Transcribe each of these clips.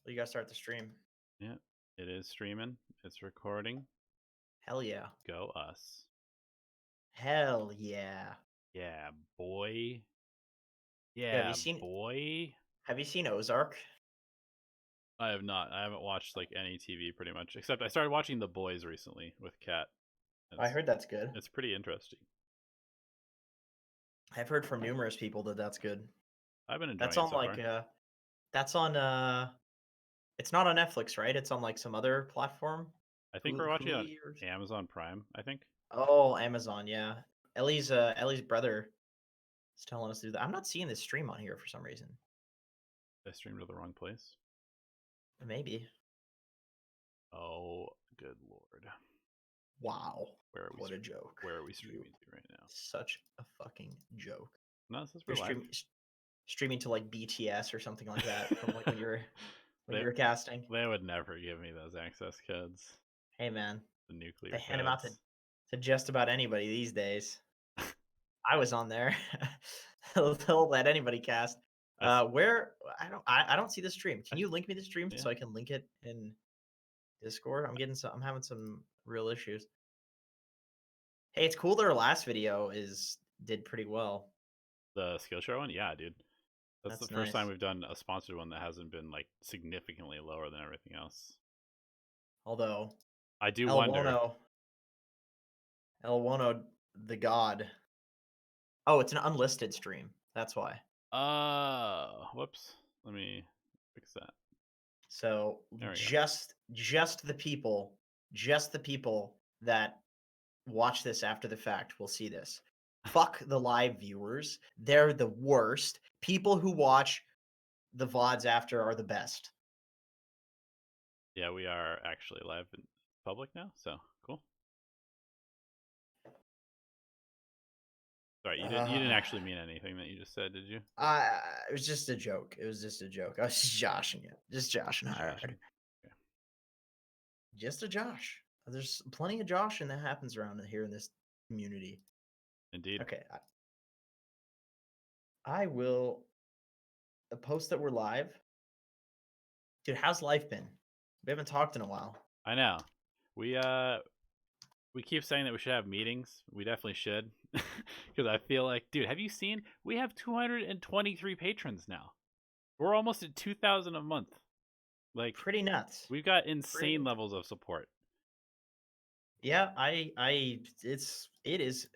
You gotta start the stream. Yeah, it is streaming. It's recording. Hell yeah. Go us. Hell yeah. Yeah, boy. Yeah, Yeah, boy. have you seen Ozark? I have not. I haven't watched like any TV pretty much, except I started watching The Boys recently with Kat. I heard that's good. It's pretty interesting. I've heard from numerous people that that's good. I've been enjoying That's it on so far. that's on it's not on Netflix, right? It's on like some other platform. I think we're watching it on Hulu or Amazon Prime, I think. Oh, Amazon, yeah. Ellie's brother is telling us to do that. I'm not seeing this stream on here for some reason. I streamed to the wrong place. Maybe. Oh, good lord. Wow. Where are we What a joke. Where are we streaming to right now? Such a fucking joke. No, this is You're for live. streaming to like BTS or something like that from like when you were casting. They would never give me those access codes. Hey man, The nuclear they hand them out codes. to just about anybody these days. I was on there. They'll let anybody cast. Where I don't see the stream. Can you link me the stream Yeah. so I can link it in Discord? I'm having some real issues. Hey, it's cool that our last video did pretty well. The Skillshare one? Yeah, dude. That's the first Nice. time we've done a sponsored one that hasn't been like significantly lower than everything else. Although I do El wonder. Wono, the god. Oh, it's an unlisted stream. That's why. Whoops. Let me fix that. So There we go. just the people that watch this after the fact will see this. Fuck the live viewers. They're the worst. People who watch the VODs after are the best. Yeah, we are actually live in public now, so cool. Sorry, you didn't actually mean anything that you just said, did you? It was just a joke. It was just a joke. I was joshing it. Just joshing hard. Okay. Just a josh. There's plenty of joshing that happens around here in this community. Indeed. Okay. I will post that we're live. Dude, how's life been? We haven't talked in a while. I know. We keep saying that we should have meetings. We definitely should. Because I feel like, dude, have you seen? We have 223 patrons now. We're almost at 2,000 a month. Like, pretty nuts. We've got insane levels of support. Yeah, it is.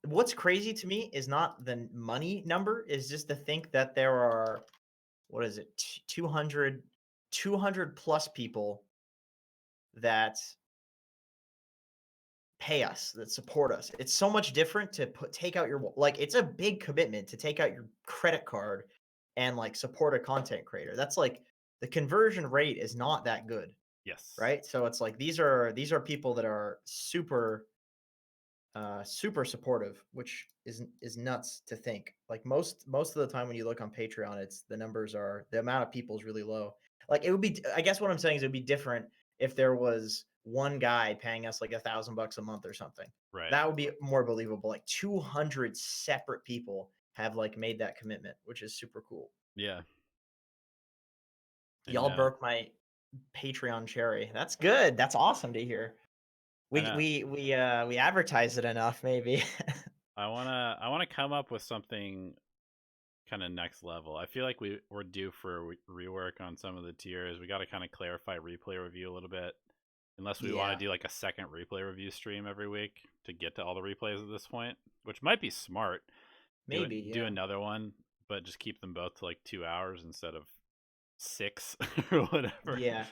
What's crazy to me is not the money number, is just to think that there are, what is it, 200 plus people that pay us, that support us. It's so much different to take out your, like, it's a big commitment to take out your credit card and like support a content creator. That's like the conversion rate is not that good. Yes. Right? So it's like these are people that are super super supportive, which is nuts to think. Like most of the time when you look on Patreon, it's the amount of people is really low. Like it would be, I guess what I'm saying is it would be different if there was one guy paying us like $1,000 a month or something. Right. That would be more believable. Like 200 separate people have like made that commitment, which is super cool. Yeah. Y'all broke my Patreon cherry. That's good. That's awesome to hear. We advertise it enough, maybe. I wanna come up with something kind of next level. I feel like we're due for rework on some of the tiers. We got to kind of clarify replay review a little bit, unless we want to do like a second replay review stream every week to get to all the replays at this point, which might be smart. Maybe do another one, but just keep them both to like 2 hours instead of 6 or whatever. Yeah,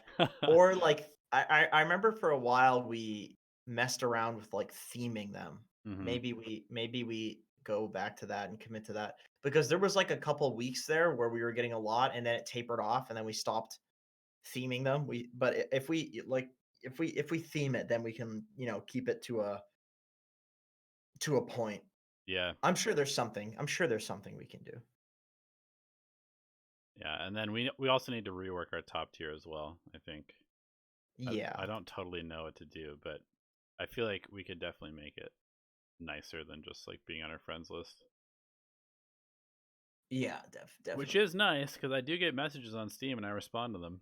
or like I remember for a while we messed around with like theming them. Mm-hmm. Maybe we go back to that and commit to that, because there was like a couple weeks there where we were getting a lot and then it tapered off and then we stopped theming them. But if we theme it, then we can, keep it to a point. Yeah. I'm sure there's something we can do. Yeah, and then we also need to rework our top tier as well, I think. Yeah. I don't totally know what to do, but I feel like we could definitely make it nicer than just like being on our friends list. Yeah, definitely. Which is nice because I do get messages on Steam and I respond to them.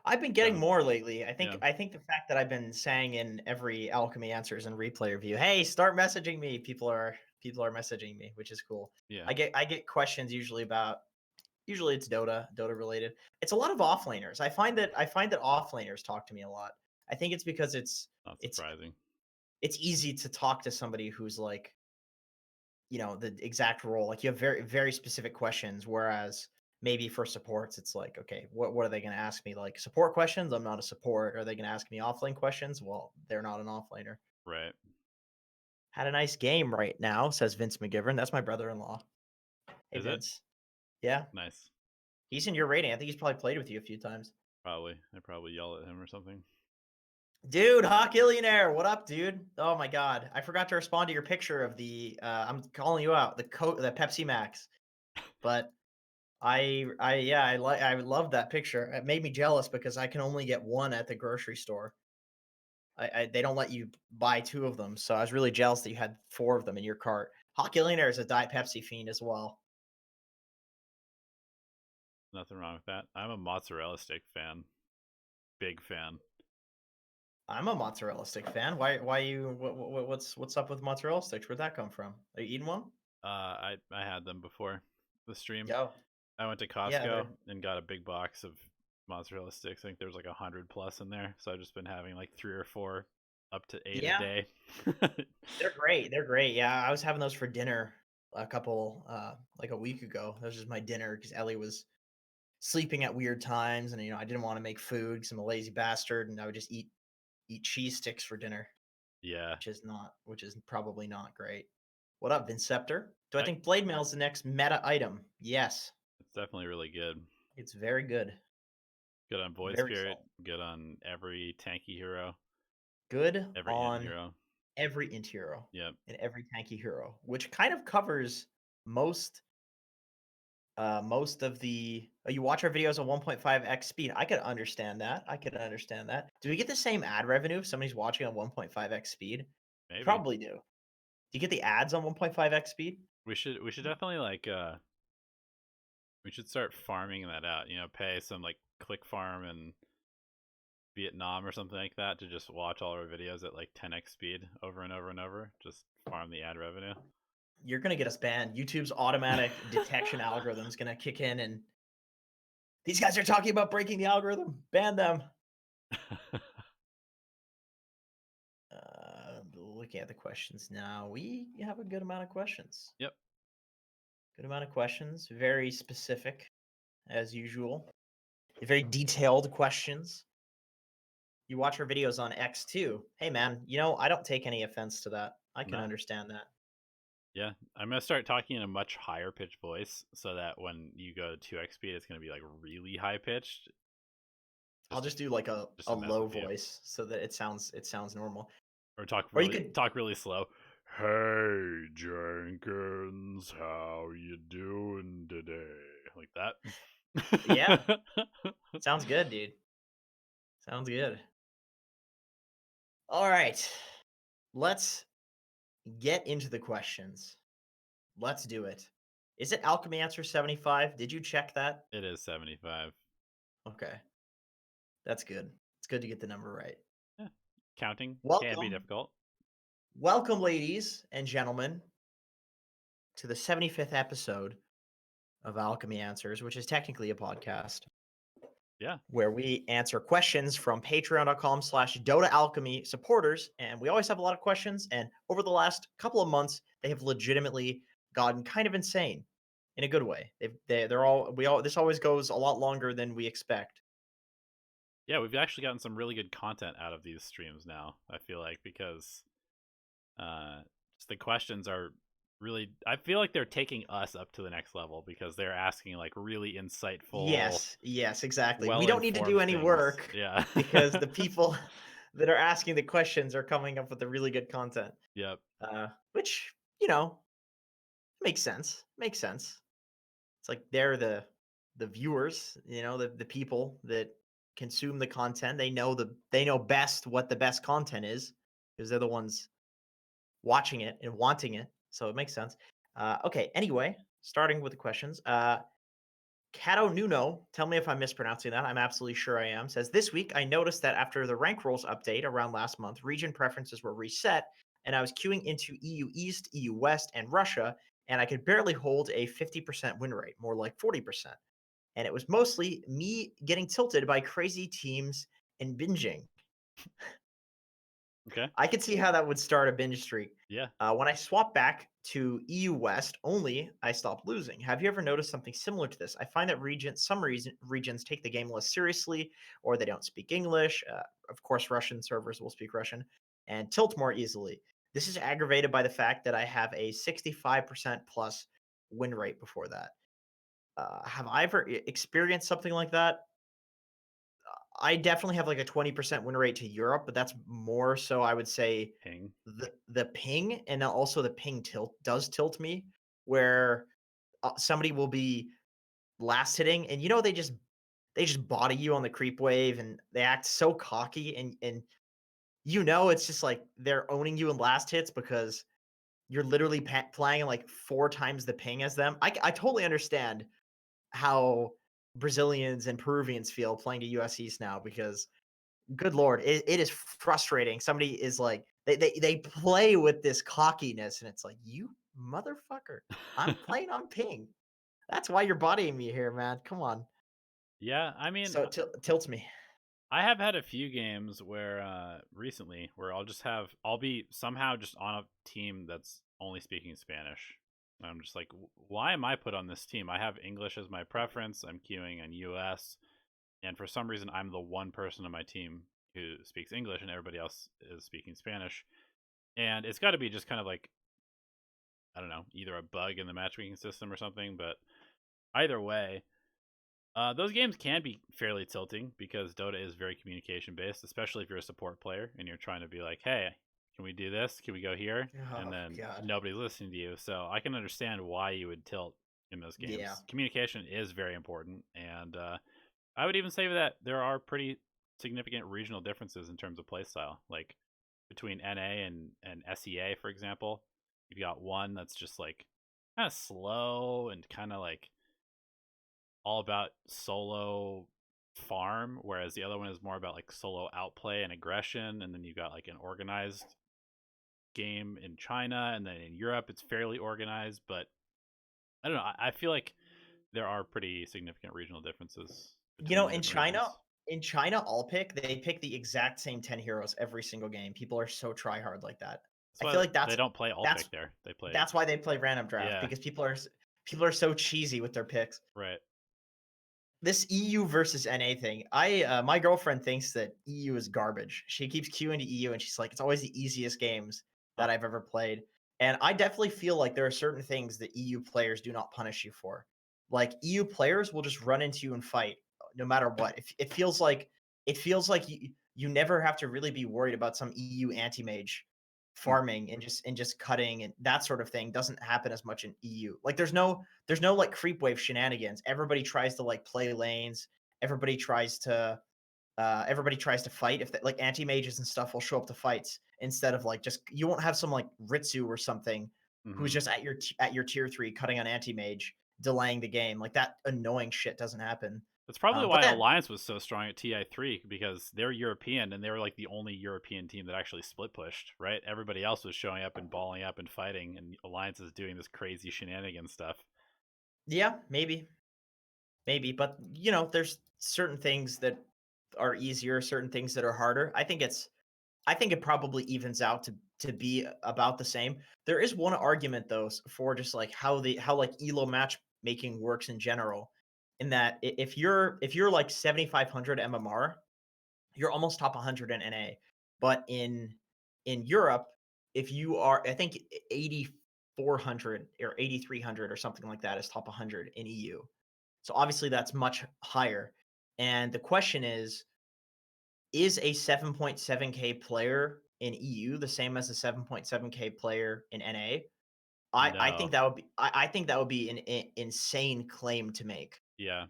I've been getting So more lately. I think yeah, I think the fact that I've been saying in every Alchemy Answers and replay review, "Hey, start messaging me." People are messaging me, which is cool. yeah, I get questions usually it's Dota related. It's a lot of offlaners. I find that offlaners talk to me a lot. I think it's because not it's surprising. it's easy to talk to somebody who's like, the exact role. Like you have very very specific questions, whereas maybe for supports it's like, okay, what are they going to ask me? Like support questions? I'm not a support. Are they going to ask me offlane questions? Well, they're not an offlaner. Right? Had a nice game right now, says Vince McGivern. That's my brother-in-law. Hey Is it Vince. Yeah. nice? He's in your rating. I think he's probably played with you a few times. Probably. I probably yell at him or something. Dude, Hawkillionaire, what up, dude? Oh my god. I forgot to respond to your picture of the I'm calling you out, the Pepsi Max. But I love that picture. It made me jealous because I can only get one at the grocery store. They don't let you buy two of them, so I was really jealous that you had four of them in your cart. Hawkillionaire is a Diet Pepsi fiend as well. Nothing wrong with that. I'm a mozzarella stick fan. Big fan. I'm a mozzarella stick fan. Why you what's up with mozzarella sticks? Where'd that come from? Are you eating one? I had them before the stream. Yo. I went to Yeah, Costco they're and got a big box of mozzarella sticks. I think there's like 100 plus in there, so I've just been having like 3 or 4, up to 8 a yeah, day. they're great. They're great. Yeah, I was having those for dinner like a week ago. That was just my dinner because Ellie was sleeping at weird times, and I didn't want to make food because I'm a lazy bastard, and I would just eat cheese sticks for dinner, Yeah, which is probably not great. What up, Vinceptor? Do I I, think blade mail is the next meta item? Yes, it's definitely really good. it's very good, Good on Void very Spirit. solid, Good on every tanky hero. good Every int on hero. every int hero Yep. and every tanky hero, which kind of covers most of the you watch our videos on 1.5x speed. I could understand that. Do we get the same ad revenue if somebody's watching on 1.5x speed? Maybe. Probably do. Do you get the ads on 1.5x speed? We should definitely like we should start farming that out. Pay some like click farm in Vietnam or something like that to just watch all our videos at like 10x speed over and over and over. Just farm the ad revenue. You're gonna get us banned. YouTube's automatic detection algorithm is gonna kick in, and these guys are talking about breaking the algorithm. Ban them. Looking at the questions now, we have a good amount of questions. Yep. Good amount of questions. Very specific, as usual. Very detailed questions. You watch our videos on X too. Hey man, I don't take any offense to that. I can No. understand that. Yeah. I'm gonna start talking in a much higher pitched voice so that when you go to 2x speed it's gonna be like really high pitched. I'll Just to just do like a, just a to mess low with you. voice so that it sounds normal. Or talk Or you really could talk really slow. Hey Jenkins, how you doing today? Like yeah, that. sounds good, dude. Sounds good. All right. Let's get into the questions. Let's do it. Is it Alchemy Answer 75? Did you check that? It is 75. Okay. That's good. It's good to get the number right. Yeah. Counting can be Welcome. difficult. Welcome, ladies and gentlemen, to the 75th episode of Alchemy Answers, which is technically a podcast Yeah. where we answer questions from patreon.com/Dota Alchemy supporters. And we always have a lot of questions. And over the last couple of months, they have legitimately gotten kind of insane in a good way. This always goes a lot longer than we expect. Yeah, we've actually gotten some really good content out of these streams now, I feel like, because uh just the questions are really, I feel like they're taking us up to the next level because they're asking like really insightful, Yes, exactly. We well don't need to do informed any things. work Yeah. because the people that are asking the questions are coming up with the really good content, Yep. which, makes sense. Makes sense. It's like they're the viewers, the people that consume the content. They know best what the best content is because they're the ones watching it and wanting it. So it makes sense. Okay. Anyway, starting with the questions. Cato Nuno, tell me if I'm mispronouncing that. I'm absolutely sure I am. Says this week I noticed that after the rank rules update around last month, region preferences were reset, and I was queuing into EU East, EU West, and Russia, and I could barely hold a 50% win rate, more like 40%. And it was mostly me getting tilted by crazy teams and binging. Okay. I could see how that would start a binge streak. Yeah. When I swap back to EU West only, I stopped losing. Have you ever noticed something similar to this? I find that regions take the game less seriously, or they don't speak English. Of course, Russian servers will speak Russian and tilt more easily. This is aggravated by the fact that I have a 65% plus win rate before that. Have I ever experienced something like that? I definitely have like a 20% win rate to Europe, but that's more so I would say Ping. the ping, and now also the ping tilt me, where somebody will be last hitting, and they just body you on the creep wave, and they act so cocky, and it's just like they're owning you in last hits because you're literally playing like 4 times the ping as them. I totally understand how Brazilians and Peruvians feel playing to US East now because good lord, it is frustrating. Somebody is like they play with this cockiness, and it's like, "You motherfucker, I'm playing on ping. That's why you're bodying me here, man. Come on." Yeah, I mean, So it tilts me. I have had a few games where recently where I'll be somehow just on a team that's only speaking Spanish. And I'm just like, why am I put on this team? I have English as my preference. I'm queuing on US, and for some reason, I'm the one person on my team who speaks English, and everybody else is speaking Spanish. And it's got to be just kind of like, I don't know, either a bug in the matchmaking system or something. But either way, those games can be fairly tilting because Dota is very communication based, especially if you're a support player and you're trying to be like, "Hey, can we do this? Can we go here?" And Oh then god. nobody's listening to you. So I can understand why you would tilt in those Yeah. games. Communication is very important, and I would even say that there are pretty significant regional differences in terms of playstyle, like between NA and SEA, for example. You've got one that's just like kind of slow and kind of like all about solo farm, whereas the other one is more about like solo outplay and aggression. And then you got like an organized game in China, and then in Europe it's fairly organized. But I don't know. I feel like there are pretty significant regional differences between the In different China, regions. they pick the exact same 10 heroes every single game. People are so try hard like that. That's I feel why like they don't play all that's pick there. They play, that's why they play random draft yeah, because people are so cheesy with their picks. right. This EU versus NA thing. My girlfriend thinks that EU is garbage. She keeps queuing to EU, and she's like, it's always the easiest games Huh. that I've ever played. And I definitely feel like there are certain things that EU players do not punish you for. Like EU players will just run into you and fight no matter what. It feels like you never have to really be worried about some EU anti-mage Hmm. farming and just cutting, and that sort of thing doesn't happen as much in EU. Like there's no like creep wave shenanigans. Everybody tries to like play lanes. Everybody tries to fight. If like anti mages and stuff will show up to fights instead of like just you won't have some like Ritsu or something who's Hmm. just at your tier 3 cutting on anti mage delaying the game. Like that annoying shit doesn't happen. That's probably But why then Alliance was so strong at TI3 because they're European and they were like the only European team that actually split pushed, right? Everybody else was showing up and balling up and fighting, and Alliance is doing this crazy shenanigan stuff. yeah, maybe, but there's certain things that are easier, certain things that are harder. I think it probably evens out to be about the same. There is one argument though for just like how like elo matchmaking works in general, in that if you're like 7500 MMR, you're almost top 100 in NA. But in Europe, if you are, I think 8400 or 8300 or something like that is top 100 in EU. So obviously that's much higher. And the question is a 7.7K player in EU the same as a 7.7K player in NA? I No. think that would be an insane claim to make. Yeah.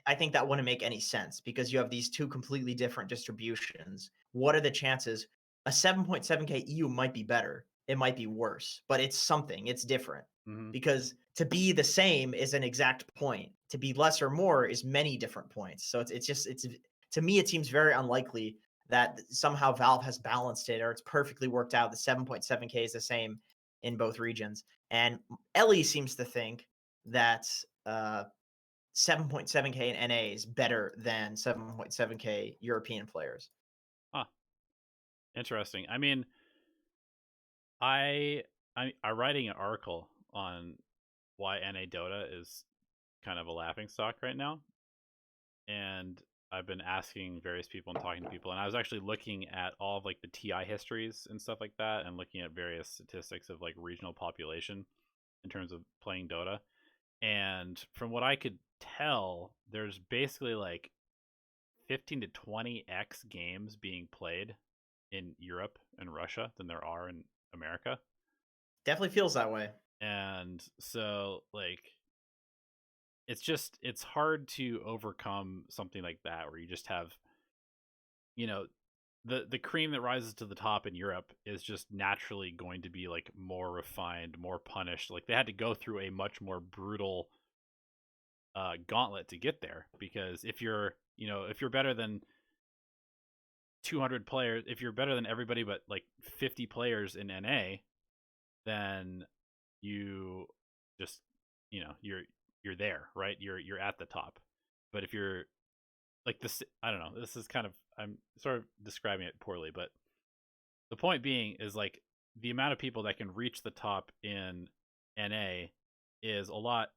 I think that wouldn't make any sense because you have these two completely different distributions. What are the chances? A 7.7K EU might be better. It might be worse, but it's something. It's different. Hmm. because to be the same is an exact point. To be less or more is many different points. So it's to me it seems very unlikely that somehow Valve has balanced it or it's perfectly worked out. The 7.7K is the same in both regions. And Ellie seems to think that 7.7K in NA is better than 7.7K European players. Huh. Interesting. I mean, I I'm writing an article on why NA Dota is kind of a laughing stock right now, and I've been asking various people and talking to people, and I was actually looking at all of like the TI histories and stuff like that, and looking at various statistics of like regional population in terms of playing Dota. And from what I could tell, there's basically like 15 to 20x games being played in Europe and Russia than there are in America. Definitely feels that way. And so like it's hard to overcome something like that where you just have, you know, the cream that rises to the top in Europe is just naturally going to be like more refined, more punished. Like they had to go through a much more brutal gauntlet to get there, because if you're, you know, if you're better than 200 players, if you're better than everybody but like 50 players in NA, then you just, you know, you're there, right? You're at the top. But if you're like this, I don't know, this is kind of, I'm sort of describing it poorly, but the point being is like the amount of people that can reach the top in NA is a lot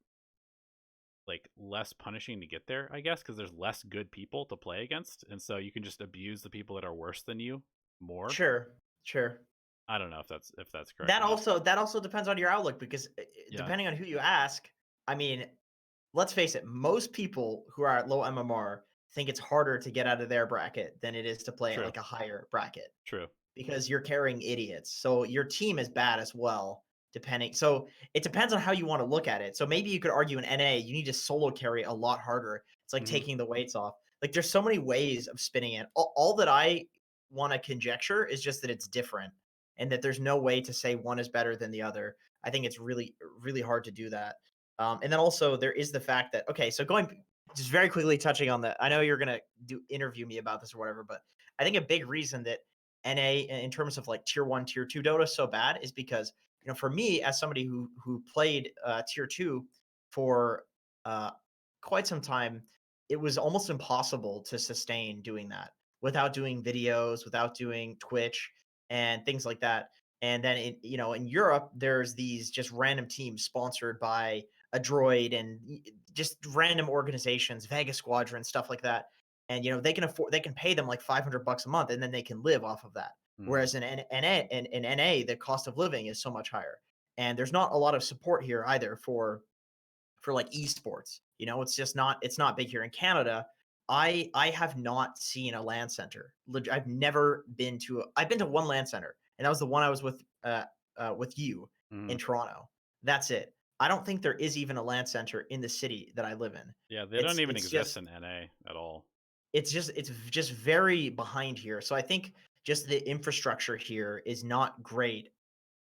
like less punishing to get there, I guess, because there's less good people to play against, and so you can just abuse the people that are worse than you more. Sure, sure. I don't know if that's correct That or not. also depends on your outlook because Yeah, depending on who you ask, I mean, let's face it, most people who are at low MMR think it's harder to get out of their bracket than it is to play at true, like a higher bracket true. because you're carrying idiots. So your team is bad as well, depending. So it depends on how you want to look at it. So maybe you could argue in NA, you need to solo carry a lot harder. It's like Hmm. taking the weights off. Like there's so many ways of spinning it. All that I want to conjecture is just that it's different and that there's no way to say one is better than the other. I think it's really, really hard to do that. And then also there is the fact that, okay, so going just very quickly touching on that, I know you're going to do interview me about this or whatever, but I think a big reason that NA in terms of like tier 1, tier 2 Dota so bad is because, you know, for me as somebody who played tier 2 for uh quite some time, it was almost impossible to sustain doing that without doing videos, without doing Twitch and things like that. And then in, you know, in Europe there's these just random teams sponsored by a droid and just random organizations, Vega Squadron, stuff like that. And you know, they can pay them like $500 a month and then they can live off of that. Hmm. Whereas in NA, the cost of living is so much higher. And there's not a lot of support here either for like esports. You know, it's not big here in Canada. I have not seen a LAN center. I've never been to I've been to one LAN center, and that was the one I was with you Hmm. in Toronto. That's it. I don't think there is even a LAN center in the city that I live in. Yeah, they don't even It's exist just in NA at all. it's just very behind here. So I think just the infrastructure here is not great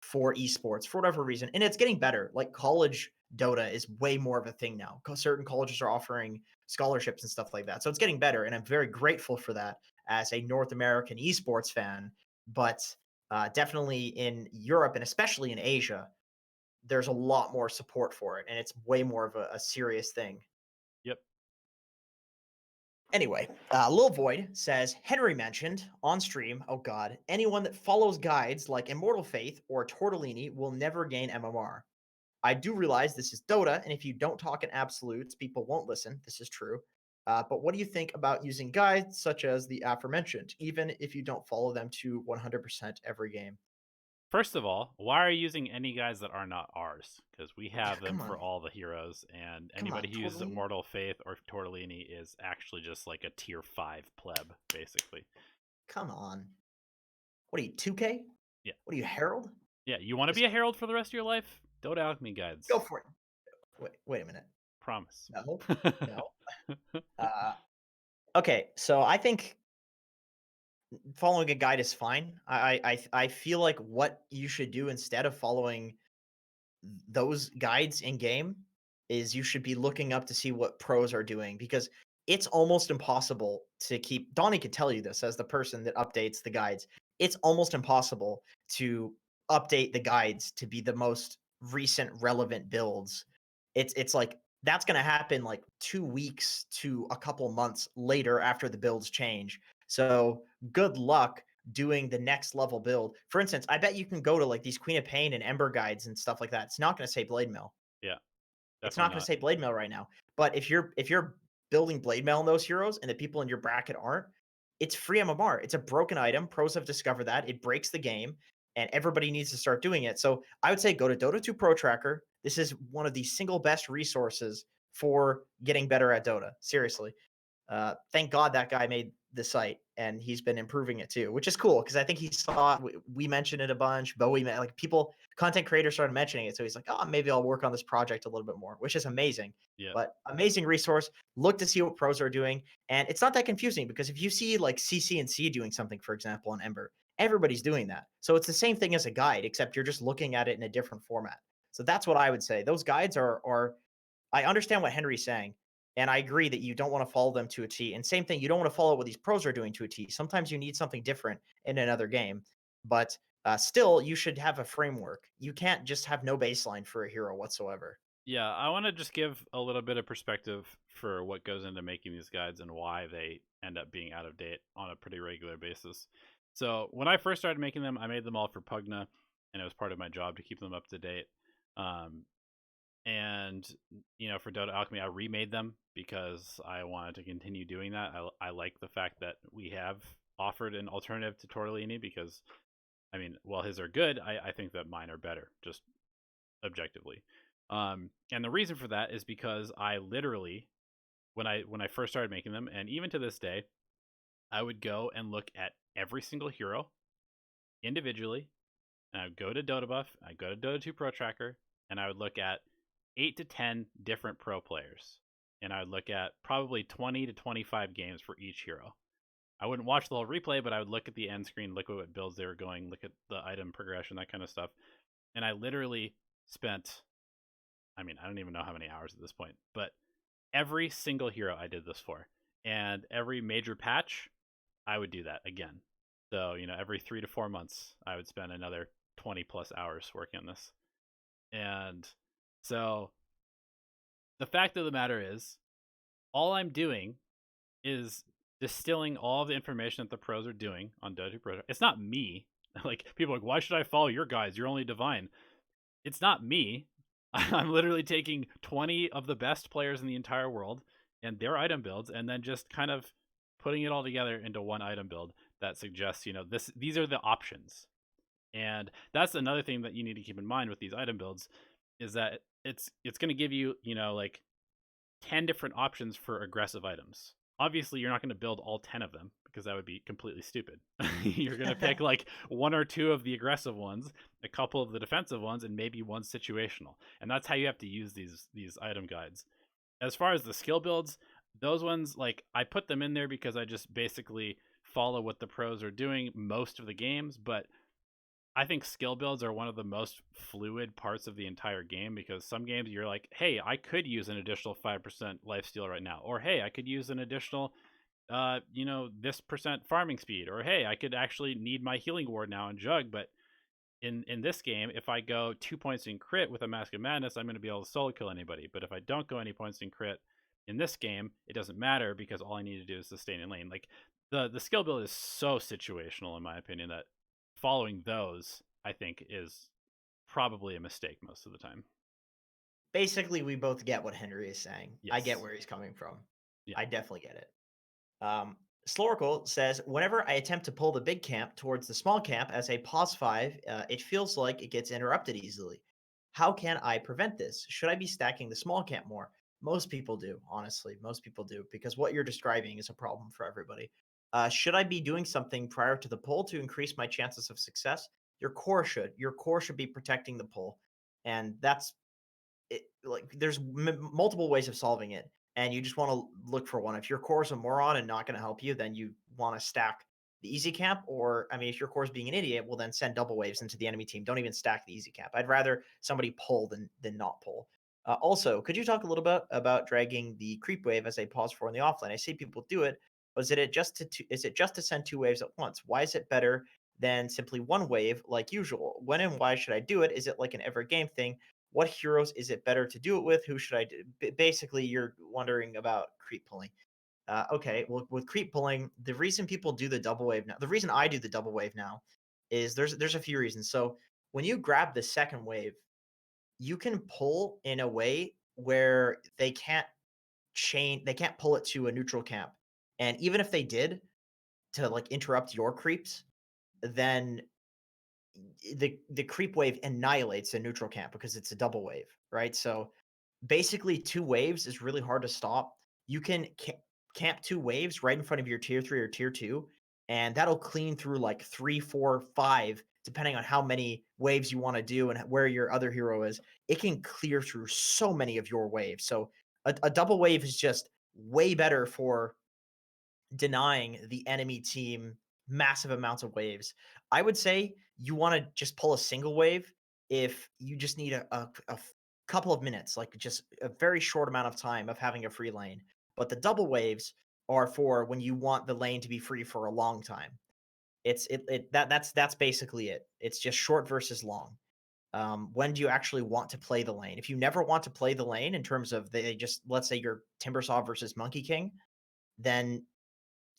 for esports for whatever reason, and it's getting better. Like college Dota is way more of a thing now. Certain colleges are offering scholarships and stuff like that, so it's getting better, and I'm very grateful for that as a North American esports fan. But definitely in Europe and especially in Asia, there's a lot more support for it, and it's way more of a serious thing. Yep. Anyway, Lil Void says Henry mentioned on stream, oh god, anyone that follows guides like Immortal Faith or Tortellini will never gain MMR. I do realize this is Dota, and if you don't talk in absolutes, people won't listen. This is true. But what do you think about using guides such as the aforementioned, even if you don't follow them to 100% every game? First of all, why are you using any guys that are not ours? Because we Yeah, have them come on. for all the heroes, and Come anybody on, who uses Tortellini. Immortal Faith or Tortellini is actually just like a tier 5 pleb, basically. Come on. What are you, 2K? Yeah. What are you, Herald? Yeah, you want to be Just a herald for the rest of your life? Dota Alchemy go guides. for it. Wait a minute. Promise. No, no. Uh, okay, so I think following a guide is fine. I feel like what you should do instead of following those guides in game is you should be looking up to see what pros are doing because it's almost impossible to keep. Donnie could tell you this as the person that updates the guides. It's almost impossible to update the guides to be the most recent relevant builds. It's like that's going to happen like 2 weeks to a couple months later after the builds change. So good luck doing the next level build. For instance, I bet you can go to like these Queen of Pain and Ember guides and stuff like that. It's not going to say Blade Mail. Yeah, It's definitely not going to not. say Blade Mail right now. But if you're building Blade Mail in those heroes and the people in your bracket aren't, it's free MMR. It's a broken item. Pros have discovered that. It breaks the game and everybody needs to start doing it. So I would say go to Dota 2 Pro Tracker. This is one of the single best resources for getting better at Dota. Seriously. Thank God that guy made the site and he's been improving it too, which is cool because I think he saw we mentioned it a bunch. Bowie, like people, content creators started mentioning it, so he's like, oh, maybe I'll work on this project a little bit more, which is amazing. Yeah. But amazing resource. Look to see what pros are doing, and it's not that confusing because if you see like CC and C doing something, for example, on Ember, everybody's doing that. So it's the same thing as a guide, except you're just looking at it in a different format. So that's what I would say. Those guides are I understand what Henry's saying, and I agree that you don't want to follow them to a T. And same thing, you don't want to follow what these pros are doing to a T. Sometimes you need something different in another game, but still, you should have a framework. You can't just have no baseline for a hero whatsoever. Yeah, I want to just give a little bit of perspective for what goes into making these guides and why they end up being out of date on a pretty regular basis. So, when I first started making them, I made them all for Pugna, and it was part of my job to keep them up to date. Um, and for Dota Alchemy, I remade them because I wanted to continue doing that. I like the fact that we have offered an alternative to Tortellini because, I mean, while his are good, I think that mine are better, just objectively. And the reason for that is because I literally, when I first started making them, and even to this day, I would go and look at every single hero individually, and I would go to Dota Buff, I go to Dota 2 Pro Tracker, and I would look at 8 to 10 different pro players, and I would look at probably 20 to 25 games for each hero. I wouldn't watch the whole replay, but I would look at the end screen, look at what builds they were going, look at the item progression, that kind of stuff. And I literally spent, I mean, I don't even know how many hours at this point, but every single hero I did this for. And every major patch, I would do that again. So, every 3 to 4 months, I would spend another 20 plus hours working on this. And so the fact of the matter is, all I'm doing is distilling all of the information that the pros are doing on Dota 2 Pro. It's not me. Like, people are like, why should I follow your guys? You're only divine. It's not me. I'm literally taking 20 of the best players in the entire world and their item builds, and then just kind of putting it all together into one item build that suggests, these are the options. And that's another thing that you need to keep in mind with these item builds is that it's going to give you, like 10 different options for aggressive items. Obviously, you're not going to build all 10 of them because that would be completely stupid. You're going to pick like one or two of the aggressive ones, a couple of the defensive ones, and maybe one situational. And that's how you have to use these item guides. As far as the skill builds, those ones, like, I put them in there because I just basically follow what the pros are doing most of the games, but I think skill builds are one of the most fluid parts of the entire game because some games you're like, hey, I could use an additional 5% lifesteal right now, or hey, I could use an additional, this percent farming speed, or hey, I could actually need my healing ward now and jug. But in this game, if I go 2 points in crit with a Mask of Madness, I'm going to be able to solo kill anybody. But if I don't go any points in crit in this game, it doesn't matter because all I need to do is sustain in lane. Like the skill build is so situational in my opinion that following those, I think, is probably a mistake most of the time. Basically, we both get what Henry is saying. I get Yes. where he's coming from. Yeah. I definitely get it. Slorical says, whenever I attempt to pull the big camp towards the small camp as a pos 5, it feels like it gets interrupted easily. How can I prevent this? Should I be stacking the small camp more? Most people do, honestly. Most people do, because what you're describing is a problem for everybody. Should I be doing something prior to the pull to increase my chances of success? Your core should. Your core should be protecting the pull. And that's it. Like, there's multiple ways of solving it, and you just want to look for one. If your core is a moron and not going to help you, then you want to stack the easy camp, or I mean, if your core is being an idiot, well then send double waves into the enemy team. Don't even stack the easy camp. I'd rather somebody pull than not pull. Also, could you talk a little bit about dragging the creep wave as a pause for in the offlane? I see people do it. Was it just is it just to send two waves at once? Why is it better than simply one wave like usual? When and why should I do it? Is it like an every game thing? What heroes is it better to do it with? Who should I do? Basically, you're wondering about creep pulling. Okay, well, with creep pulling, the reason people do the double wave now, the reason I do the double wave now, is there's a few reasons. So when you grab the second wave, you can pull in a way where they can't pull it to a neutral camp. And even if they did to like interrupt your creeps, then the creep wave annihilates a neutral camp because it's a double wave, right? So basically, two waves is really hard to stop. You can camp two waves right in front of your tier 3 or tier 2, and that'll clean through like 3, 4, 5, depending on how many waves you want to do and where your other hero is. It can clear through so many of your waves. So a double wave is just way better for denying the enemy team massive amounts of waves. I would say you want to just pull a single wave if you just need a couple of minutes, like just a very short amount of time of having a free lane. But the double waves are for when you want the lane to be free for a long time. That's basically it. It's just short versus long. When do you actually want to play the lane? If you never want to play the lane in terms of they just, let's say you're Timbersaw versus Monkey King, then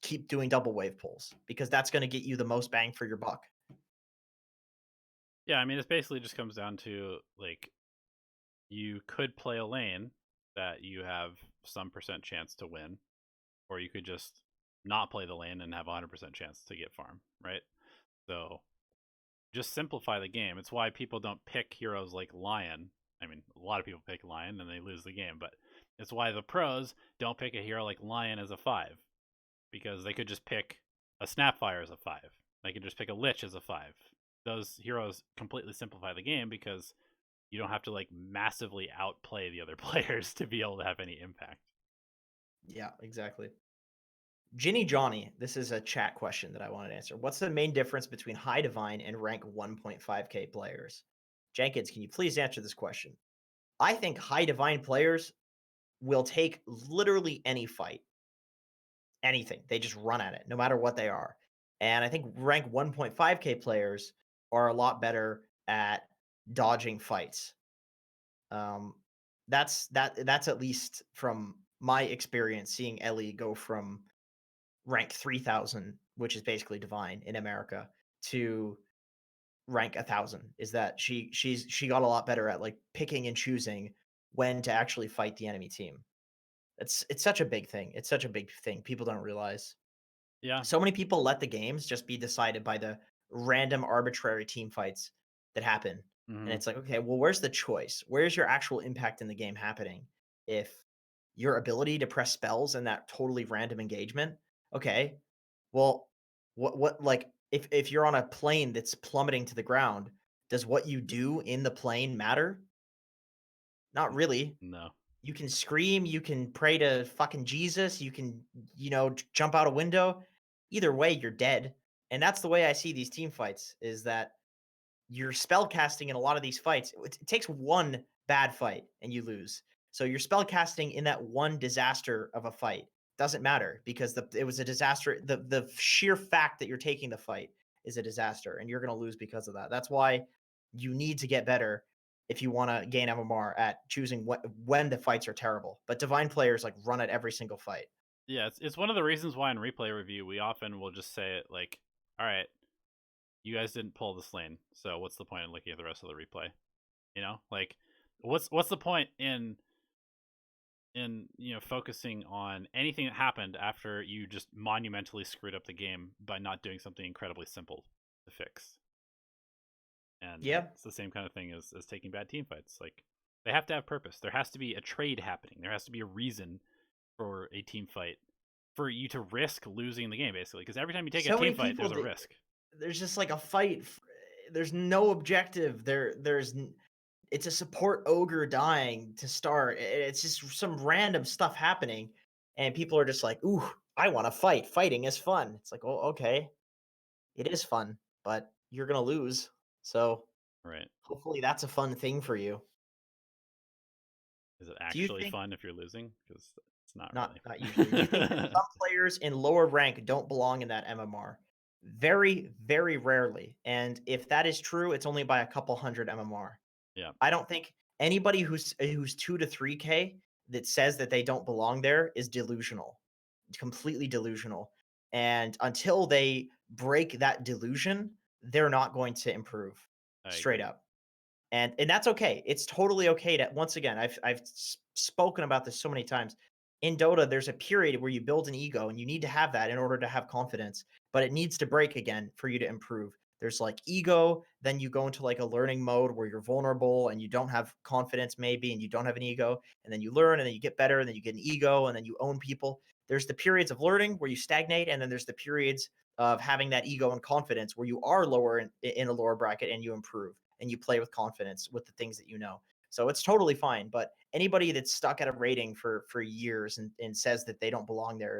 keep doing double wave pulls because that's going to get you the most bang for your buck. Yeah, I mean, it basically just comes down to like you could play a lane that you have some percent chance to win, or you could just not play the lane and have a 100% chance to get farm, right? So just simplify the game. It's why people don't pick heroes like Lion. I mean, a lot of people pick Lion and they lose the game, but it's why the pros don't pick a hero like Lion as a 5, because they could just pick a Snapfire as a 5. They could just pick a Lich as a 5. Those heroes completely simplify the game because you don't have to like massively outplay the other players to be able to have any impact. Yeah, exactly. Ginny Johnny, this is a chat question that I wanted to answer. What's the main difference between High Divine and rank 1.5k players? Jenkins, can you please answer this question? I think High Divine players will take literally any fight, anything. They just run at it, no matter what they are. And I think rank 1.5k players are a lot better at dodging fights. Um, that's at least from my experience seeing Ellie go from rank 3000, which is basically divine in America, to rank 1000. Is that she got a lot better at like picking and choosing when to actually fight the enemy team. It's such a big thing. It's such a big thing. People don't realize. Yeah. So many people let the games just be decided by the random arbitrary team fights that happen. And Hmm. it's like, okay, well, where's the choice? Where's your actual impact in the game happening? If your ability to press spells in that totally random engagement, okay, well, what like if you're on a plane that's plummeting to the ground, does what you do in the plane matter? Not really. No. You can scream, you can pray to fucking Jesus, you can, jump out a window. Either way, you're dead. And that's the way I see these team fights is that you're spell casting in a lot of these fights. It takes one bad fight and you lose. So you're spell casting in that one disaster of a fight. Doesn't matter because it was a disaster. The sheer fact that you're taking the fight is a disaster and you're going to lose because of that. That's why you need to get better if you want to gain MMR at choosing when the fights are terrible. But divine players like run at every single fight. Yeah, it's one of the reasons why in replay review we often will just say it like, all right, you guys didn't pull this lane, so what's the point in looking at the rest of the replay? You know, like what's the point in focusing on anything that happened after you just monumentally screwed up the game by not doing something incredibly simple to fix? And Yeah. it's the same kind of thing as taking bad team fights. Like they have to have purpose. There has to be a trade happening. There has to be a reason for a team fight for you to risk losing the game, basically. Because every time you take a So many team fight, people there's a risk. there's just like a fight. There's no objective. It's a support ogre dying to start. It's just some random stuff happening, and people are just like, "Ooh, I want to fight. Fighting is fun." It's like, oh, okay. It is fun, but you're gonna lose. So Right. hopefully that's a fun thing for you. Is it Do you actually think fun if you're losing? Because it's not not really. not usually. Do you think that some players in lower rank don't belong in that MMR? Very, very rarely. And if that is true, it's only by a couple hundred MMR. Yeah, I don't think anybody who's 2 to 3K that says that they don't belong there is delusional. Completely delusional. And until they break that delusion, they're not going to improve. I Straight agree. up. And that's okay. It's totally okay to once again, I've spoken about this so many times. In Dota, there's a period where you build an ego and you need to have that in order to have confidence, but it needs to break again for you to improve. There's like ego, then you go into like a learning mode where you're vulnerable and you don't have confidence maybe and you don't have an ego, and then you learn and then you get better and then you get an ego and then you own people. There's the periods of learning where you stagnate, and then there's the periods of having that ego and confidence where you are lower in a lower bracket and you improve and you play with confidence with the things that you know. So it's totally fine. But anybody that's stuck at a rating for years and says that they don't belong there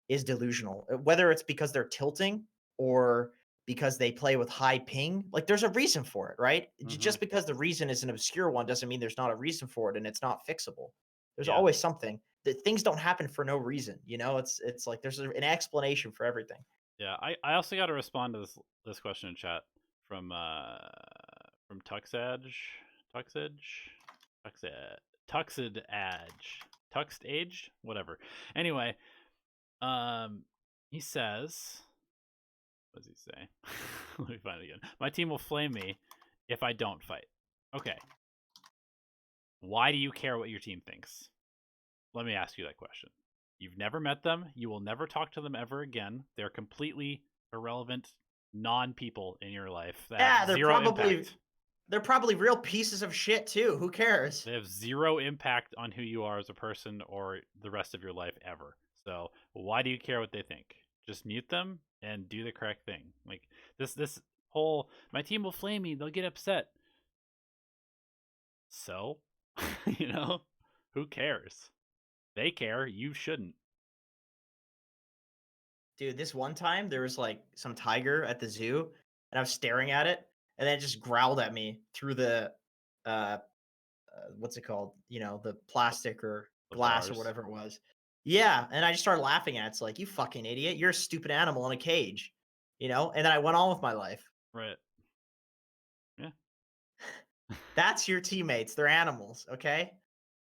is delusional. Whether it's because they're tilting or because they play with high ping, like there's a reason for it, right? Hmm. Just because the reason is an obscure one doesn't mean there's not a reason for it and it's not fixable. There's Yeah, always something. That things don't happen for no reason, it's like there's an explanation for everything. yeah. I also got to respond to this question in chat from Tuxedge, Tuxedge, Tuxed Tuxed Edge, Tuxed Age, whatever. Anyway, um, he says, what does he say? Let me find it again. My team will flame me if I don't fight. Okay. Why do you care what your team thinks? Let me ask you that question. You've never met them. You will never talk to them ever again. They're completely irrelevant non-people in your life that Yeah, have zero impact. they're probably real pieces of shit too. Who cares? They have zero impact on who you are as a person or the rest of your life ever. So why do you care what they think? Just mute them and do the correct thing. Like this whole my team will flame me, they'll get upset. So, you know, who cares? They care, you shouldn't. Dude, this one time there was like some tiger at the zoo and I was staring at it and then it just growled at me through the uh what's it called? The plastic or The glass or bars. whatever it was. Yeah, and I just started laughing at it. It's like, you fucking idiot. You're a stupid animal in a cage. And then I went on with my life. Right. Yeah. That's your teammates. They're animals, okay?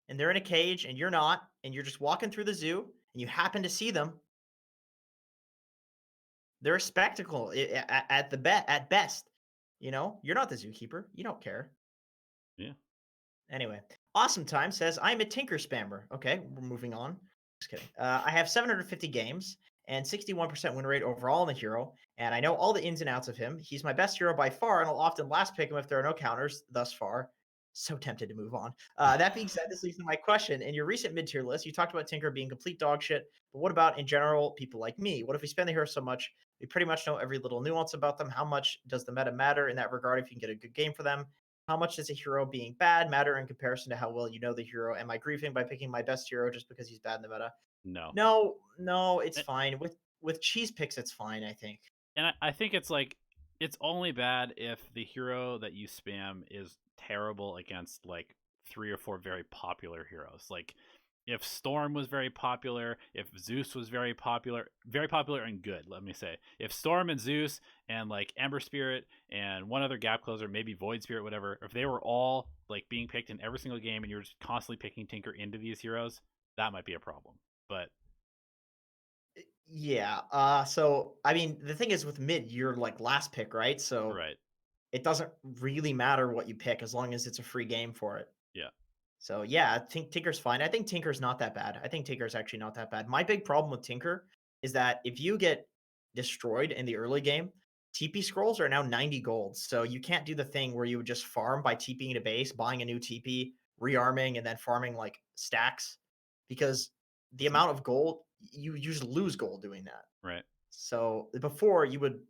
And they're in a cage and you're not, and you're just walking through the zoo and you happen to see them. They're a spectacle at best. You're not the zookeeper. You don't care. Yeah. Anyway, Awesome Time says, I'm a Tinker spammer. Okay, we're moving on. Just kidding. I have 750 games and 61% win rate overall in the hero, and I know all the ins and outs of him. He's my best hero by far, and I'll often last pick him if there are no counters thus far. So tempted to move on. That being said, this leads to my question. In your recent mid tier list, you talked about Tinker being complete dog shit, but what about in general people like me? What if we spend the hero so much? We pretty much know every little nuance about them. How much does the meta matter in that regard if you can get a good game for them? How much does a hero being bad matter in comparison to how well you know the hero? Am I griefing by picking my best hero just because he's bad in the meta? No. No, no, it's A- fine. With cheese picks, it's fine, I think. And I think it's like it's only bad if the hero that you spam is terrible against like 3 or 4 very popular heroes. Like if Storm was very popular, if Zeus was very popular and good, let me say. If Storm and Zeus and like Ember Spirit and one other gap closer, maybe Void Spirit, whatever, if they were all like being picked in every single game and you're just constantly picking Tinker into these heroes, that might be a problem. But Yeah. So I mean, the thing is with mid, you're like last pick, right? So right. it doesn't really matter what you pick as long as it's a free game for it. Yeah. So yeah, I think Tinker's fine. I think Tinker's not that bad. I think Tinker's actually not that bad. My big problem with Tinker is that if you get destroyed in the early game, TP scrolls are now 90 gold. So you can't do the thing where you would just farm by TPing to base, buying a new TP, rearming, and then farming like stacks. Because the Some amount of gold, you usually lose gold doing that. right. So before you would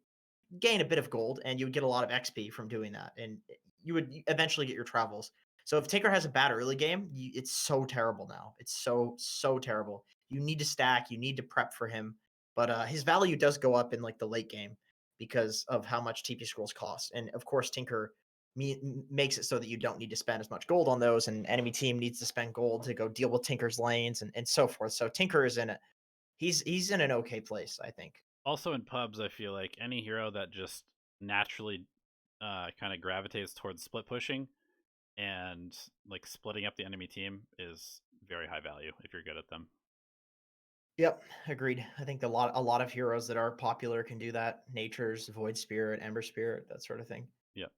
gain a bit of gold and you would get a lot of XP from doing that. And you would eventually get your travels. So if Tinker has a bad early game, it's so terrible now. It's so terrible. You need to stack. You need to prep for him. But his value does go up in like the late game. because of how much TP scrolls cost. And of course, Tinker makes it so that you don't need to spend as much gold on those, and enemy team needs to spend gold to go deal with Tinker's lanes and so forth. So Tinker is in it. He's in an okay place, I think. Also in pubs, I feel like any hero that just naturally kind of gravitates towards split pushing and like splitting up the enemy team is very high value if you're good at them. Yep, agreed. I think a lot of heroes that are popular can do that. Nature's Void Spirit, Ember Spirit, that sort of thing. Yep.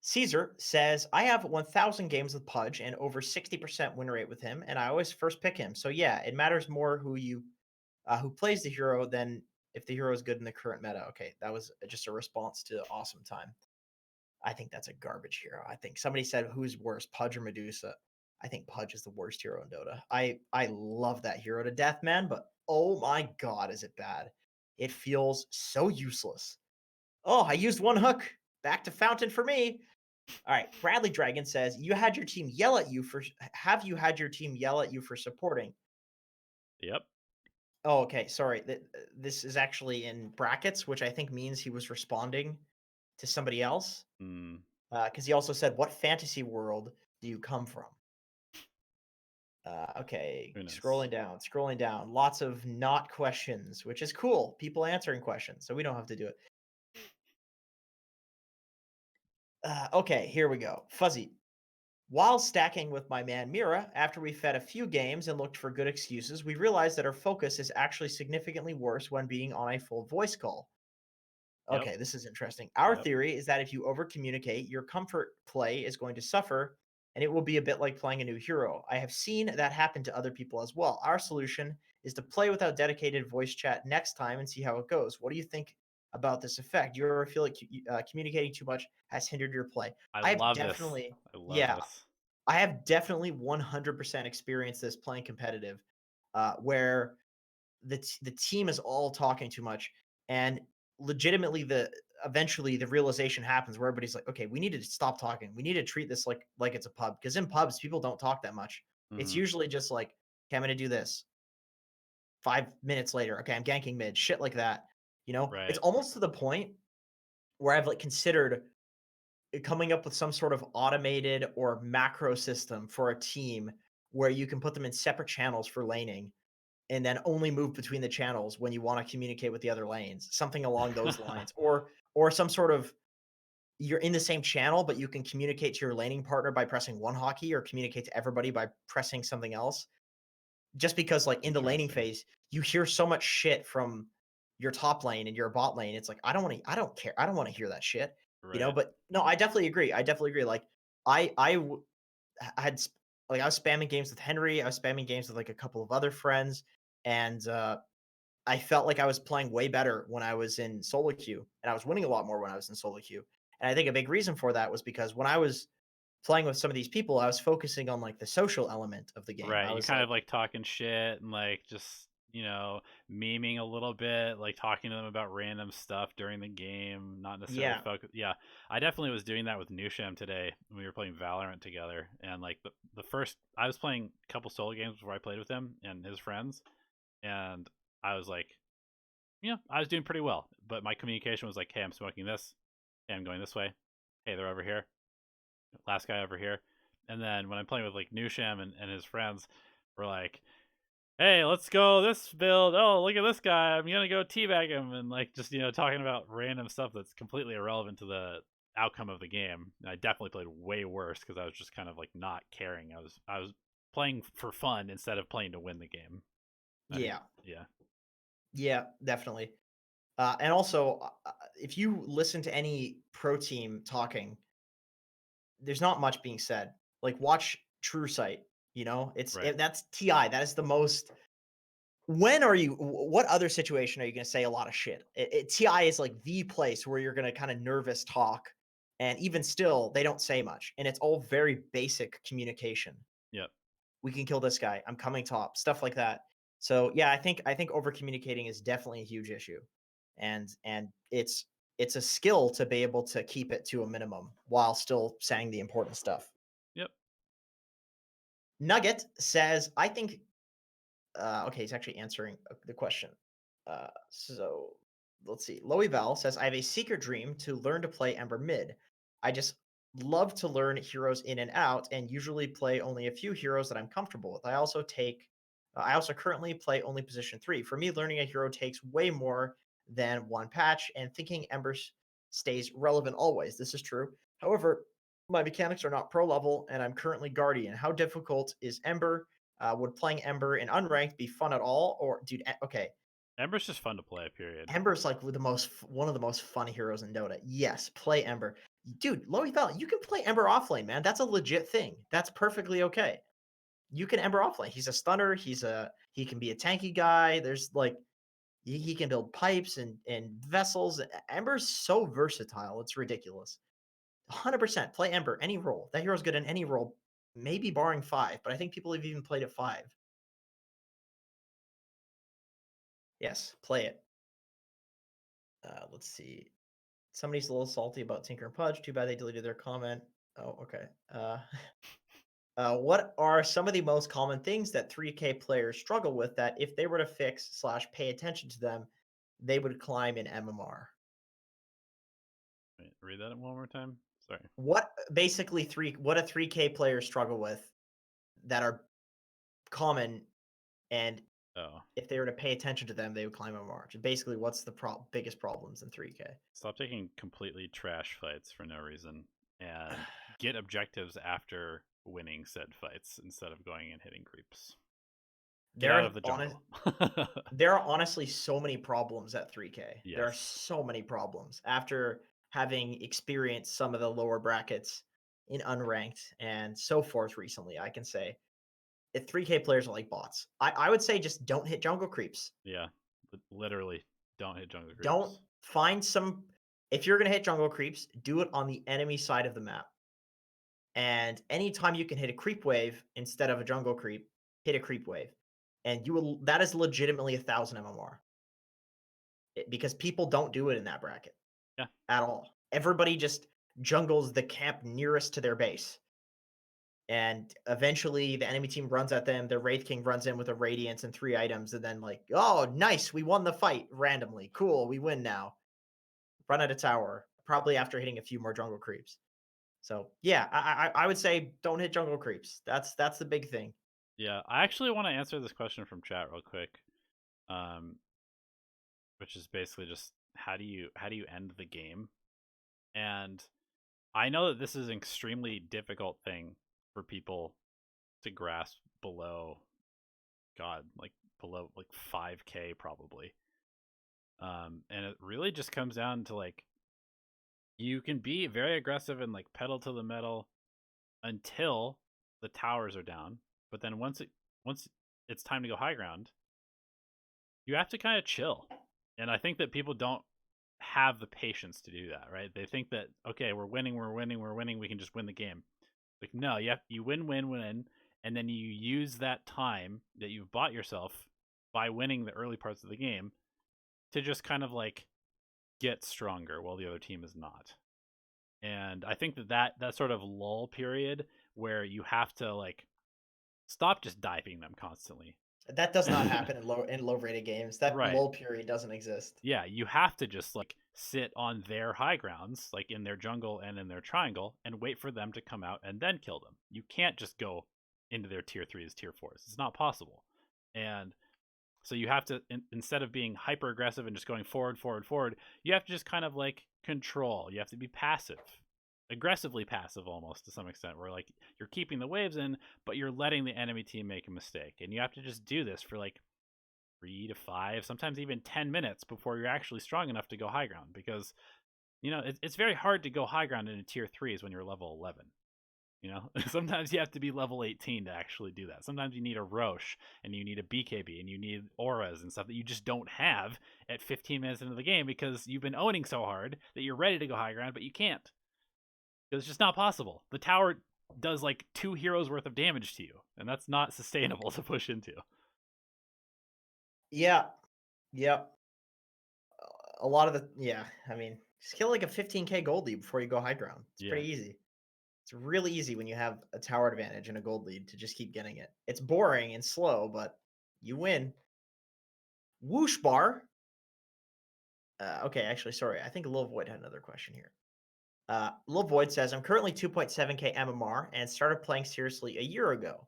Caesar says, I have 1,000 games with Pudge and over 60% win rate with him, and I always first pick him. So yeah, it matters more who plays the hero than if the hero is good in the current meta. Okay, that was just a response to Awesome Time. I think that's a garbage hero. I think somebody said who's worse, Pudge or Medusa. I think Pudge is the worst hero in Dota. I love that hero to death, man, but oh my god, is it bad. It feels so useless. Oh, I used one hook. Back to Fountain for me. All right, Bradley Dragon says, "You had your team yell at you for have you had your team yell at you for supporting?" Yep. Oh, okay, sorry. This is actually in brackets, which I think means he was responding to somebody else. Mm, Because he also said, "What fantasy world do you come from?" Okay, who knows? scrolling down. Lots of not questions, which is cool. People answering questions, so we don't have to do it. Okay, here we go. Fuzzy. While stacking with my man Mira, after we fed a few games and looked for good excuses, we realized that our focus is actually significantly worse when being on a full voice call. Yep. Okay, this is interesting. Our Yep. theory is that if you over communicate, your comfort play is going to suffer and it will be a bit like playing a new hero. I have seen that happen to other people as well. Our solution is to play without dedicated voice chat next time and see how it goes. What do you think about this effect? Do you ever feel like communicating too much has hindered your play? I I've love this. definitely, I love yeah, this. I have definitely 100% experienced this playing competitive, where the team is all talking too much, and legitimately the eventually the realization happens where everybody's like, okay, we need to stop talking. We need to treat this like it's a pub, because in pubs people don't talk that much. It's Hmm. usually just like, okay, I'm gonna do this. 5 minutes later, okay, I'm ganking mid, shit like that. It's Right. almost to the point where I've like considered coming up with some sort of automated or macro system for a team where you can put them in separate channels for laning and then only move between the channels when you want to communicate with the other lanes, something along those lines, or some sort of, you're in the same channel but you can communicate to your laning partner by pressing one hotkey or communicate to everybody by pressing something else. Just because like in the laning Interesting. phase you hear so much shit from your top lane and your bot lane, it's like, I don't care, I don't want to hear that shit. Right. But no, I definitely agree. Like I had like I was spamming games with Henry, I was spamming games with like a couple of other friends, and I felt like I was playing way better when I was in solo queue, and I was winning a lot more when I was in solo queue. And I think a big reason for that was because when I was playing with some of these people, I was focusing on like the social element of the game. Right. I You was kind of like, like talking shit and like just, memeing a little bit, like talking to them about random stuff during the game, not necessarily yeah, focus. Yeah. I definitely was doing that with Nusham today when we were playing Valorant together. And like the first, I was playing a couple solo games before I played with him and his friends. And I was like, I was doing pretty well. But my communication was like, hey, I'm smoking this. Hey, I'm going this way. Hey, they're over here. Last guy over here. And then when I'm playing with like Nusham and his friends, we're like, hey, let's go this build. Oh, look at this guy. I'm gonna go teabag him, and like just talking about random stuff that's completely irrelevant to the outcome of the game. And I definitely played way worse because I was just kind of like not caring. I was playing for fun instead of playing to win the game. I think yeah, yeah, yeah, definitely. And also, if you listen to any pro team talking, there's not much being said. Like watch True Sight. right. That's Ti. That is the most. When are you? What other situation are you going to say a lot of shit? Ti is like the place where you're going to kind of nervous talk, and even still, they don't say much, and it's all very basic communication. Yep. We can kill this guy. I'm coming top. Stuff like that. So yeah, I think over communicating is definitely a huge issue, and it's a skill to be able to keep it to a minimum while still saying the important stuff. Yep. Nugget says, I think okay, he's actually answering the question. So let's see. Loey Val says, I have a secret dream to learn to play Ember mid. I just love to learn heroes in and out and usually play only a few heroes that I'm comfortable with. I also currently play only position 3. For me, learning a hero takes way more than one patch, and thinking Ember stays relevant always. This is true. However, my mechanics are not pro level, and I'm currently Guardian. How difficult is Ember? Would playing Ember in unranked be fun at all? Or, dude, okay, Ember's just fun to play, period. Ember's like one of the most fun heroes in Dota. Yes, play Ember. Dude, Lowy Val, you can play Ember offlane, man. That's a legit thing. That's perfectly okay. You can Ember offlane. He's a stunner. He can be a tanky guy. There's like he can build pipes and vessels. Ember's so versatile. It's ridiculous. 100% play Ember any role. That hero's good in any role, maybe barring 5, but I think people have even played at 5. Yes, play it. Let's see. Somebody's a little salty about Tinker and Pudge. Too bad they deleted their comment. Oh, okay. What are some of the most common things that 3K players struggle with that if they were to fix / pay attention to them, they would climb in MMR? Wait, read that one more time. Sorry. What a 3K players struggle with that are common, and Oh, if they were to pay attention to them, they would climb MMR. So basically, what's the biggest problems in 3K? stop taking completely trash fights for no reason and get objectives after winning said fights instead of going and hitting creeps. Get out of the jungle. There are honestly so many problems at 3K. There are Yes. so many problems. After having experienced some of the lower brackets in unranked and so forth recently, I can say that 3K players are like bots. I would say just don't hit jungle creeps. Yeah. Literally, don't hit jungle creeps. Don't find some. If you're going to hit jungle creeps, do it on the enemy side of the map. And anytime you can hit a creep wave instead of a jungle creep, hit a creep wave. And that is legitimately 1,000 MMR. Because people don't do it in that bracket. Yeah. At all. Everybody just jungles the camp nearest to their base. And eventually the enemy team runs at them. The Wraith King runs in with a Radiance and 3 items. And then like, oh, nice. We won the fight randomly. Cool. We win now. Run at a tower. Probably after hitting a few more jungle creeps. So yeah, I would say don't hit jungle creeps. That's the big thing. Yeah, I actually want to answer this question from chat real quick, which is basically just how do you end the game? And I know that this is an extremely difficult thing for people to grasp below, below 5K probably. And it really just comes down to like you can be very aggressive and like pedal to the metal until the towers are down, but then once it's time to go high ground, you have to kind of chill. And I think that people don't have the patience to do that, right? They think that okay, we're winning, we can just win the game. Like no, you win, and then you use that time that you've bought yourself by winning the early parts of the game to just kind of like get stronger while the other team is not. And I think that sort of lull period where you have to like stop just diving them constantly. That does not happen in low rated games. That Right. lull period doesn't exist. Yeah, you have to just like sit on their high grounds, like in their jungle and in their triangle, and wait for them to come out and then kill them. You can't just go into their tier 3s, tier 4s. It's not possible. And so you have to, instead of being hyper aggressive and just going forward, you have to just kind of like control. You have to be passive, aggressively passive almost to some extent, where like you're keeping the waves in, but you're letting the enemy team make a mistake. And you have to just do this for like 3 to 5, sometimes even 10 minutes before you're actually strong enough to go high ground. Because, you know, it's very hard to go high ground in a tier 3s when you're level 11. You know, sometimes you have to be level 18 to actually do that. Sometimes you need a Roche and you need a BKB and you need auras and stuff that you just don't have at 15 minutes into the game because you've been owning so hard that you're ready to go high ground, but you can't. It's just not possible. The tower does like 2 heroes worth of damage to you, and that's not sustainable to push into. Yeah. Yep. A lot of I mean, just kill like a 15k gold lead before you go high ground. It's pretty easy. It's really easy when you have a tower advantage and a gold lead to just keep getting it. It's boring and slow, but you win. Whoosh bar. Okay, actually, sorry. I think Lil Void had another question here. Lil Void says, I'm currently 2.7k MMR and started playing seriously a year ago.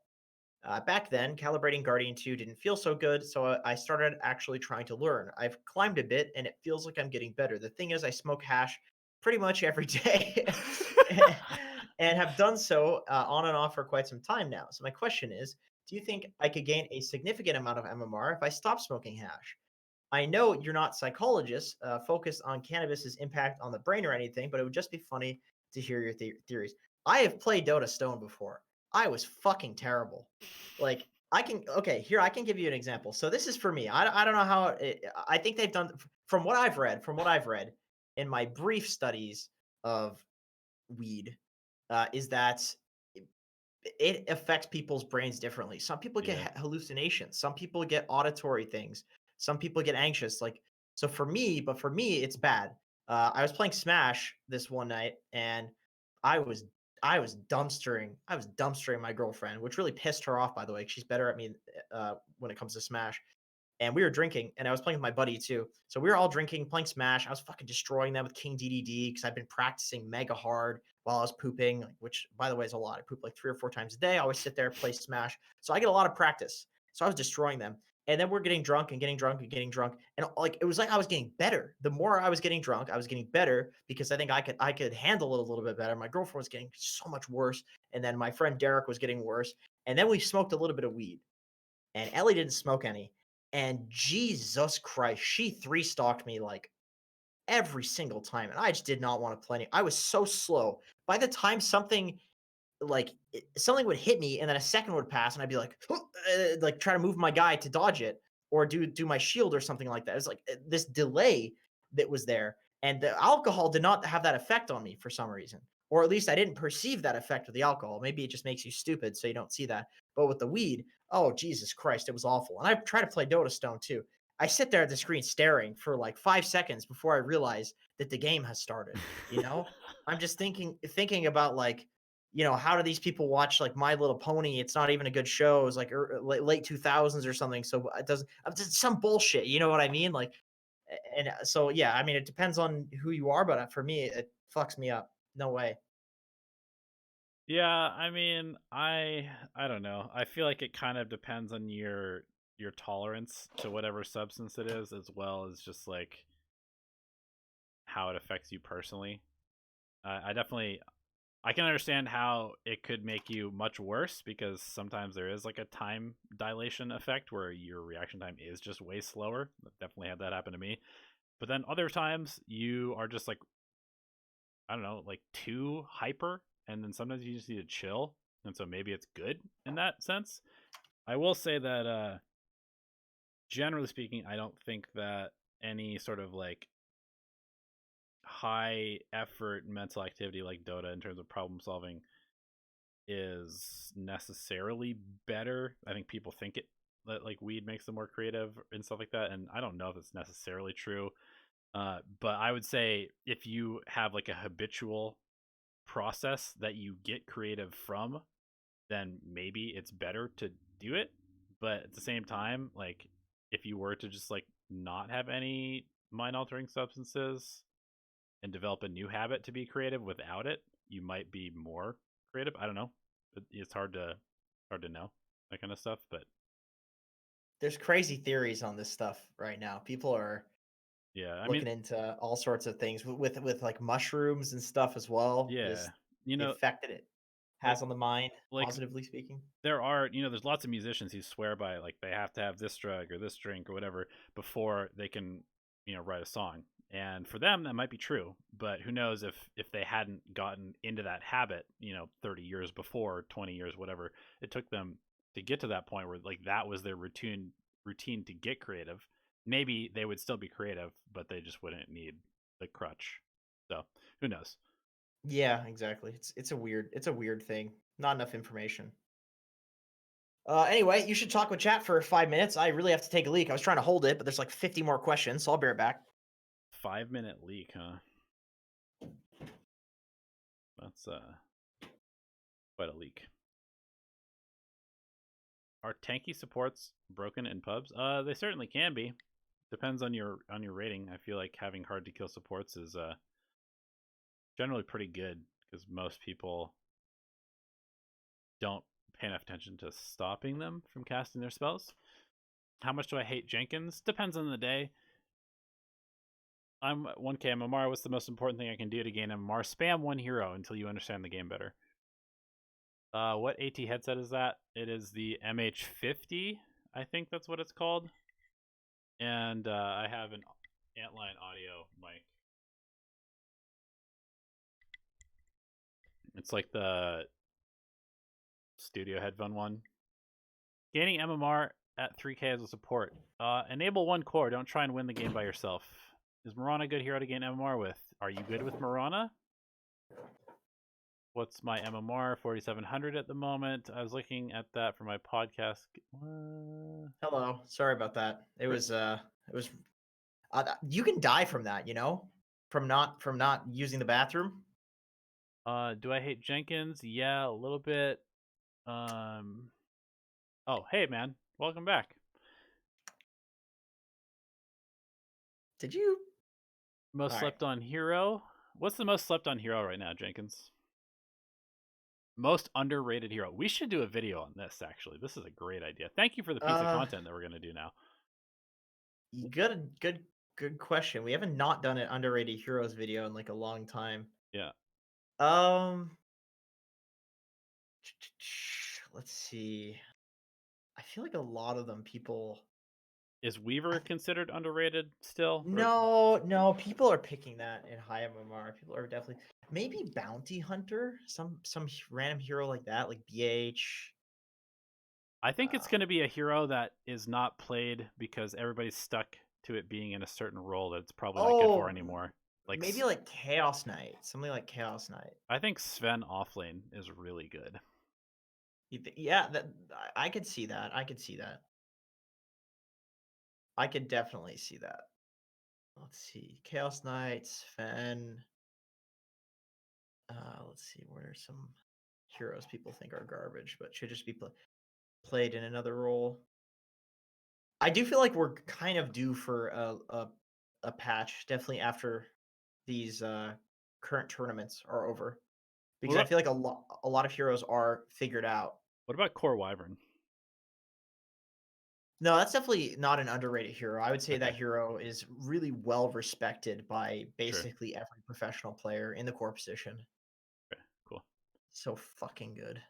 Back then, calibrating Guardian 2 didn't feel so good, so I started actually trying to learn. I've climbed a bit, and it feels like I'm getting better. The thing is, I smoke hash pretty much every day and have done so on and off for quite some time now. So, my question is, do you think I could gain a significant amount of MMR if I stop smoking hash? I know you're not psychologists focused on cannabis's impact on the brain or anything, but it would just be funny to hear your theories. I have played Dota Stone before. I was fucking terrible. Like I can give you an example. So this is for me. I don't know how I think they've done from what I've read, in my brief studies of weed, is that it affects people's brains differently. Some people get Yeah. hallucinations. Some people get auditory things. Some people get anxious. Like so for me, it's bad. I was playing Smash this one night, and I was I was dumpstering my girlfriend, which really pissed her off. By the way, she's better at me when it comes to Smash, and we were drinking, and I was playing with my buddy too. So we were all drinking, playing Smash. I was fucking destroying them with King DDD because I've been practicing mega hard while I was pooping, like, which by the way is a lot. I poop like 3 or 4 times a day. I always sit there, play Smash, so I get a lot of practice. So I was destroying them, and then we're getting drunk and getting drunk and getting drunk, and like it was like I was getting better. The more I was getting drunk, I was getting better because I think I could handle it a little bit better. My girlfriend was getting so much worse, and then my friend Derek was getting worse, and then we smoked a little bit of weed and Ellie didn't smoke any. And Jesus Christ, she three stalked me like every single time, and I just did not want to play any. I was so slow. By the time something would hit me, and then a second would pass, and I'd be like try to move my guy to dodge it, or do my shield or something like that. It was like this delay that was there, and the alcohol did not have that effect on me for some reason, or at least I didn't perceive that effect with the alcohol. Maybe it just makes you stupid, so you don't see that. But with the weed, oh Jesus Christ, it was awful. And I try to play Dota Stone too. I sit there at the screen staring for like 5 seconds before I realize that the game has started. You know, I'm just thinking about like how do these people watch like My Little Pony? It's not even a good show. It's like late 2000s or something. So it doesn't, just some bullshit. You know what I mean? Like, and so, yeah, I mean, it depends on who you are, but for me, it fucks me up. No way. Yeah, I mean, I don't know. I feel like it kind of depends on your tolerance to whatever substance it is, as well as just like how it affects you personally. I definitely I can understand how it could make you much worse because sometimes there is like a time dilation effect where your reaction time is just way slower. I've definitely had that happen to me. But then other times you are just like, I don't know, like too hyper, and then sometimes you just need to chill. And so maybe it's good in that sense. I will say that generally speaking, I don't think that any sort of like high effort mental activity like Dota in terms of problem solving is necessarily better. I think people think it that like weed makes them more creative and stuff like that, and I don't know if it's necessarily true. But I would say if you have like a habitual process that you get creative from, then maybe it's better to do it. But at the same time, like if you were to just like not have any mind altering substances and develop a new habit to be creative without it, you might be more creative. I don't know. It's hard to know that kind of stuff, but There's crazy theories on this stuff right now. People are yeah, I mean, looking into all sorts of things with like mushrooms and stuff as well. yeah, Just you the know, effect that it like has on the mind, like positively speaking. there are, there's lots of musicians who swear by like they have to have this drug or this drink or whatever before they can, write a song. And for them that might be true, but who knows if they hadn't gotten into that habit, 30 years before, 20 years, whatever it took them to get to that point where like that was their routine to get creative. Maybe they would still be creative, but they just wouldn't need the crutch. So, who knows? Yeah, exactly. It's a weird thing. Not enough information. Anyway, you should talk with chat for 5 minutes. I really have to take a leak. I was trying to hold it, but there's like 50 more questions, so I'll be right back. 5 minute leak, huh? That's quite a leak. Are tanky supports broken in pubs? They certainly can be. Depends on your rating. I feel like having hard to kill supports is generally pretty good because most people don't pay enough attention to stopping them from casting their spells. How much do I hate Jenkins? Depends on the day. I'm 1k MMR. What's the most important thing I can do to gain MMR? Spam one hero until you understand the game better. What AT headset is that? It is the MH50. I think that's what it's called. And I have an Antline audio mic. It's like the studio headphone one. Gaining MMR at 3k as a support. Enable one core. Don't try and win the game by yourself. Is Mirana a good hero to gain MMR with? Are you good with Mirana? What's my MMR? 4,700 at the moment. I was looking at that for my podcast. Hello, sorry about that. It was you can die from that, from not using the bathroom. Do I hate Jenkins? Yeah, a little bit. Oh, hey man, welcome back. Did you? Most All slept right. on hero? What's the most slept on hero right now, Jenkins? Most underrated hero. We should do a video on this, actually. This is a great idea. Thank you for the piece of content that we're going to do now. Good question. We haven't not done an underrated heroes video in like a long time. Yeah. Let's see. I feel like a lot of them people. Is Weaver considered underrated still? No, people are picking that in high MMR. People are definitely maybe Bounty Hunter, some random hero like that, like BH. I think it's going to be a hero that is not played because everybody's stuck to it being in a certain role that it's probably not good for anymore. Like maybe like Chaos Knight, something like Chaos Knight. I think Sven offlane is really good. Yeah, I could see that. I could definitely see that. Let's see, Chaos Knight, Sven. Let's see, what are some heroes people think are garbage, but should just be played in another role? I do feel like we're kind of due for a patch, definitely after these current tournaments are over, because I feel like a lot of heroes are figured out. What about Core Wyvern? No, that's definitely not an underrated hero. I would say that hero is really well respected by basically every professional player in the core position. Okay, cool. So fucking good.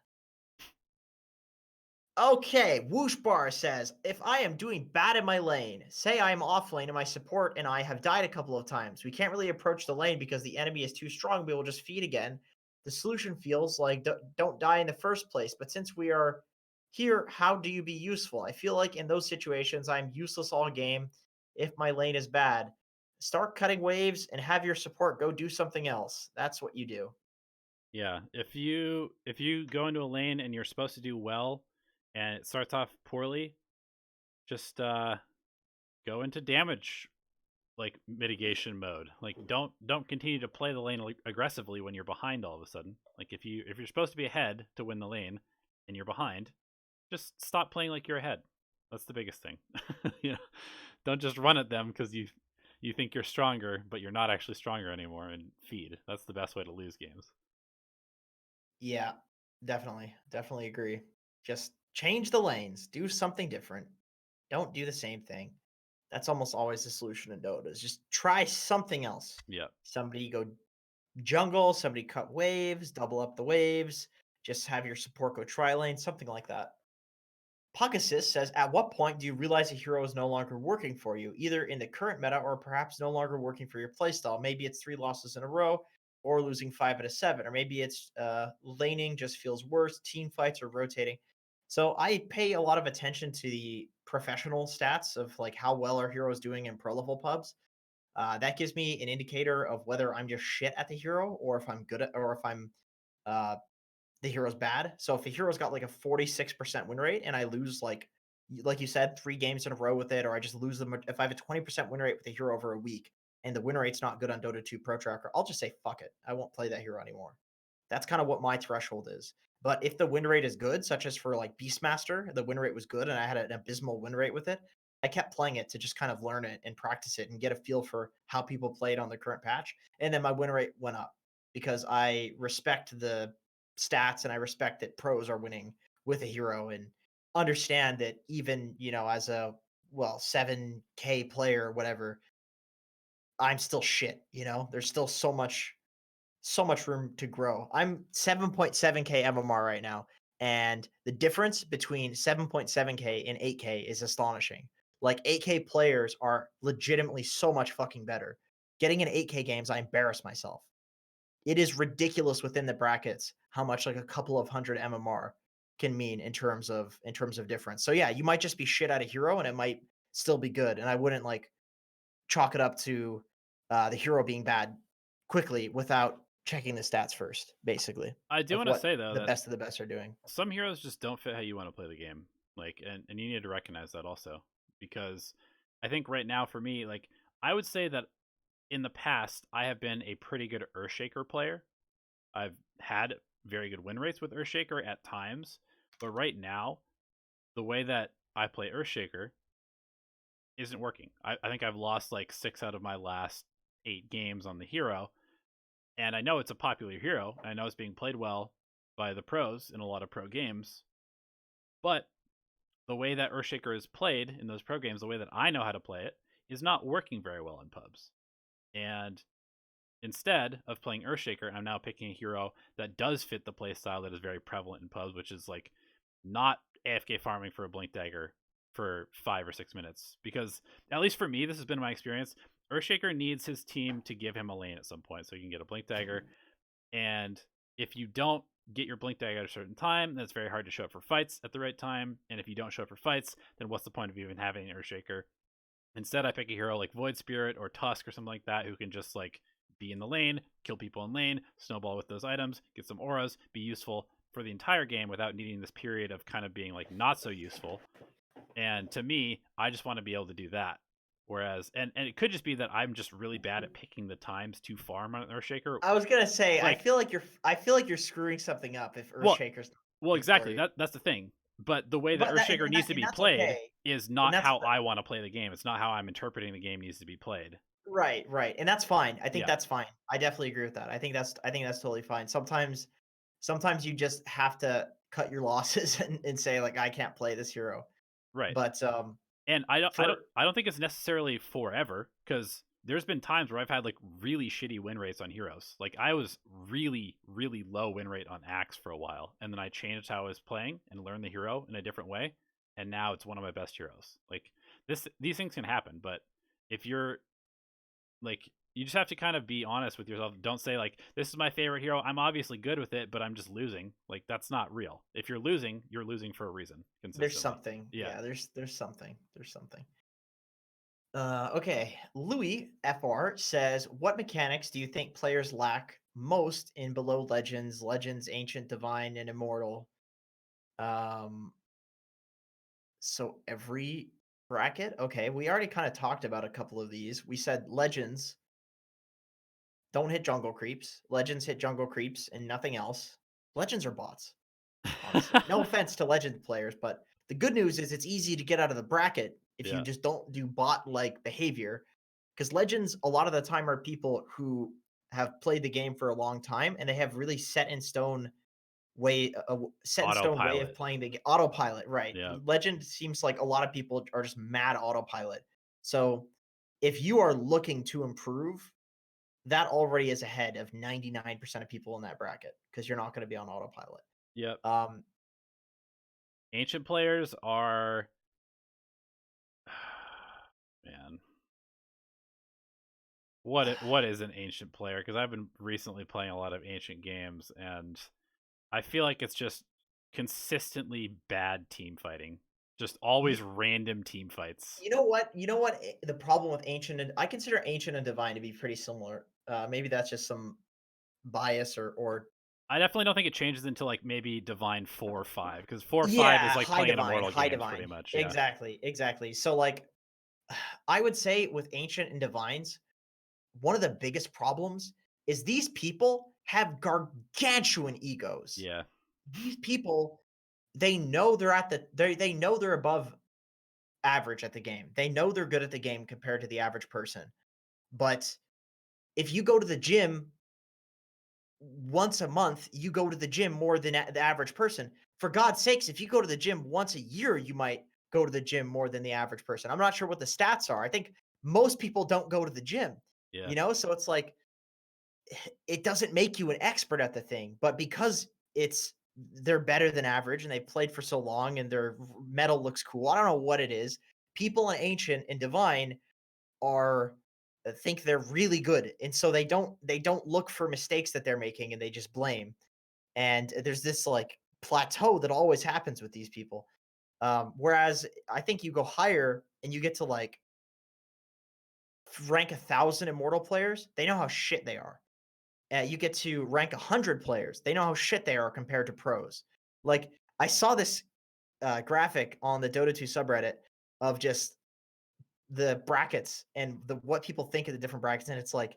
Okay, Whoosh Bar says, if I am doing bad in my lane, say I am off lane and my support and I have died a couple of times, we can't really approach the lane because the enemy is too strong, we will just feed again. The solution feels like don't die in the first place, but since we are here, how do you be useful? I feel like in those situations, I'm useless all game if my lane is bad. Start cutting waves and have your support go do something else. That's what you do. Yeah, if you go into a lane and you're supposed to do well and it starts off poorly, just go into damage like mitigation mode. Like don't continue to play the lane aggressively when you're behind all of a sudden. Like if you're supposed to be ahead to win the lane and you're behind, just stop playing like you're ahead. That's the biggest thing. Don't just run at them because you think you're stronger, but you're not actually stronger anymore, and feed. That's the best way to lose games. Yeah, definitely agree. Just change the lanes, do something different. Don't do the same thing. That's almost always the solution in Dota. Is just try something else. Yeah. Somebody go jungle, somebody cut waves, double up the waves, just have your support go tri lane, something like that. Puck Assist says, at what point do you realize a hero is no longer working for you, either in the current meta or perhaps no longer working for your playstyle? Maybe it's 3 losses in a row or losing 5 out of 7, or maybe it's laning just feels worse, team fights are rotating. So I pay a lot of attention to the professional stats of like how well our hero is doing in pro level pubs. That gives me an indicator of whether I'm just shit at the hero or if I'm good at, or if I'm uh, the hero's bad. So if a hero's got like a 46% win rate and I lose like you said, 3 games in a row with it, or I just lose them, if I have a 20% win rate with a hero over a week and the win rate's not good on Dota 2 Pro Tracker, I'll just say fuck it. I won't play that hero anymore. That's kind of what my threshold is. But if the win rate is good, such as for like Beastmaster, the win rate was good and I had an abysmal win rate with it, I kept playing it to just kind of learn it and practice it and get a feel for how people played on the current patch. And then my win rate went up because I respect the stats and I respect that pros are winning with a hero and understand that even, as a 7K player or whatever, I'm still shit. There's still so much room to grow. I'm 7.7K MMR right now, and the difference between 7.7K and 8K is astonishing. Like 8K players are legitimately so much fucking better. Getting in 8K games, I embarrass myself. It is ridiculous within the brackets how much like a couple of hundred MMR can mean in terms of difference. So yeah, you might just be shit at a hero and it might still be good. And I wouldn't like chalk it up to the hero being bad quickly without checking the stats first, basically, I do of want to what say though the that best of the best are doing. some heroes just don't fit how you want to play the game. Like, and you need to recognize that also, because I think right now for me, like, I would say that in the past I have been a pretty good Earthshaker player. I've had very good win rates with Earthshaker at times, but right now the way that I play Earthshaker isn't working. I think I've lost like 6 out of my last 8 games on the hero, and I know it's a popular hero. I know it's being played well by the pros in a lot of pro games, but the way that Earthshaker is played in those pro games, the way that I know how to play it, is not working very well in pubs. And instead of playing Earthshaker, I'm now picking a hero that does fit the playstyle that is very prevalent in pubs, which is like not AFK farming for a blink dagger for 5 or 6 minutes. Because at least for me, this has been my experience. Earthshaker needs his team to give him a lane at some point so he can get a blink dagger. And if you don't get your blink dagger at a certain time, then it's very hard to show up for fights at the right time. And if you don't show up for fights, then what's the point of even having an Earthshaker? Instead, I pick a hero like Void Spirit or Tusk or something like that who can just like be in the lane, kill people in lane, snowball with those items, get some auras, be useful for the entire game without needing this period of kind of being like not so useful. And to me, I just want to be able to do that. Whereas, and it could just be that I'm just really bad at picking the times to farm on Earthshaker. I was gonna say, I Like, feel like you're screwing something up if well, Earthshaker's not well, working for exactly. you. That's the thing. But the way that But that Earthshaker needs to and be that's played okay. is And not that's how I want to play the game. It's not how I'm interpreting the game needs to be played. right, right. And that's fine. I think Yeah, that's fine. I definitely agree with that. I think that's totally fine. Sometimes you just have to cut your losses and say like I can't play this hero. right. But And I don't, I don't, for I don't think it's necessarily forever, because there's been times where I've had like really shitty win rates on heroes. Like I was really, really low win rate on Axe for a while, and then I changed how I was playing and learned the hero in a different way, and now it's one of my best heroes. Like these things can happen, but if you're like, you just have to kind of be honest with yourself. Don't say like, this is my favorite hero, I'm obviously good with it, but I'm just losing. Like that's not real. If you're losing for a reason there's consistently. something. Yeah. Yeah, there's something. There's something. Okay. Louis FR says, "What mechanics do you think players lack most in below Legends, Ancient, Divine, and Immortal?" Um, so every bracket. Okay, we already kind of talked about a couple of these. We said Legends don't hit jungle creeps. Legends hit jungle creeps and nothing else. Legends are bots, honestly. No offense to Legend players, but the good news is it's easy to get out of the bracket if you Yeah. just don't do bot-like behavior. Because Legends, a lot of the time, are people who have played the game for a long time and they have really set in stone way of Autopilot. playing the autopilot. Right? Yeah. Legend seems like a lot of people are just mad autopilot. So if you are looking to improve, that already is ahead of 99% of people in that bracket because you're not going to be on autopilot. Yep. Um, Ancient players are man. What is an ancient player? Because I've been recently playing a lot of ancient games, and I feel like it's just consistently bad team fighting. Just you, always random team fights. you know what? You know what? The problem with ancient and I consider ancient and divine to be pretty similar. Maybe that's just some bias or I definitely don't think it changes until like maybe Divine 4 or 5, because 4 or 5 is yeah, like playing Immortal high games pretty divine. much. Yeah. Exactly, exactly. So like, I would say with ancient and divines, one of the biggest problems is these people have gargantuan egos. Yeah. These people, they know they're above average at the game. They know they're good at the game compared to the average person. But if you go to the gym once a month, you go to the gym more than the average person. For God's sakes, if you go to the gym once a year, you might go to the gym more than the average person. I'm not sure what the stats are. I think most people don't go to the gym, Yeah. you know? So it's like it doesn't make you an expert at the thing, but because they're better than average and they played for so long and their metal looks cool. I don't know what it is. People in ancient and divine are think they're really good, and so they don't look for mistakes that they're making, and they just blame. And there's this like plateau that always happens with these people. Whereas I think you go higher and you get to like rank 1,000 immortal players, they know how shit they are. You get to rank 100 players, they know how shit they are compared to pros. Like I saw this graphic on the Dota 2 subreddit of just the brackets and the what people think of the different brackets, and it's like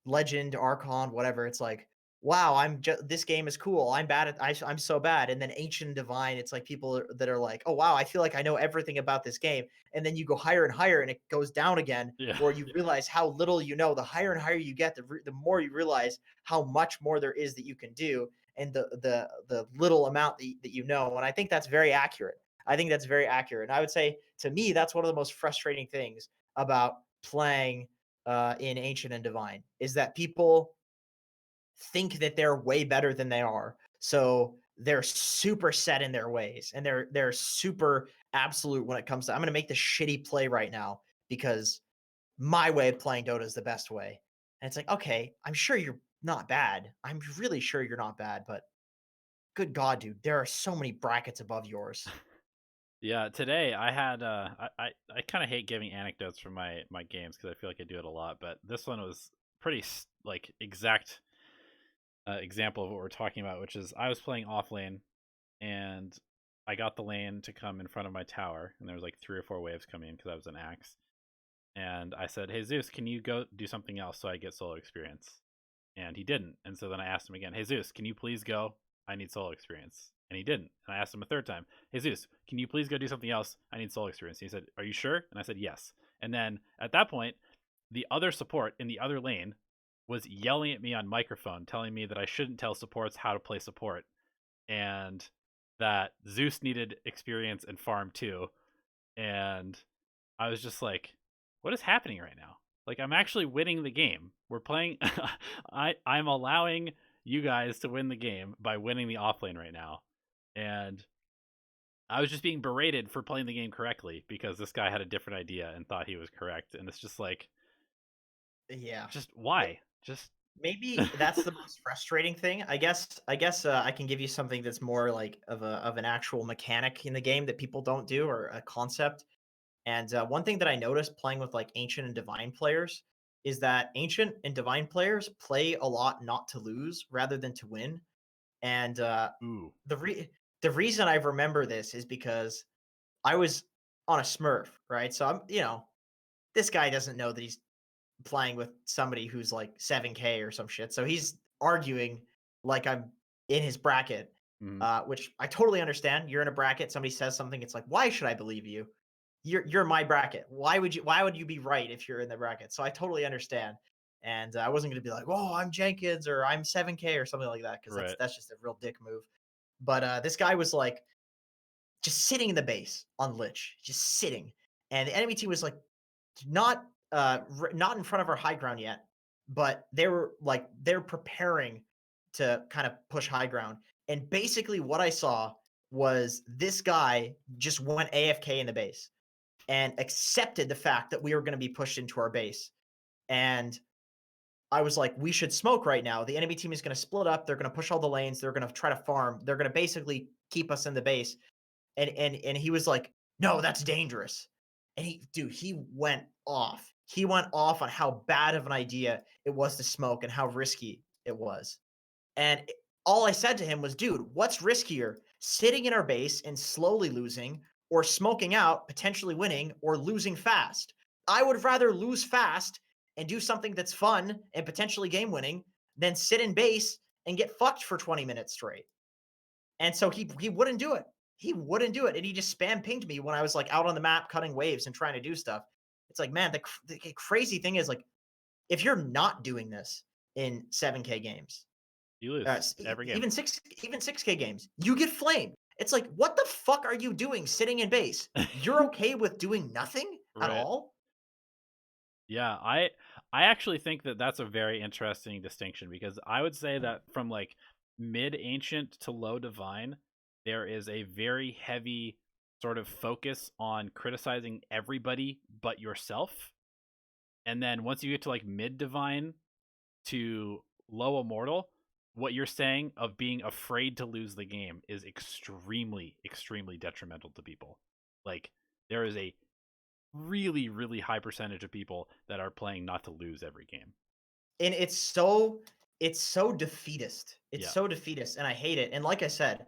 legend, archon, whatever. It's like, wow, I'm just this game is cool. I'm bad at I'm so bad. And then ancient and divine, it's like that are like, oh wow, I feel like I know everything about this game. And then you go higher and higher, and it goes down again, Yeah. or you realize how little you know. The higher and higher you get, the more you realize how much more there is that you can do, and the little amount that you know. And I think that's very accurate. I think that's very accurate. And I would say to me, that's one of the most frustrating things about playing in Ancient and Divine is that people think that they're way better than they are. So they're super set in their ways and they're super absolute when it comes to I'm going to make the shitty play right now because my way of playing Dota is the best way. And it's like, okay, I'm sure you're not bad. I'm really sure you're not bad, but good God, dude, there are so many brackets above yours. Yeah, today I had I kind of hate giving anecdotes from my games because I feel like I do it a lot, but this one was pretty like exact example of what we're talking about, which is I was playing off lane and I got the lane to come in front of my tower, and there was like 3 or 4 waves coming in because I was an axe, and I said, "Hey Zeus, can you go do something else so I get solo experience?" And he didn't, and so then I asked him again, "Hey Zeus, can you please go? I need solo experience." And he didn't. And I asked him a third time, "Hey Zeus, can you please go do something else? I need solo experience." And he said, "Are you sure?" And I said, "Yes." And then at that point, the other support in the other lane was yelling at me on microphone, telling me that I shouldn't tell supports how to play support, and that Zeus needed experience and farm too. And I was just like, what is happening right now? Like, I'm actually winning the game. We're playing I'm allowing you guys to win the game by winning the offlane right now. And I was just being berated for playing the game correctly because this guy had a different idea and thought he was correct. And it's just like, Yeah. just why? Just Maybe that's the most frustrating thing. I guess I can give you something that's more like of an actual mechanic in the game that people don't do or a concept. And one thing that I noticed playing with like ancient and divine players is that ancient and divine players play a lot not to lose rather than to win. And ooh. the re- the reason I remember this is because I was on a Smurf, right? So this guy doesn't know that he's playing with somebody who's like 7K or some shit. So he's arguing like I'm in his bracket, Mm, which I totally understand. You're in a bracket, somebody says something, it's like, why should I believe you? You're my bracket. Why would you be right if you're in the bracket? So I totally understand. And I wasn't going to be like, "Oh, I'm Jenkins or I'm 7K or something like that," because that's right. that's just a real dick move. But this guy was like just sitting in the base on Lich, just sitting, and the enemy team was like not not in front of our high ground yet, but they're preparing to kind of push high ground. And basically what I saw was this guy just went AFK in the base and accepted the fact that we were going to be pushed into our base. And I was like, we should smoke right now. The enemy team is going to split up. They're going to push all the lanes. They're going to try to farm. They're going to basically keep us in the base. And he was like, "No, that's dangerous." And he went off. He went off on how bad of an idea it was to smoke and how risky it was. And all I said to him was, "Dude, what's riskier? Sitting in our base and slowly losing, or smoking out, potentially winning, or losing fast? I would rather lose fast and do something that's fun and potentially game winning than sit in base and get fucked for 20 minutes straight." And so he wouldn't do it. he wouldn't do it, and he just spam pinged me when I was like out on the map cutting waves and trying to do stuff. It's like, man, the crazy thing is like if you're not doing this in 7K games, You lose every game. even 6K games, you get flamed. It's like, what the fuck are you doing sitting in base? You're okay with doing nothing at Right. all? Yeah, I actually think that that's a very interesting distinction because I would say that from like mid ancient to low divine, there is a very heavy sort of focus on criticizing everybody but yourself. And then once you get to like mid divine to low immortal, what you're saying of being afraid to lose the game is extremely, extremely detrimental to people. Like there is a really, really high percentage of people that are playing not to lose every game. And it's so defeatist. It's Yeah. so defeatist, and I hate it. And like I said,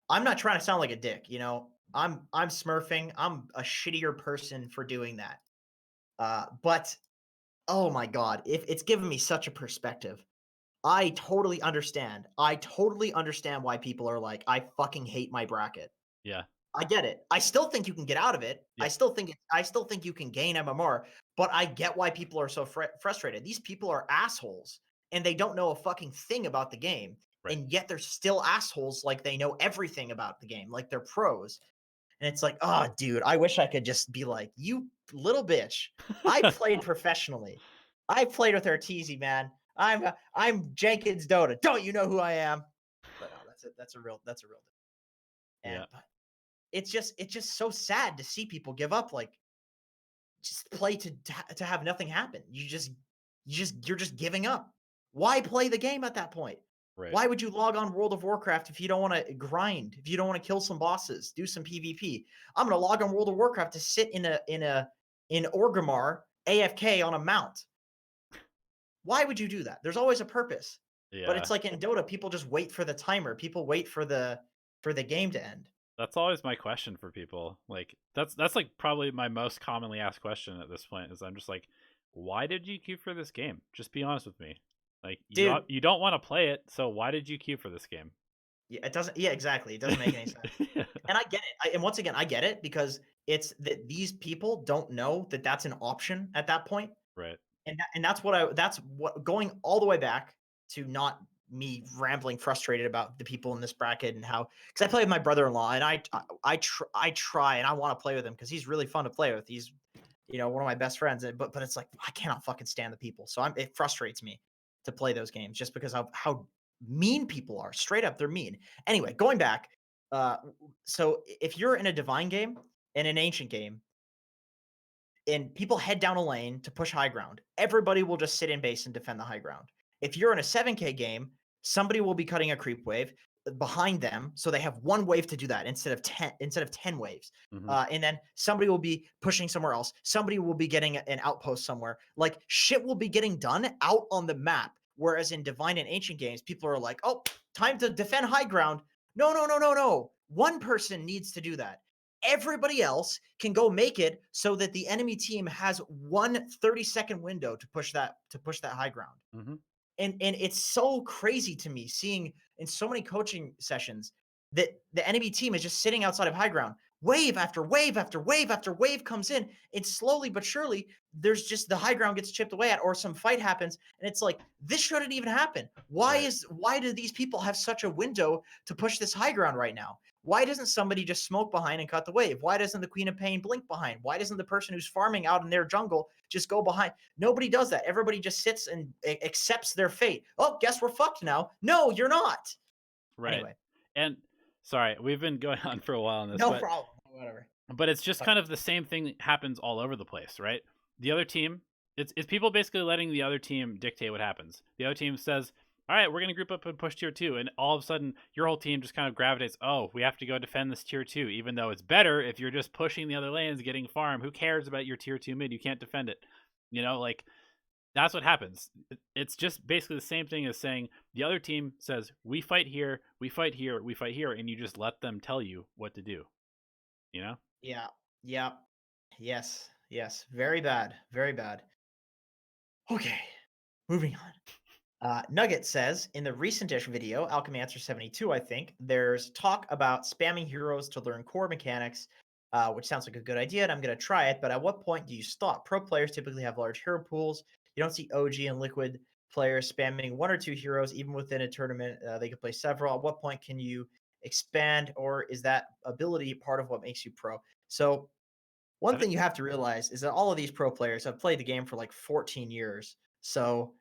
I'm not trying to sound like a dick, you know. I'm smurfing. I'm a shittier person for doing that. But oh my god, if it's given me such a perspective. I totally understand. I totally understand why people are like, I fucking hate my bracket. Yeah. I get it. I still think you can get out of it. Yeah. I still think you can gain MMR, but I get why people are so frustrated. These people are assholes and they don't know a fucking thing about the game. Right. And yet they're still assholes like they know everything about the game, like they're pros. And it's like, oh, dude, I wish I could just be like, you little bitch. I played professionally. I played with Arteezy, man. I'm Jenkins Dota. Don't you know who I am? But no, that's a real. And Yeah. but it's just so sad to see people give up. Like just play to have nothing happen. You're just giving up. Why play the game at that point? Right. Why would you log on World of Warcraft if you don't want to grind? If you don't want to kill some bosses, do some PvP? I'm gonna log on World of Warcraft to sit in Orgrimmar AFK on a mount. Why would you do that? There's always a purpose. But Yeah. it's like in Dota, people just wait for the timer. People wait for the game to end. That's always my question for people. Like that's like probably my most commonly asked question at this point is I'm just like, why did you queue for this game? Just be honest with me. Like Dude, you don't want to play it, so why did you queue for this game? yeah, it doesn't. Yeah, exactly. It doesn't make any sense. And I get it. And once again, I get it because it's that these people don't know that that's an option at that point. Right. And that's what going all the way back to not me rambling frustrated about the people in this bracket and how because I play with my brother-in-law and I try and I want to play with him because he's really fun to play with. He's one of my best friends. But it's like I cannot fucking stand the people. So it frustrates me to play those games just because of how mean people are. Straight up, they're mean. Anyway, going back. So if you're in a divine game in an ancient game and people head down a lane to push high ground, everybody will just sit in base and defend the high ground. If you're in a 7K game, somebody will be cutting a creep wave behind them, so they have one wave to do that instead of 10 waves. Hmm. And then somebody will be pushing somewhere else. Somebody will be getting an outpost somewhere. Like shit will be getting done out on the map. Whereas in divine and ancient games, people are like, "Oh, time to defend high ground." No, no, no, no, no. One person needs to do that. Everybody else can go make it so that the enemy team has one 30-second window to push that high ground. Hmm. And it's so crazy to me seeing in so many coaching sessions that the enemy team is just sitting outside of high ground. Wave after wave after wave after wave comes in, and slowly but surely, there's just the high ground gets chipped away at, or some fight happens, and it's like this shouldn't even happen. Right. Why do these people have such a window to push this high ground right now? Why doesn't somebody just smoke behind and cut the wave? Why doesn't the Queen of Pain blink behind? Why doesn't the person who's farming out in their jungle just go behind? Nobody does that. Everybody just sits and accepts their fate. Oh, guess we're fucked now. No, you're not. Right. Anyway, And sorry, we've been going on for a while on this, no problem. Whatever. but it's just kind of the same thing that happens all over the place, right? The other team, it's people basically letting the other team dictate what happens. The other team says, "All right, we're going to group up and push tier 2." And all of a sudden, your whole team just kind of gravitates, "Oh, we have to go defend this tier 2," even though it's better if you're just pushing the other lanes, getting farm. Who cares about your tier 2 mid? You can't defend it. Like that's what happens. It's just basically the same thing as saying the other team says, "We fight here, we fight here, we fight here," and you just let them tell you what to do, you know? Yeah. Yeah. Yes. Yes. Very bad. Very bad. Okay. Moving on. Nugget says, in the recent-ish video, Alchemy Answer 72, I think, there's talk about spamming heroes to learn core mechanics, which sounds like a good idea, and I'm going to try it, but at what point do you stop? Pro players typically have large hero pools. You don't see OG and Liquid players spamming one or two heroes, even within a tournament. They could play several. At what point can you expand, or is that ability part of what makes you pro? So one I think, thing you have to realize is that all of these pro players have played the game for like 14 years. So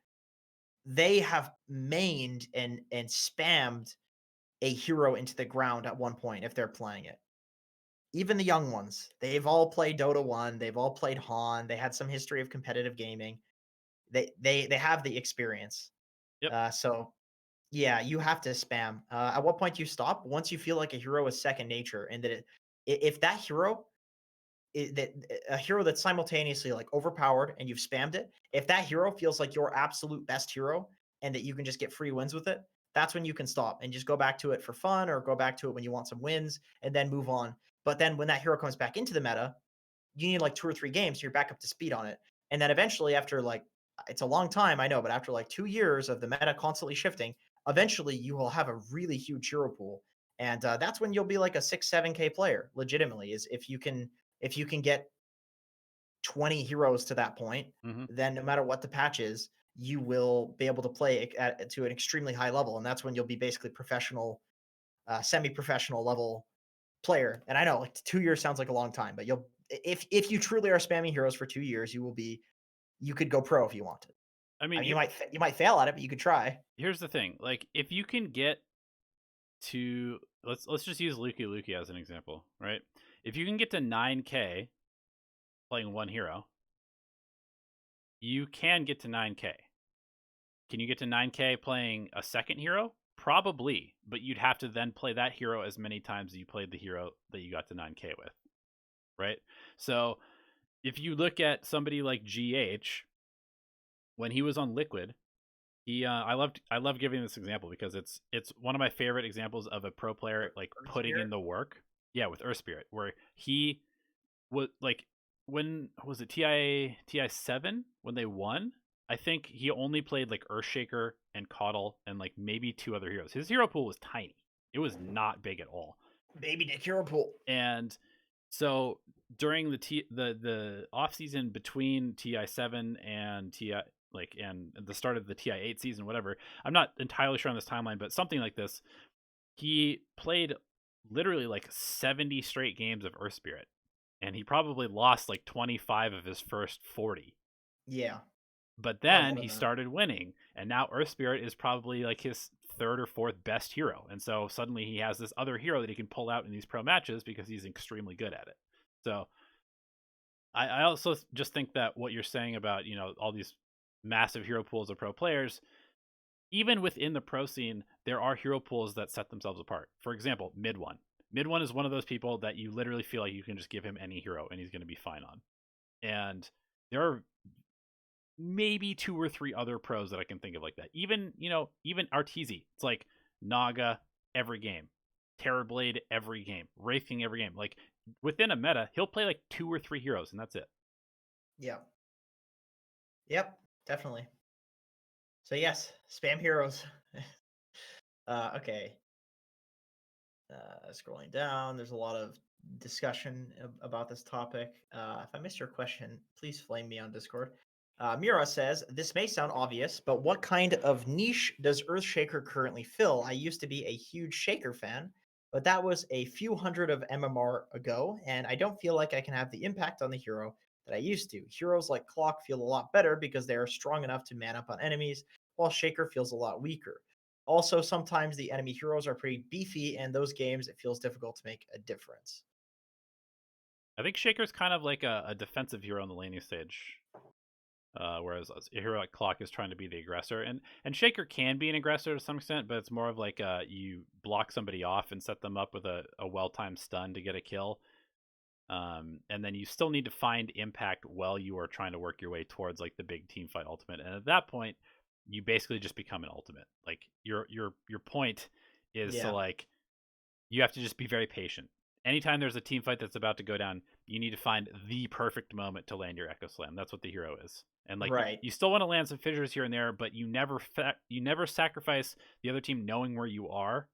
they have mained and spammed a hero into the ground at one point if they're playing it. Even the young ones, they've all played Dota 1, they've all played Han, they had some history of competitive gaming. They have the experience. yep. So yeah, you have to spam. At what point do you stop? Once you feel like a hero is second nature, and that if that hero that a hero that's simultaneously like overpowered and you've spammed it, if that hero feels like your absolute best hero and that you can just get free wins with it, that's when you can stop and just go back to it for fun or go back to it when you want some wins and then move on. But then when that hero comes back into the meta, you need like 2 or 3 games, so you're back up to speed on it. And then eventually after like it's a long time, I know, but after like 2 years of the meta constantly shifting, eventually you will have a really huge hero pool. And that's when you'll be like a 6, 7K player legitimately is if you can get 20 heroes to that point, Hmm. then no matter what the patch is, you will be able to play to an extremely high level. And that's when you'll be basically professional, semi-professional level player. And I know like 2 years sounds like a long time, but you'll if you truly are spamming heroes for 2 years, you could go pro if you wanted. I I mean, mean, you might fail at it, but you could try. here's the thing. Like, if you can get to let's just use Luki as an example, right? If you can get to 9K playing one hero, you can get to 9K. Can you get to 9K playing a second hero? Probably, but you'd have to then play that hero as many times as you played the hero that you got to 9K with, right? So if you look at somebody like GH, when he was on Liquid, he I love giving this example because it's one of my favorite examples of a pro player like Earth putting in Spirit? the work. Yeah, with Earth Spirit, where he was like, when was it TI7 when they won? I think he only played like Earthshaker and Coddle and like maybe two other heroes. His hero pool was tiny. It was not big at all. Baby Dick hero pool. And so during the off season between TI7 and TI like and the start of the TI8 season, whatever. I'm not entirely sure on this timeline, but something like this. He played literally like 70 straight games of Earth Spirit, and he probably lost like 25 of his first 40. Yeah. But Probably then more he than that. started winning, and now Earth Spirit is probably like his third or fourth best hero. And so suddenly he has this other hero that he can pull out in these pro matches because he's extremely good at it. So I also just think that what you're saying about, all these massive hero pools of pro players, even within the pro scene, there are hero pools that set themselves apart. For example, Mid One. Mid One is one of those people that you literally feel like you can just give him any hero and he's going to be fine on. And there are maybe two or three other pros that I can think of like that. Even Arteezy. It's like Naga every game, Terrorblade every game, Wraith King every game. Like within a meta, he'll play like two or three heroes and that's it. Yeah. Yep. Definitely. So yes, spam heroes. Okay. Scrolling down, there's a lot of discussion about this topic. If I missed your question, please flame me on Discord. Mira says, this may sound obvious, but what kind of niche does Earthshaker currently fill? I used to be a huge Shaker fan, but that was a few hundred of MMR ago, and I don't feel like I can have the impact on the hero that I used to. Heroes like Clock feel a lot better because they are strong enough to man up on enemies, while Shaker feels a lot weaker. Also, sometimes the enemy heroes are pretty beefy, and those games it feels difficult to make a difference. I think Shaker's kind of like a defensive hero on the laning stage. Whereas a hero like Clock is trying to be the aggressor, and Shaker can be an aggressor to some extent, but it's more of like you block somebody off and set them up with a well-timed stun to get a kill, and then you still need to find impact while you are trying to work your way towards like the big team fight ultimate, and at that point, you basically just become an ultimate. Like your point is to Yeah, like you have to just be very patient. Anytime there's a team fight that's about to go down, you need to find the perfect moment to land your Echo Slam. That's what the hero is. And like Right. you still want to land some fissures here and there, but you never sacrifice the other team knowing where you are,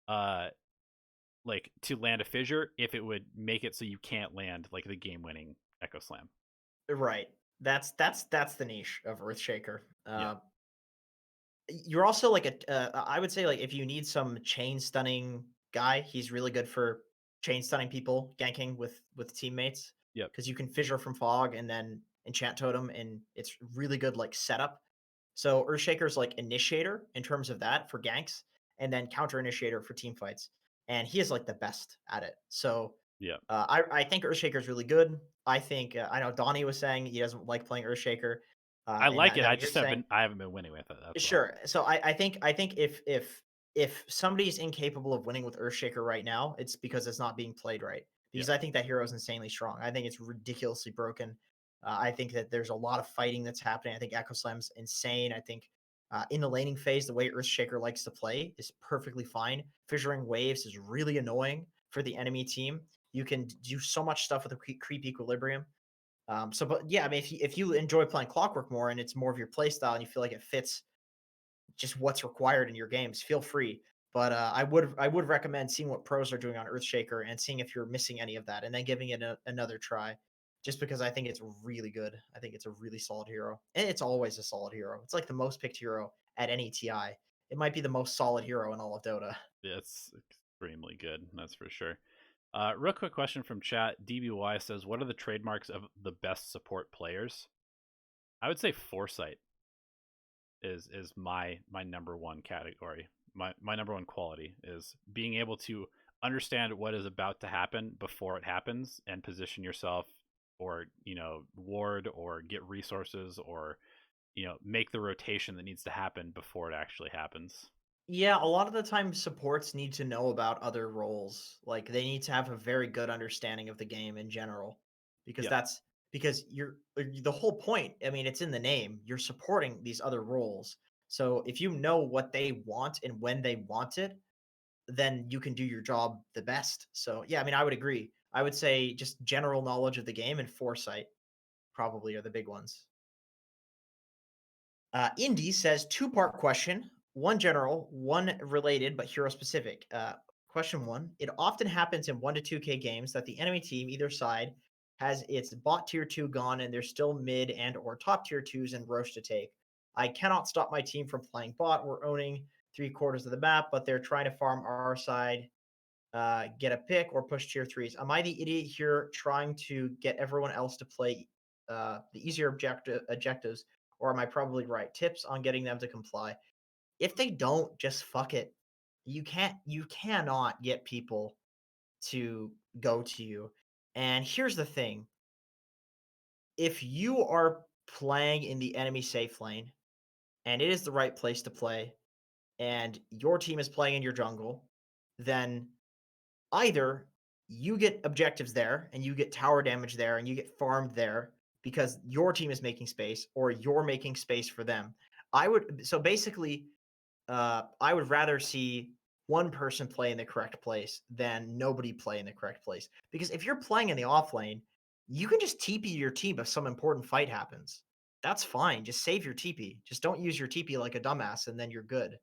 uh, like to land a fissure if it would make it so you can't land like the game winning Echo Slam. Right. That's the niche of Earthshaker. Yeah. You're also like I would say like if you need some chain stunning guy, he's really good for chain stunning people, ganking with teammates Yep. because you can fissure from fog and then enchant totem, and it's really good like setup. So Earthshaker's like initiator in terms of that for ganks, and then counter initiator for team fights, and he is like the best at it. So Yeah. I think Earthshaker is really good. I think I know Donnie was saying he doesn't like playing Earthshaker, I and like it. now I you're just saying haven't been winning with it. That's all. sure. So I think if somebody's incapable of winning with Earthshaker right now, it's because it's not being played right. Yeah. Because I think that hero is insanely strong. I think it's ridiculously broken. I think that there's a lot of fighting that's happening. I think Echo Slam's insane. I think in the laning phase, the way Earthshaker likes to play is perfectly fine. Fissuring waves is really annoying for the enemy team. You can do so much stuff with a creep equilibrium. But yeah, I mean, if you enjoy playing Clockwork more and it's more of your play style and you feel like it fits just what's required in your games, feel free. But I would recommend seeing what pros are doing on Earthshaker and seeing if you're missing any of that, and then giving it another try. Just because I think it's really good. I think it's a really solid hero, and it's always a solid hero. It's like the most picked hero at any TI. It might be the most solid hero in all of Dota. Yeah, it's extremely good. That's for sure. Real quick question from chat. DBY says, "What are the trademarks of the best support players?" I would say foresight is my number one category. My number one quality is being able to understand what is about to happen before it happens and position yourself, or ward or get resources, or make the rotation that needs to happen before it actually happens. Yeah, a lot of the time supports need to know about other roles. Like they need to have a very good understanding of the game in general because Yep. that's because the whole point, I mean, it's in the name. You're supporting these other roles. So if you know what they want and when they want it, then you can do your job the best. So yeah, I mean, I would agree. I would say just general knowledge of the game and foresight probably are the big ones. Indy says two-part question, one general, one related but hero specific. Question one: it often happens in 1 to 2K games that the enemy team, either side, has its bot tier 2 gone and there's still mid and or top tier 2s and Roche to take. I cannot stop my team from playing bot. We're owning 3/4 of the map, but they're trying to farm our side, get a pick or push tier 3s. Am I the idiot here trying to get everyone else to play the easier objectives, or am I probably right? Tips on getting them to comply. If they don't, just fuck it. You cannot get people to go to you. And here's the thing. If you are playing in the enemy safe lane and it is the right place to play and your team is playing in your jungle, then either you get objectives there and you get tower damage there and you get farmed there because your team is making space or you're making space for them. Basically I would rather see one person play in the correct place than nobody play in the correct place. Because if you're playing in the off lane, you can just TP your team if some important fight happens. That's fine. Just save your TP. Just don't use your TP like a dumbass and then you're good.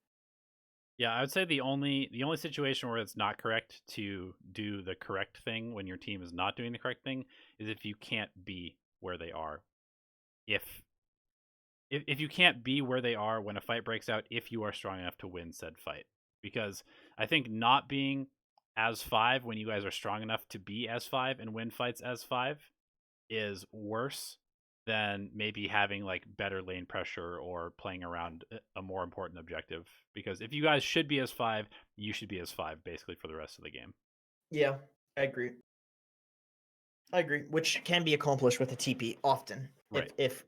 Yeah, I would say the only situation where it's not correct to do the correct thing when your team is not doing the correct thing is if you can't be where they are. If if you can't be where they are when a fight breaks out, if you are strong enough to win said fight. Because I think not being as 5 when you guys are strong enough to be as 5 and win fights as 5 is worse than maybe having like better lane pressure or playing around a more important objective. Because if you guys should be as 5, you should be as 5 basically for the rest of the game. Yeah, I agree. I agree, which can be accomplished with a TP often. Right. If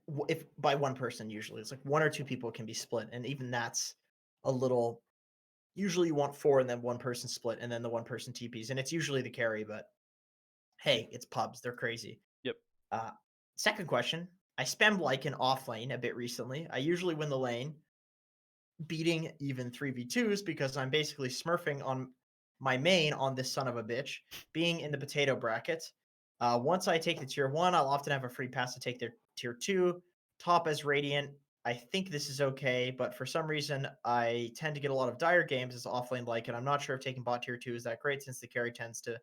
by one person usually, it's like one or two people can be split, and even that's a little. Usually, you want four and then one person split, and then the one person TPs, and it's usually the carry. But hey, it's pubs; they're crazy. Yep. Uh, Second question: I spam like an off lane a bit recently. I usually win the lane, beating even 3v2s because I'm basically smurfing on my main on this son of a bitch, being in the potato bracket. Once I take the tier 1, I'll often have a free pass to take their tier 2, top as Radiant. I think this is okay, but for some reason, I tend to get a lot of dire games as offlane like, and I'm not sure if taking bot tier 2 is that great since the carry tends to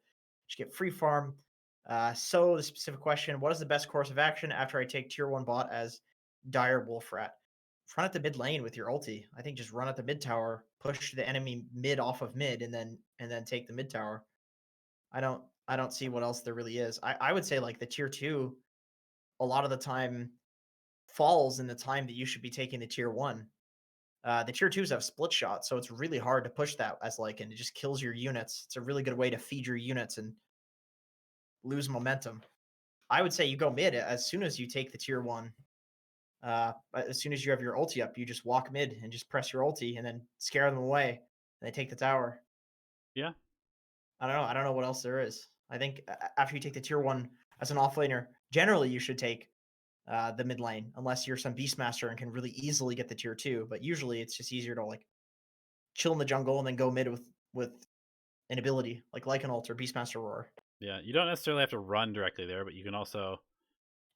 just get free farm. So the specific question, what is the best course of action after I take tier 1 bot as dire wolf rat? Run at the mid lane with your ulti. I think just run at the mid tower, push the enemy mid off of mid, and then take the mid tower. I don't see what else there really is. I would say like the tier 2 a lot of the time falls in the time that you should be taking the tier 1. The tier 2s have split shot, so it's really hard to push that as like, and it just kills your units. It's a really good way to feed your units and lose momentum. I would say you go mid as soon as you take the tier 1. As soon as you have your ulti up, you just walk mid and just press your ulti and then scare them away. And they take the tower. Yeah. I don't know. I don't know what else there is. I think after you take the tier 1 as an offlaner, generally you should take the mid lane, unless you're some beastmaster and can really easily get the tier 2. But usually it's just easier to like chill in the jungle and then go mid with an ability like an ult or beastmaster roar. Yeah, you don't necessarily have to run directly there, but you can also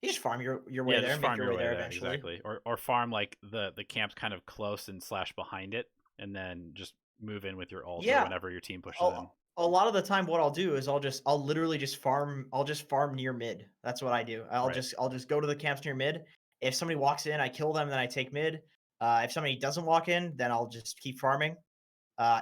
You just farm your way there, just make farm your way there eventually. exactly, or farm like the camp's kind of close and slash behind it, and then just move in with your ult or Yeah, whenever your team pushes in. a lot of the time what I'll do is I'll literally just farm near mid. That's what I do. I'll Right. just go to the camps near mid. If somebody walks in, I kill them, then I take mid. If somebody doesn't walk in, then I'll just keep farming.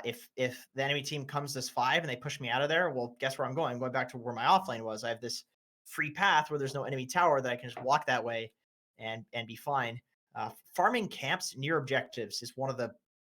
If the enemy team comes this 5 and they push me out of there, well, guess where I'm going? I'm going back to where my offlane was. I have this free path where there's no enemy tower that I can just walk that way and be fine. Farming camps near objectives is one of the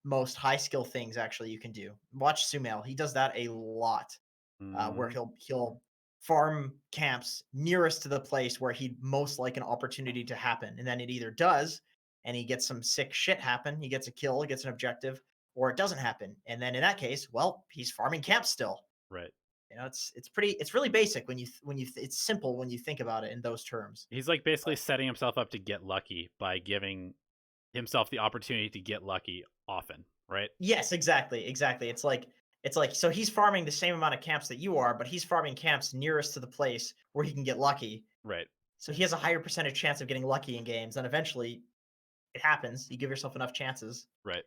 most high skill things actually you can do. Watch Sumail; he does that a lot, where Mhm. he'll farm camps nearest to the place where he'd most like an opportunity to happen, and then it either does, and he gets some sick shit happen. He gets a kill, he gets an objective, or it doesn't happen. And then in that case, well, he's farming camps still. Right. You know, it's really basic it's simple when you think about it in those terms. He's like basically But setting himself up to get lucky by giving himself the opportunity to get lucky often, right? yes, exactly, exactly. It's like so he's farming the same amount of camps that you are, but he's farming camps nearest to the place where he can get lucky. Right. So he has a higher percentage chance of getting lucky in games, and eventually it happens. You give yourself enough chances. Right.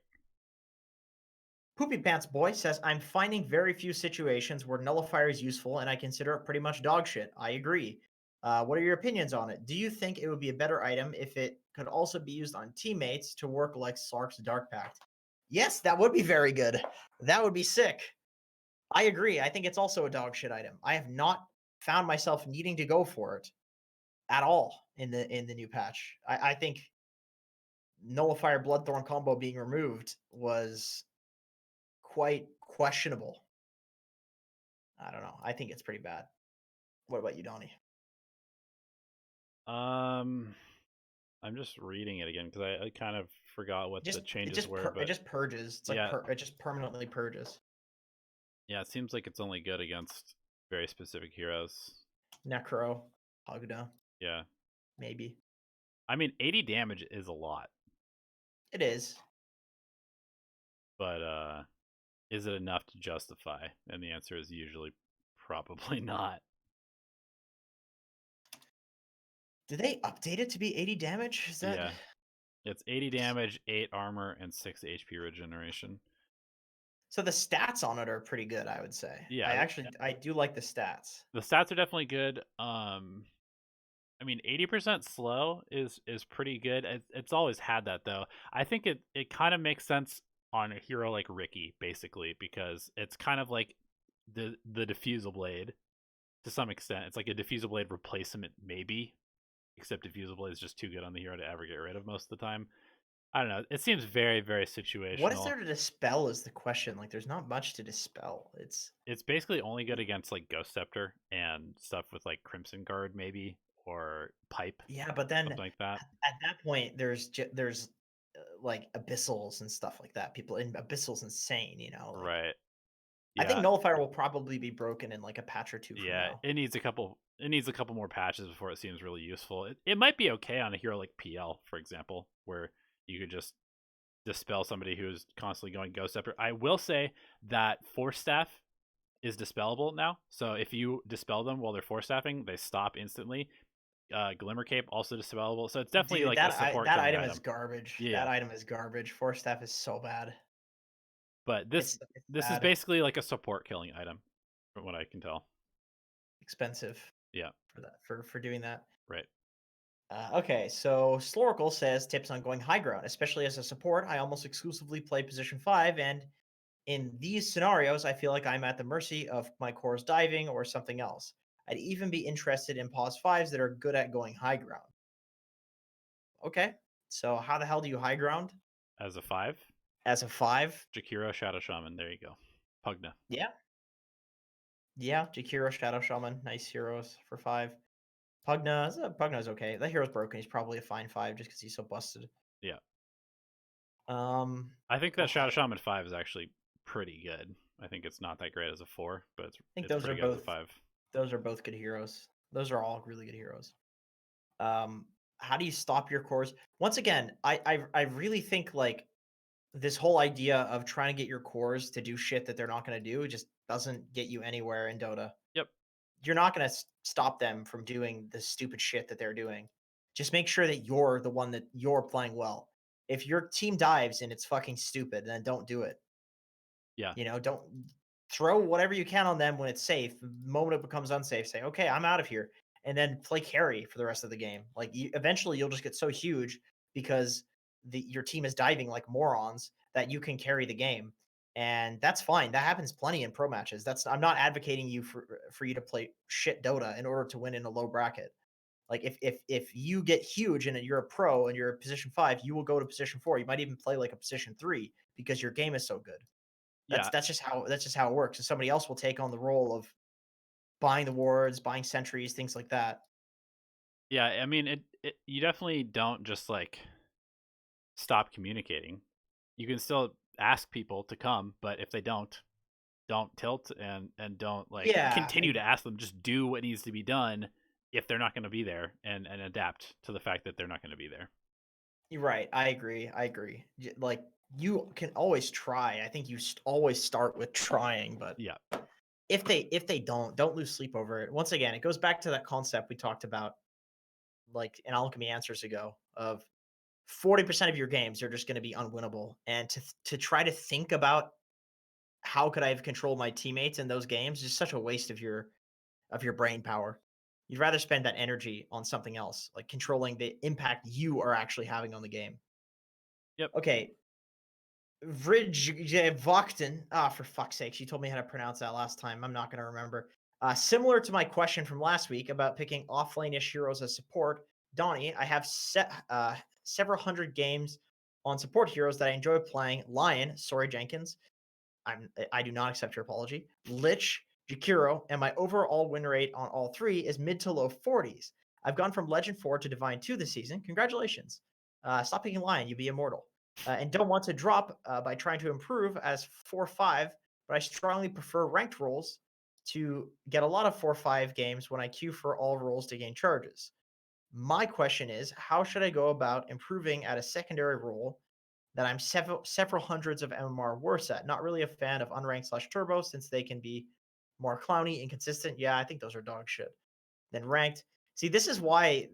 Poopy Pants Boy says, I'm finding very few situations where Nullifier is useful, and I consider it pretty much dog shit. I agree. What are your opinions on it? Do you think it would be a better item if it could also be used on teammates to work like Slark's Dark Pact? Yes, that would be very good. That would be sick. I agree. I think it's also a dog shit item. I have not found myself needing to go for it at all in the new patch. I think Nullifier Bloodthorn combo being removed was quite questionable. I don't know. I think it's pretty bad. What about you, Donnie? I'm just reading it again because I kind of forgot what the It changes just were, it but just purges. It's like yeah, it just permanently purges. yeah, it seems like it's only good against very specific heroes. Necro, Hagda, Yeah. maybe. I mean, 80 damage is a lot, It is. but is it enough to justify? And the answer is usually probably not. Did they update it to be 80 damage? Is that Yeah. It's 80 damage, 8 armor, and 6 HP regeneration. so? The stats on it are pretty good, I would say. Yeah, I do like the stats. the stats are definitely good. I mean, 80% slow is pretty good. It's always had that though. I think it kind of makes sense on a hero like Ricky, basically, because it's kind of like the diffusal blade to some extent. It's like a diffusal blade replacement, maybe, except diffusal blade is just too good on the hero to ever get rid of most of the time. I don't know. It seems very, very What is situational. there to dispel is the question. Like, there's not much to dispel. It's basically only good against like Ghost Scepter and stuff with like Crimson Guard, maybe, or Pipe, Yeah, but then something like that. at that point, there's like abyssals and stuff like that. People in abyssals insane, you know. Like, Right. I think Yeah. Nullifier will probably be broken in like a patch or two from Yeah, now. it needs a couple. It needs a couple more patches before it seems really useful. It might be okay on a hero like PL, for example, where you could just dispel somebody who's constantly going Ghost Scepter. I will say that Force Staff is dispellable now. So if you dispel them while they're Force Staffing, they stop instantly. Glimmer Cape also dispellable. So it's definitely Dude, like a support that killing item is item. garbage. Yeah, That yeah. item is garbage. Force staff is so bad. But this It's this is bad. basically like a support killing item, from what I can tell. Expensive Yeah, for that for doing that. right. Okay, so Slorkel says tips on going high ground, especially as a support. I almost exclusively play position 5, and in these scenarios, I feel like I'm at the mercy of my core's diving or something else. I'd even be interested in pause 5s that are good at going high ground. Okay, so how the hell do you high ground As a 5, as a 5? Jakiro Shadow Shaman. There you go. Pugna. Yeah, yeah, Jakiro Shadow Shaman, nice heroes for 5. Pugna's okay. That hero's broken. He's probably a fine 5 just because he's so busted. Yeah. I I think that Shadow Shaman 5 is actually pretty good. I think it's not that great as a 4, but think it's those are pretty good as a both 5. good heroes. Those are all really good heroes. How do you stop your cores? Once again, I really think like this whole idea of trying to get your cores to do shit that they're not going to do just doesn't get you anywhere in Dota. Yep. You're not going to stop them from doing the stupid shit that they're doing. Just make sure that you're the one that you're playing well. If your team dives and it's fucking stupid, then don't do it. Yeah. Don't throw whatever you can on them when it's safe. The moment it becomes unsafe, say, okay, I'm out of here. And then play carry for the rest of the game. Like eventually you'll just get so huge because your team is diving like morons that you can carry the game. And that's fine. That happens plenty in pro matches. I'm not advocating you for you to play shit Dota in order to win in a low bracket. Like if you get huge and you're a pro and you're a position 5, you will go to position 4. You might even play like a position 3 because your game is so good. Yeah. That's just how it works. And somebody else will take on the role of buying the wards, buying sentries, things like that. Yeah, I mean you definitely don't just like stop communicating. You can still ask people to come, but if they don't tilt and don't like Yeah, continue to ask them. Just do what needs to be done if they're not going to be there, and adapt to the fact that they're not going to be there. you're right. I agree. Like you can always try. I think you always start with trying, but Yeah. if they don't lose sleep over it. Once again, it goes back to that concept we talked about like in Alchemy Answers ago of 40% of your games are just going to be unwinnable, and to try to think about how could I have controlled my teammates in those games is such a waste of your brain power. You'd rather spend that energy on something else, like controlling the impact you are actually having on the game. Yep. Okay. Vrijvakten. Ah, for fuck's sake. You told me how to pronounce that last time. I'm not going to remember. Similar to my question from last week about picking offlane-ish heroes as support, Donnie, I have several hundred games on support heroes that I enjoy playing. Lion, sorry, Jenkins, I do not accept your apology. Lich, Jakiro, and my overall win rate on all three is mid to low 40s. I've gone from Legend 4 to Divine 2 this season. Congratulations. Stop picking Lion, you be immortal. And don't want to drop by trying to improve as 4-5, but I strongly prefer ranked roles to get a lot of 4-5 games when I queue for all roles to gain charges. My question is, how should I go about improving at a secondary role that I'm several hundreds of MMR worse at? Not really a fan of unranked/turbo since they can be more clowny, inconsistent. Yeah, I think those are dog shit. Then ranked. See, this is why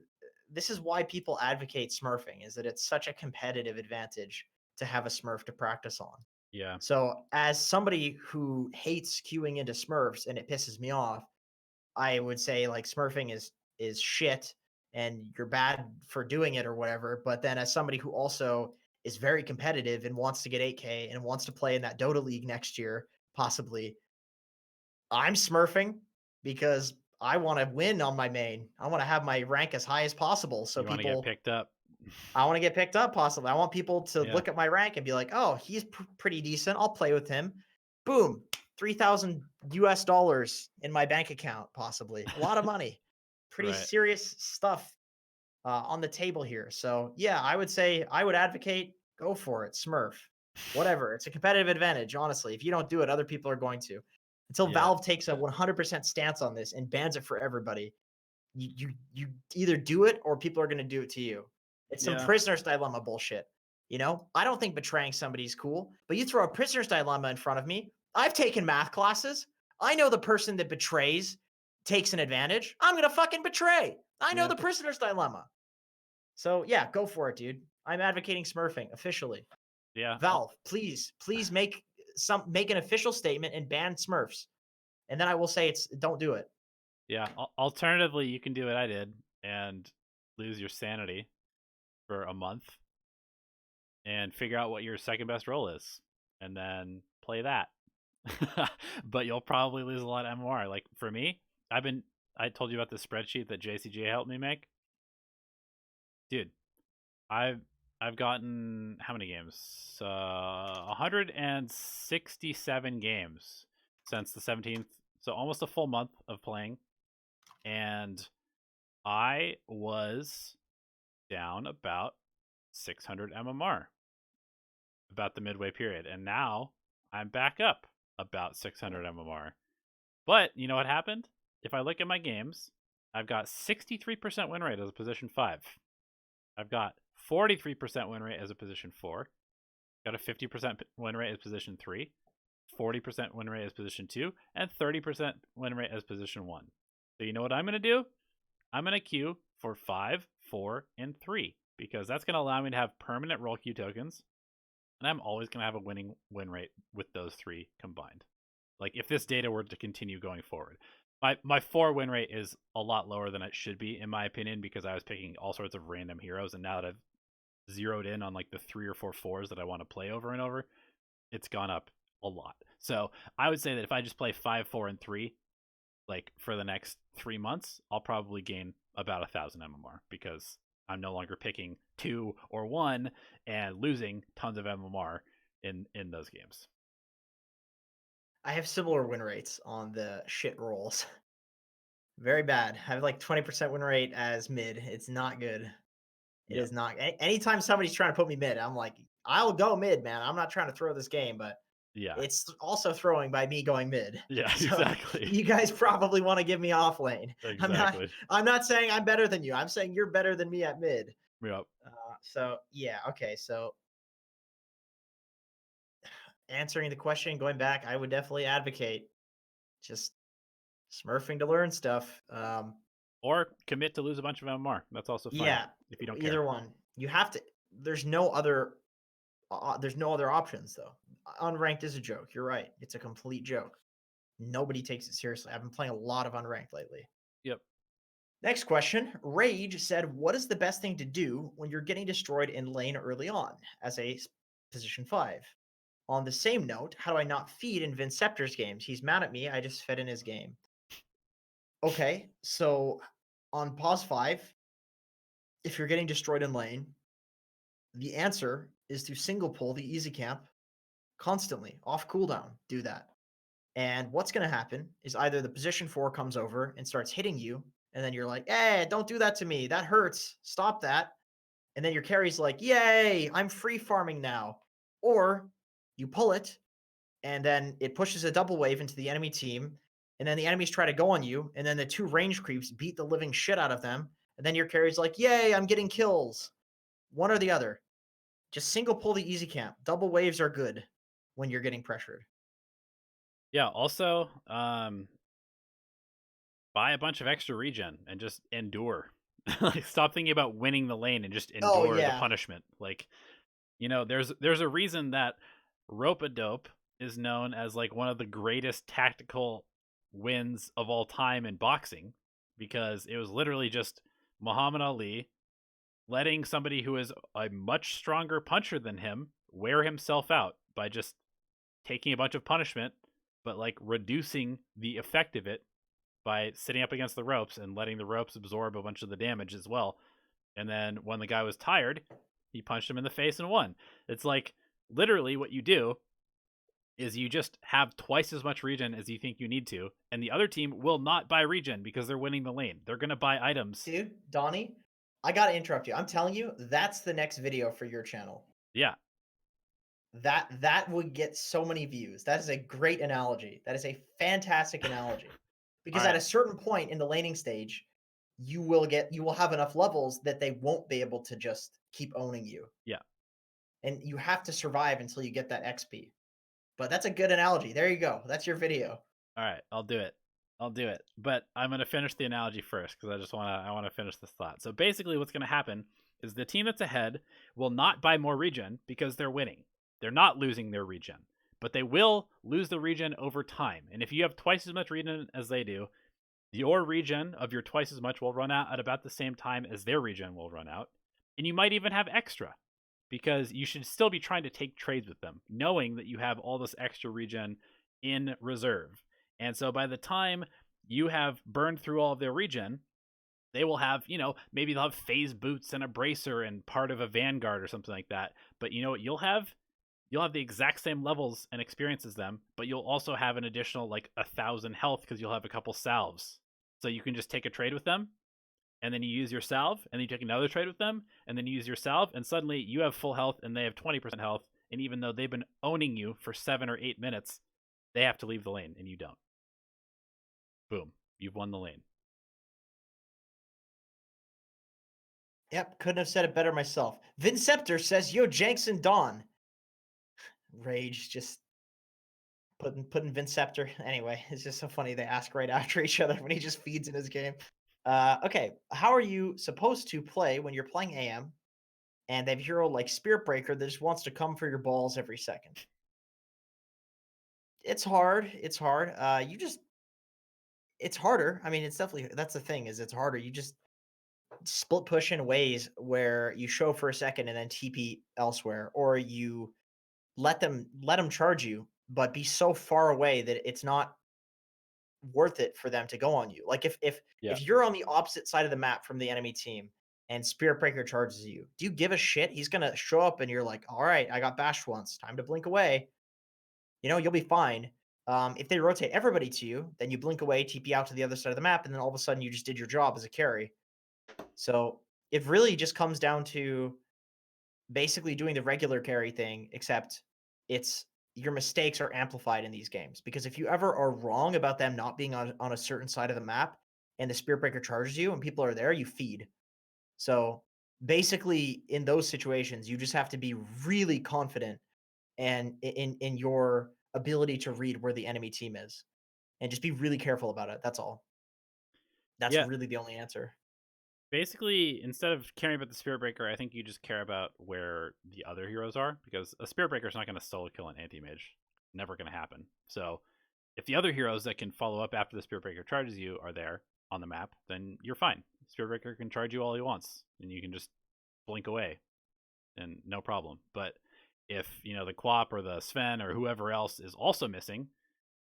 people advocate smurfing, is that it's such a competitive advantage to have a smurf to practice on. Yeah. So, as somebody who hates queuing into smurfs and it pisses me off, I would say like smurfing is shit and you're bad for doing it or whatever. But then as somebody who also is very competitive and wants to get 8K and wants to play in that Dota league next year, possibly, I'm smurfing because I want to win on my main. I want to have my rank as high as possible. So You want to get people, picked up. I want to get picked up possibly. I want people to Yeah. look at my rank and be like, oh, he's pretty decent. I'll play with him. Boom. $3,000 in my bank account, possibly. A lot of money. Pretty Right. serious stuff on the table here. So, yeah, I would say I would advocate go for it. Smurf. Whatever. It's a competitive advantage, honestly. If you don't do it, other people are going to. Until Yeah. Valve takes a 100% stance on this and bans it for everybody, you either do it or people are going to do it to you. It's some Yeah. prisoner's dilemma bullshit. I don't think betraying somebody's cool, but you throw a prisoner's dilemma in front of me. I've taken math classes. I know the person that betrays takes an advantage. I'm going to fucking betray. I know Yeah. the prisoner's dilemma. So yeah, go for it, dude. I'm advocating smurfing officially. Yeah. Valve, please make an official statement and ban Smurfs, and then I will say it's don't do it. Yeah. Alternatively, you can do what I did and lose your sanity for a month and figure out what your second best role is, and then play that. But you'll probably lose a lot of MMR. Like for me, I told you about the spreadsheet that JCJ helped me make. Dude, I've I've gotten how many games? 167 games since the 17th. So almost a full month of playing, and I was down about 600 MMR about the midway period, and now I'm back up about 600 MMR. But you know what happened? If I look at my games, I've got 63% win rate as a position 5. I've got 43% win rate as a position 4. Got a 50% win rate as position 3, 40% win rate as position 2, and 30% win rate as position 1. So you know what I'm going to do? I'm going to queue for 5, 4, and 3 because that's going to allow me to have permanent role queue tokens, and I'm always going to have a winning win rate with those 3 combined. Like if this data were to continue going forward. My 4 win rate is a lot lower than it should be, in my opinion, because I was picking all sorts of random heroes, and now that I've zeroed in on like the 3 or 4 fours that I want to play over and over, it's gone up a lot. So I would say that if I just play 5, 4, and 3, like for the next 3 months, I'll probably gain about 1,000 MMR because I'm no longer picking 2 or 1 and losing tons of MMR in those games. I have similar win rates on the shit rolls. Very bad. I have like 20% win rate as mid. It's not good. It Yep. is not. Anytime somebody's trying to put me mid, I'm like, I'll go mid, man. I'm not trying to throw this game, but Yeah. it's also throwing by me going mid. Yeah, So exactly. you guys probably want to give me off lane. Exactly. I'm not saying I'm better than you. I'm saying you're better than me at mid. Yep. So yeah, okay. So answering the question, going back, I would definitely advocate just smurfing to learn stuff. Or commit to lose a bunch of MMR. That's also fine Yeah, if you don't care. either one. You have to. There's no other. There's no other options though. Unranked is a joke. You're right. It's a complete joke. Nobody takes it seriously. I've been playing a lot of unranked lately. Yep. Next question. Rage said, "What is the best thing to do when you're getting destroyed in lane early on as a position 5?" On the same note, how do I not feed in Vinceptor's games? He's mad at me. I just fed in his game. Okay, so on pause 5, if you're getting destroyed in lane, the answer is to single pull the easy camp constantly off cooldown. Do that. And what's going to happen is either the position 4 comes over and starts hitting you, and then you're like, hey, don't do that to me. That hurts. Stop that. And then your carry's like, yay, I'm free farming now. Or you pull it, and then it pushes a double wave into the enemy team, and then the enemies try to go on you, and then the 2 range creeps beat the living shit out of them. And then your carry's like, yay, I'm getting kills. One or the other. Just single pull the easy camp. Double waves are good when you're getting pressured. Yeah. Also, buy a bunch of extra regen and just endure. Like, stop thinking about winning the lane and just Oh endure the yeah. punishment. Like, there's a reason that rope-a-dope is known as like one of the greatest tactical wins of all time in boxing because it was literally just Muhammad Ali letting somebody who is a much stronger puncher than him wear himself out by just taking a bunch of punishment, but like reducing the effect of it by sitting up against the ropes and letting the ropes absorb a bunch of the damage as well. And then when the guy was tired, he punched him in the face and won. It's like literally what you do is you just have twice as much regen as you think you need to, and the other team will not buy regen because they're winning the lane. They're going to buy items. Dude, Donnie, I gotta interrupt you. I'm telling you, that's the next video for your channel. Yeah. That would get so many views. That is a great analogy. That is a fantastic analogy. All Because at right. a certain point in the laning stage, you will have enough levels that they won't be able to just keep owning you. Yeah. And you have to survive until you get that XP. But that's a good analogy. There you go. That's your video. All right. I'll do it. I'll do it. But I'm going to finish the analogy first because I want to finish this thought. So basically what's going to happen is the team that's ahead will not buy more regen because they're winning. They're not losing their regen, but they will lose the regen over time. And if you have twice as much regen as they do, your regen of your twice as much will run out at about the same time as their regen will run out. And you might even have extra because you should still be trying to take trades with them, knowing that you have all this extra regen in reserve. And so by the time you have burned through all of their regen, they will have, maybe they'll have phase boots and a bracer and part of a vanguard or something like that. But you know what you'll have? You'll have the exact same levels and experience as them, but you'll also have an additional like 1,000 health because you'll have a couple salves. So you can just take a trade with them, and then you use your salve, and then you take another trade with them, and then you use your salve, and suddenly you have full health and they have 20% health. And even though they've been owning you for 7 or 8 minutes, they have to leave the lane and you don't. Boom. You've won the lane. Yep, couldn't have said it better myself. Vinceptor says, "Yo, Jenks and Dawn." Rage, just putting Vinceptor. Anyway, it's just so funny they ask right after each other when he just feeds in his game. Okay, how are you supposed to play when you're playing AM and they have a hero like Spirit Breaker that just wants to come for your balls every second? It's hard. It's hard. It's harder. I mean, it's definitely that's the thing is it's harder. You just split push in ways where you show for a second and then TP elsewhere, or you let them charge you, but be so far away that it's not worth it for them to go on you. Like Yeah. if you're on the opposite side of the map from the enemy team and Spirit Breaker charges you, do you give a shit? He's gonna show up and you're like, all right, I got bashed once. Time to blink away. You'll be fine. If they rotate everybody to you, then you blink away, TP out to the other side of the map, and then all of a sudden you just did your job as a carry. So it really just comes down to basically doing the regular carry thing, except it's your mistakes are amplified in these games. Because if you ever are wrong about them not being on a certain side of the map and the Spirit Breaker charges you and people are there, you feed. So basically, in those situations, you just have to be really confident and in your ability to read where the enemy team is. And just be really careful about it. That's all. That's Yeah. really the only answer. Basically, instead of caring about the Spirit Breaker, I think you just care about where the other heroes are because a Spirit Breaker is not going to solo kill an anti mage. Never going to happen. So if the other heroes that can follow up after the Spirit Breaker charges you are there on the map, then you're fine. Spirit Breaker can charge you all he wants, and you can just blink away, and no problem. But if the Quap or the Sven or whoever else is also missing,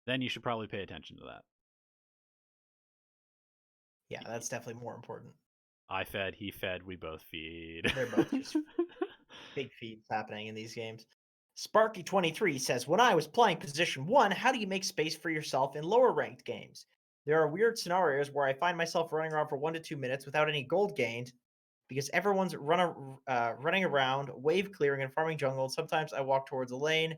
then you should probably pay attention to that. Yeah, that's definitely more important. I fed, he fed, we both feed. They're both just big feeds happening in these games. Sparky23 says, "When I was playing Position 1, how do you make space for yourself in lower ranked games? There are weird scenarios where I find myself running around for 1 to 2 minutes without any gold gained because everyone's running around, wave clearing and farming jungle. Sometimes I walk towards a lane.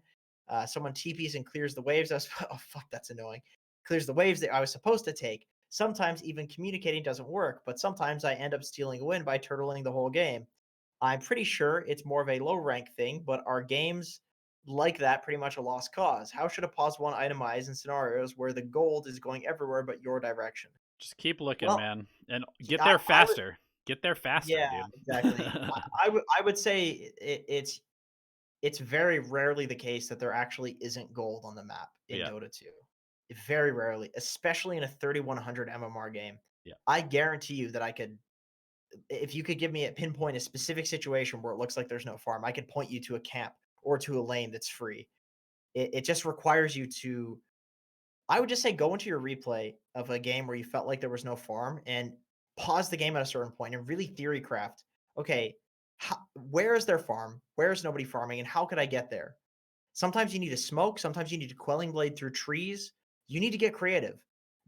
Someone TPs and clears the waves. Oh, fuck, that's annoying. Clears the waves that I was supposed to take. Sometimes even communicating doesn't work, but sometimes I end up stealing a win by turtling the whole game. I'm pretty sure it's more of a low rank thing, but are games like that pretty much a lost cause? How should a pause one itemize in scenarios where the gold is going everywhere but your direction?" Just keep looking, Well, man, and get I, there I would, faster. Get there faster, yeah, dude. exactly. I would say it's very rarely the case that there actually isn't gold on the map in Yeah, Dota 2. Very rarely, especially in a 3100 MMR game. yeah, I guarantee you that I could, if you could give me a pinpoint a specific situation where it looks like there's no farm, I could point you to a camp or to a lane that's free. It just requires you to, I would just say, go into your replay of a game where you felt like there was no farm and pause the game at a certain point and really theory craft. Okay, where is their farm? Where is nobody farming? And how could I get there? Sometimes you need to smoke. Sometimes you need to quelling blade through trees. You need to get creative.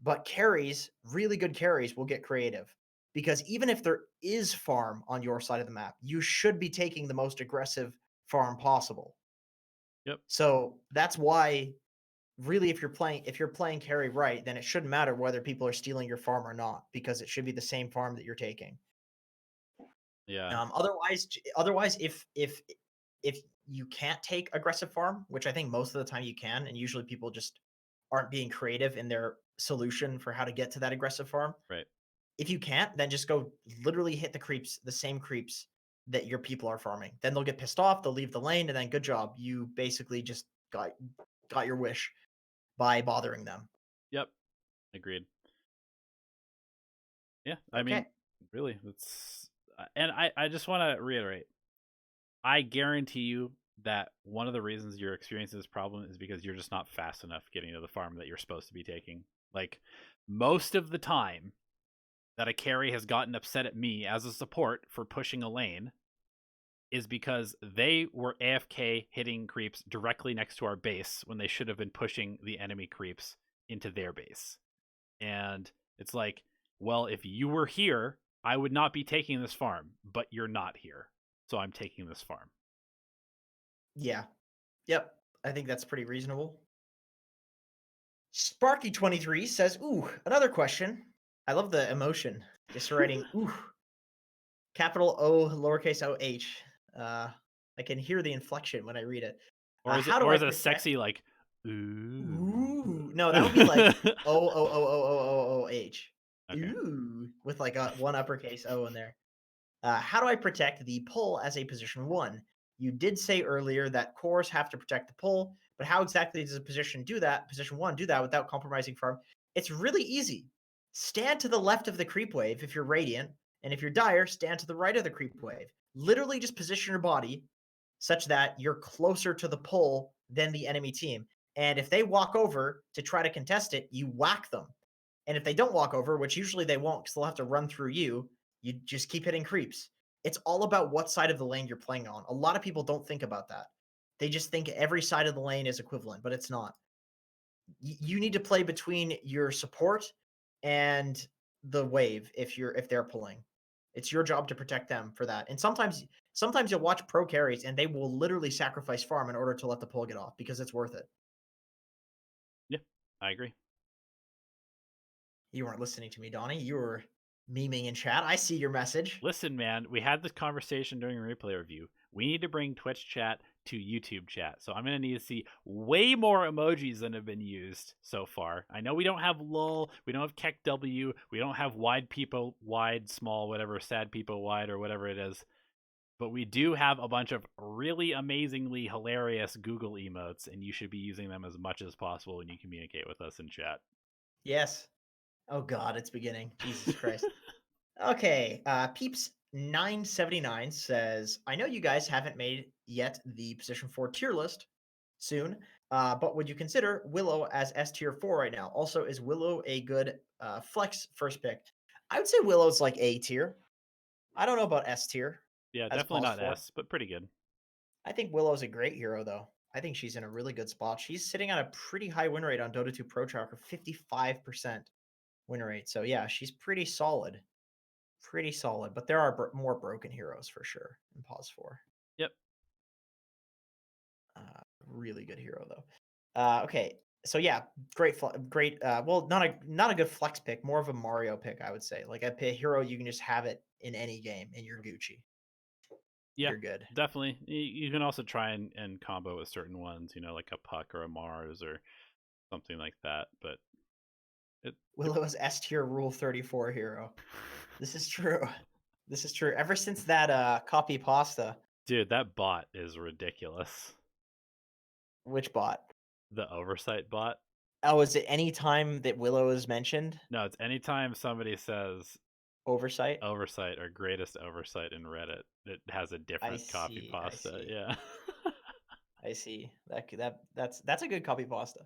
But carries, really good carries, will get creative because even if there is farm on your side of the map, you should be taking the most aggressive farm possible. yep, So that's why really if you're playing carry right, then it shouldn't matter whether people are stealing your farm or not because it should be the same farm that you're taking. yeah, Otherwise, if you can't take aggressive farm, which I think most of the time you can, and usually people just aren't being creative in their solution for how to get to that aggressive farm. Right. If you can't, then just go literally hit the creeps, the same creeps that your people are farming. Then they'll get pissed off, they'll leave the lane, and then good job. You basically just got your wish by bothering them. Yep. Agreed. Yeah. I mean, Okay. really, that's and I just want to reiterate. I guarantee you that one of the reasons you're experiencing this problem is because you're just not fast enough getting to the farm that you're supposed to be taking. Like most of the time that a carry has gotten upset at me as a support for pushing a lane is because they were AFK hitting creeps directly next to our base when they should have been pushing the enemy creeps into their base. And it's like, well, if you were here, I would not be taking this farm, but you're not here. So I'm taking this farm. Yeah. Yep. I think that's pretty reasonable. Sparky23 says, ooh, another question. I love the emotion. Just writing, ooh, capital O, lowercase o h. I can hear the inflection when I read it. Or is it How do or I is it a protect? sexy like ooh? Ooh, no, that would be like O-O-O-O-O-O-H. Okay. Ooh, with like a one uppercase O in there. How do I protect the pull as a position 1? You did say earlier that cores have to protect the pull, but how exactly does a position 1 do that without compromising farm? It's really easy. Stand to the left of the creep wave if you're Radiant, and if you're Dire, stand to the right of the creep wave. Literally just position your body such that you're closer to the pull than the enemy team. And if they walk over to try to contest it, you whack them. And if they don't walk over, which usually they won't because they'll have to run through you, you just keep hitting creeps. It's all about what side of the lane you're playing on. A lot of people don't think about that. They just think every side of the lane is equivalent, but it's not. You need to play between your support and the wave if they're pulling. It's your job to protect them for that. And sometimes you'll watch pro carries and they will literally sacrifice farm in order to let the pull get off because it's worth it. Yeah, I agree. You weren't listening to me, Donnie. You were memeing in chat. I see your message. Listen, man, we had this conversation during replay review. We need to bring Twitch chat to YouTube chat. So I'm going to need to see way more emojis than have been used so far. I know we don't have lol, we don't have keck W, we don't have wide people, wide, small, whatever, sad people wide or whatever it is. But we do have a bunch of really amazingly hilarious Google emotes, and you should be using them as much as possible when you communicate with us in chat. Yes. Oh God, it's beginning. Jesus Christ. Okay, Peeps 979 says, I know you guys haven't made yet the position 4 tier list soon, but would you consider Willow as S tier 4 right now? Also, is Willow a good flex first pick? I would say Willow's like A tier. I don't know about S tier Yeah, as definitely pause not 4. S, but pretty good. I think Willow's a great hero, though. I think she's in a really good spot. She's sitting on a pretty high win rate on Dota 2 Pro Tracker, 55% win rate. So yeah, she's pretty solid. Pretty solid, but there are more broken heroes for sure in pause 4. Yep. Really good hero though. Okay, so yeah, great. Well, not a good flex pick, more of a Mario pick, I would say. Like a hero you can just have it in any game, and you're Gucci. Yeah, You're good. definitely. You can also try and combo with certain ones, like a Puck or a Mars or something like that. But Willow is S tier Rule 34 hero. This is true. This is true. Ever since that copy pasta. dude, that bot is ridiculous. Which bot? The oversight bot. Oh, is it any time that Willow is mentioned? No, it's anytime somebody says Oversight. oversight or greatest oversight in Reddit, it has a I different copy see. I pasta. see. Yeah. I see. That's a good copy pasta.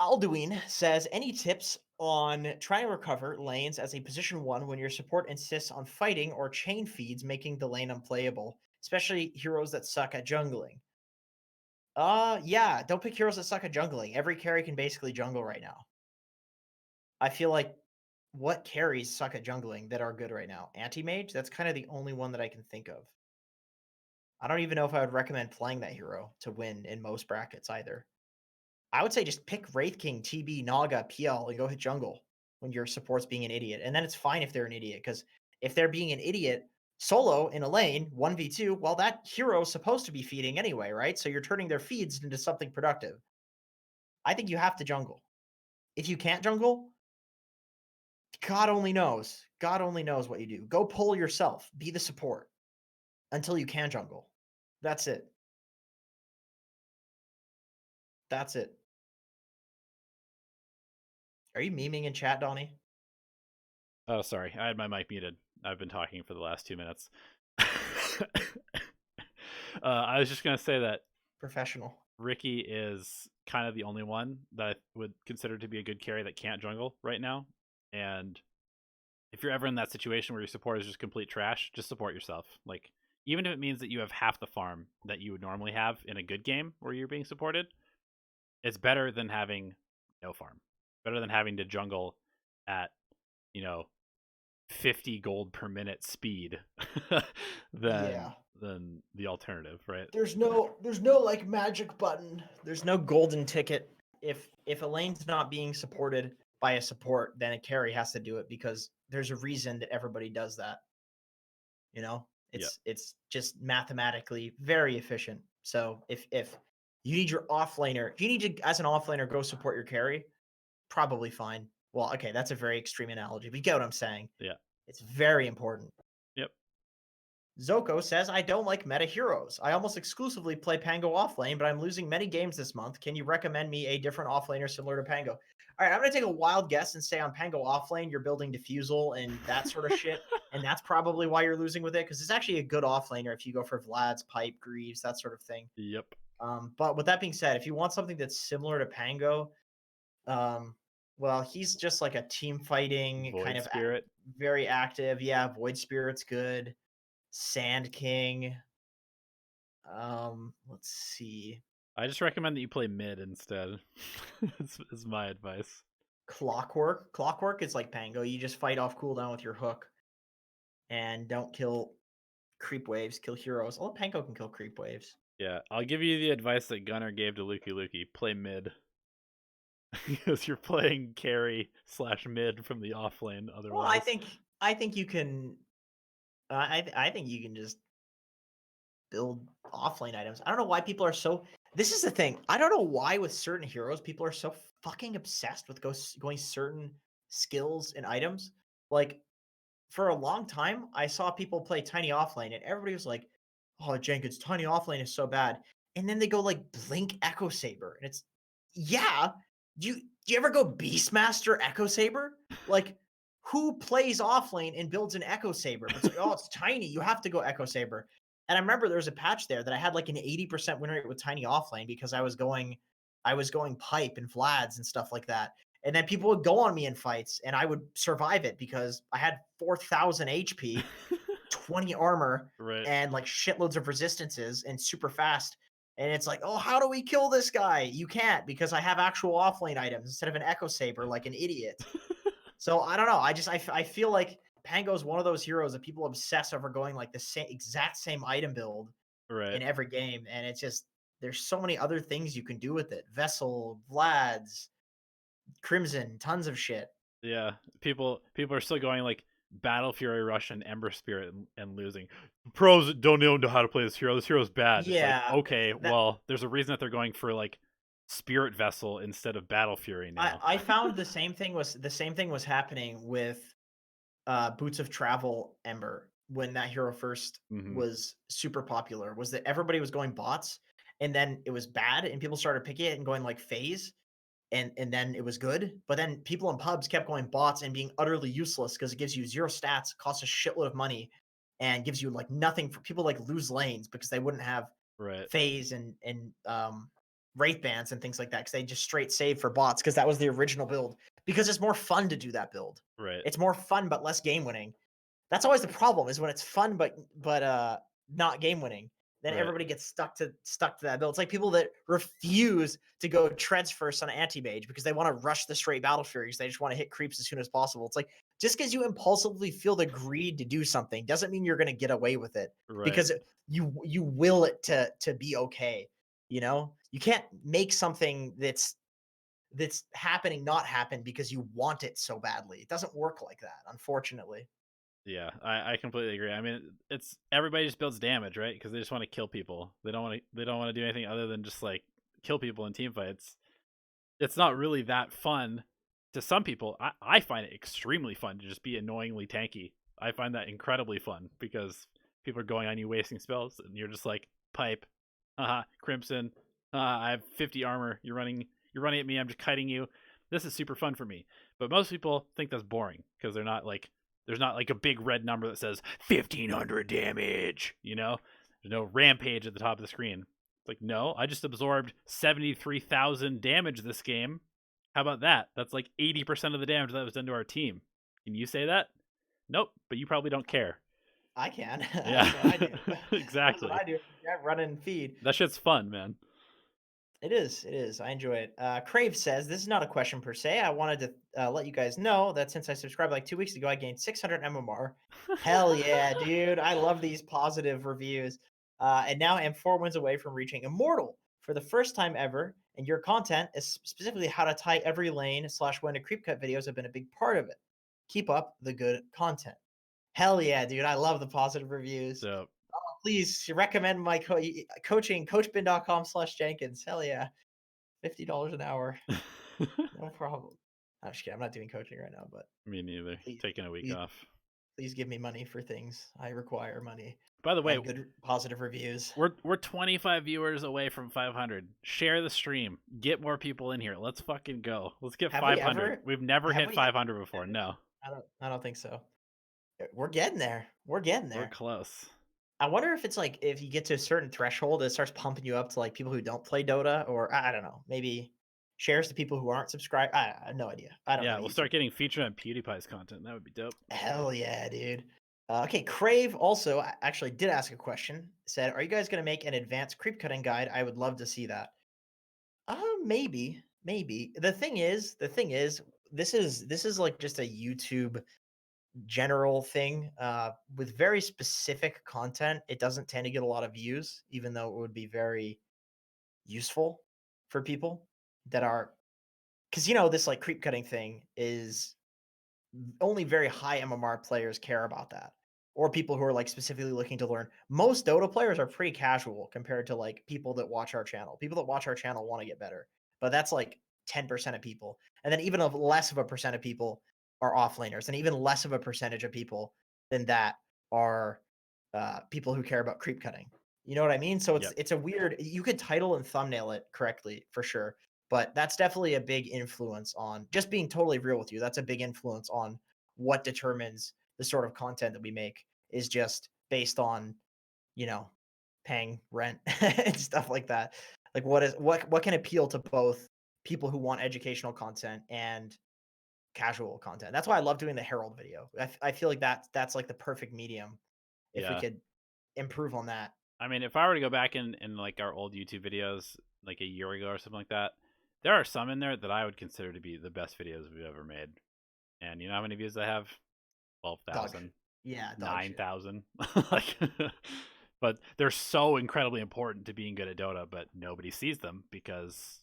Alduin says, any tips on trying to recover lanes as a position 1 when your support insists on fighting or chain feeds making the lane unplayable, especially heroes that suck at jungling? Yeah, don't pick heroes that suck at jungling. Every carry can basically jungle right now. I feel like what carries suck at jungling that are good right now? Anti-mage? That's kind of the only one that I can think of. I don't even know if I would recommend playing that hero to win in most brackets either. I would say just pick Wraith King, TB, Naga, PL, and go hit jungle when your support's being an idiot. And then it's fine if they're an idiot, because if they're being an idiot solo in a lane, 1v2, well, that hero's supposed to be feeding anyway, right? So you're turning their feeds into something productive. I think you have to jungle. If you can't jungle, God only knows. God only knows what you do. Go pull yourself. Be the support until you can jungle. That's it. That's it. Are you memeing in chat, Donnie? Oh, sorry. I had my mic muted. I've been talking for the last 2 minutes. I was just going to say that Professional. Ricky is kind of the only one that I would consider to be a good carry that can't jungle right now. And if you're ever in that situation where your support is just complete trash, just support yourself. Like, even if it means that you have half the farm that you would normally have in a good game where you're being supported, it's better than having no farm. Better than having to jungle at, 50 gold per minute speed Yeah. than the alternative, right? There's no like magic button. There's no golden ticket. If a lane's not being supported by a support, then a carry has to do it because there's a reason that everybody does that. It's just mathematically very efficient. So if you need your offlaner, if you need to as an offlaner go support your carry, probably fine. Well, okay, that's a very extreme analogy, but you get what I'm saying. Yeah. It's very important. Yep. Zoko says, I don't like meta heroes. I almost exclusively play Pango offlane, but I'm losing many games this month. Can you recommend me a different offlaner similar to Pango? All right, I'm going to take a wild guess and say on Pango offlane, you're building Diffusal and that sort of shit. And that's probably why you're losing with it, because it's actually a good offlaner if you go for Vlad's, Pipe, Greaves, that sort of thing. Yep. But with that being said, if you want something that's similar to Pango, well, he's just like a team fighting Void kind of Spirit. very active. Yeah, Void Spirit's good. Sand King. Let's see. I just recommend that you play mid instead. is my advice. Clockwork. Clockwork is like Pango. You just fight off cooldown with your hook. And don't kill creep waves, kill heroes. Although Pango can kill creep waves. Yeah, I'll give you the advice that Gunnar gave to Luki Luki. Play mid. Because you're playing carry / mid from the off lane otherwise. Well, I think you can I think you can just build offlane items. I don't know why people are so. This is the thing. I don't know why with certain heroes people are so fucking obsessed with going certain skills and items. Like for a long time, I saw people play tiny offlane, and everybody was like, "Oh, Jenkins, tiny offlane is so bad." And then they go like Blink Echo Saber, and it's yeah. Do you ever go Beastmaster Echo Saber? Like, who plays offlane and builds an Echo Saber? But it's like, oh, it's tiny. You have to go Echo Saber. And I remember there was a patch there that I had like an 80% win rate with tiny offlane because I was going pipe and Vlads and stuff like that. And then people would go on me in fights and I would survive it because I had 4,000 HP, 20 armor, right. and like shitloads of resistances and super fast. And it's like, oh, how do we kill this guy? You can't because I have actual offlane items instead of an Echo Saber like an idiot. So I don't know. I feel like Pango is one of those heroes that people obsess over going like the exact same item build right. in every game, and it's just there's so many other things you can do with it. Vessel, Vlad's, Crimson, tons of shit. Yeah, people are still going like Battle Fury Rush and Ember Spirit and losing. Pros don't know how to play this hero. This hero's bad. Yeah, it's like, okay, well, there's a reason that they're going for like Spirit Vessel instead of Battle Fury now. I found the same thing was happening with Boots of Travel Ember when that hero 1st was super popular. Was that everybody was going bots, and then it was bad, and people started picking it and going like phase, and then it was good. But then people in pubs kept going bots and being utterly useless because it gives you 0 stats, costs a shitload of money, and gives you like nothing. For people like lose lanes because they wouldn't have right. phase and wraith bands and things like that because they just straight save for bots because that was the original build. Because it's more fun to do that build. Right. It's more fun but less game winning. That's always the problem is when it's fun but not game winning. Then Right. everybody gets stuck to that build. It's like people that refuse to go treads first on anti-mage because they want to rush the straight battle furies. They just want to hit creeps as soon as possible. It's like just because you impulsively feel the greed to do something doesn't mean you're going to get away with it. Right. Because you will it to be okay. You know, you can't make something that's happening not happen because you want it so badly. It doesn't work like that, unfortunately. Yeah, I completely agree. I mean, it's everybody just builds damage, right? Because they just want to kill people. They don't want to do anything other than just like kill people in team fights. it's not really that fun to some people. I find it extremely fun to just be annoyingly tanky. I find that incredibly fun because people are going on you wasting spells and you're just like pipe, crimson, I have 50 armor. You're running at me. I'm just kiting you. This is super fun for me. But most people think that's boring because they're not like there's not like a big red number that says 1500 damage. There's no rampage at the top of the screen. Like, no, I just absorbed 73,000 damage this game. How about that? That's like 80% of the damage that was done to our team. Can you say that? Nope, but you probably don't care. I can. Yeah, That's what I do. That's what exactly. I do. Yeah, run and feed. That shit's fun, man. It is. It is. I enjoy it. Crave says, this is not a question per se. I wanted to let you guys know that since I subscribed like 2 weeks ago, I gained 600 MMR. Hell yeah, dude. I love these positive reviews. And now I am 4 wins away from reaching immortal for the first time ever. And your content is specifically how to tie every lane / when to creep cut videos have been a big part of it. Keep up the good content. Hell yeah, dude. I love the positive reviews. So, Please recommend my coaching, coachbin.com/Jenkins. Hell yeah. $50 an hour. No problem. I'm just kidding. I'm not doing coaching right now, but me neither. please, Taking a week please, off. please give me money for things. I require money By the way, and good positive reviews. we're 25 viewers away from 500. Share the stream. Get more people in here. Let's fucking go. Let's get Have we 500. ever? We've never Have hit we? 500 before. No, I don't think so. We're getting there. We're getting we're there. close. I wonder if it's like if you get to a certain threshold, it starts pumping you up to like people who don't play Dota, or I don't know, maybe shares to people who aren't subscribed. I have no idea. I don't know Yeah, we'll YouTube. start getting featured on PewDiePie's content. That would be dope. Hell yeah, dude. Okay, Crave also actually did ask a question. Said, "Are you guys going to make an advanced creep cutting guide? I would love to see that." Maybe, maybe. The thing is, this is like just a YouTube general thing. With very specific content, it doesn't tend to get a lot of views, even though it would be very useful for people that are, because this like creep cutting thing is only very high MMR players care about that, or people who are like specifically looking to learn. Most Dota players are pretty casual compared to like people that watch our channel. People that watch our channel want to get better, but that's like 10% of people, and then even of less of a percent of people are offlaners, and even less of a percentage of people than that are people who care about creep cutting. You know what I mean? So it's Yep. it's a weird. You could title and thumbnail it correctly for sure, but that's definitely a big influence on, just being totally real with you. That's a big influence on what determines the sort of content that we make, is just based on, you know, paying rent and stuff like that. Like what can appeal to both people who want educational content and casual content. That's why I love doing the Herald video. I feel like that's like the perfect medium if we Yeah. could improve on that. I mean, if I were to go back in like our old YouTube videos, like a year ago or something like that, there are some in there that I would consider to be the best videos we've ever made. And you know how many views I have? Dog. 12,000, Yeah, dog shit. 9,000. Like, but they're so incredibly important to being good at Dota, but nobody sees them because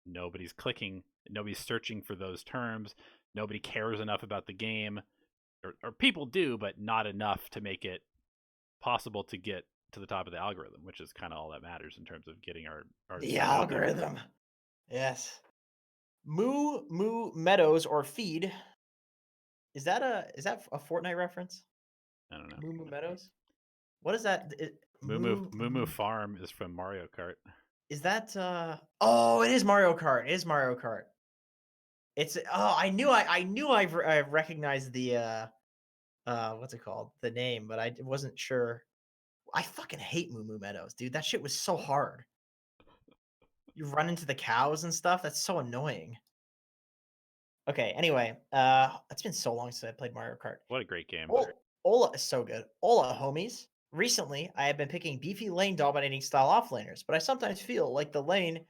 nobody's clicking, nobody's searching for those terms, nobody cares enough about the game, or people do, but not enough to make it possible to get to the top of the algorithm, which is kind of all that matters in terms of getting our The stuff out there. algorithm. Yes. Moo Meadows or Feed. Is that a Fortnite reference? I don't know. Moo Meadows? What is that? Moo Farm is from Mario Kart. Is that oh, it is Mario Kart. It is Mario Kart. It's I recognized the what's it called? The name, but I wasn't sure. I fucking hate Moo Meadows, dude. That shit was so hard. You run into the cows and stuff. That's so annoying. Okay, anyway, it's been so long since I played Mario Kart. What a great game. Ola is so good. Ola, homies. Recently, I have been picking beefy lane dominating style offlaners, but I sometimes feel like the lane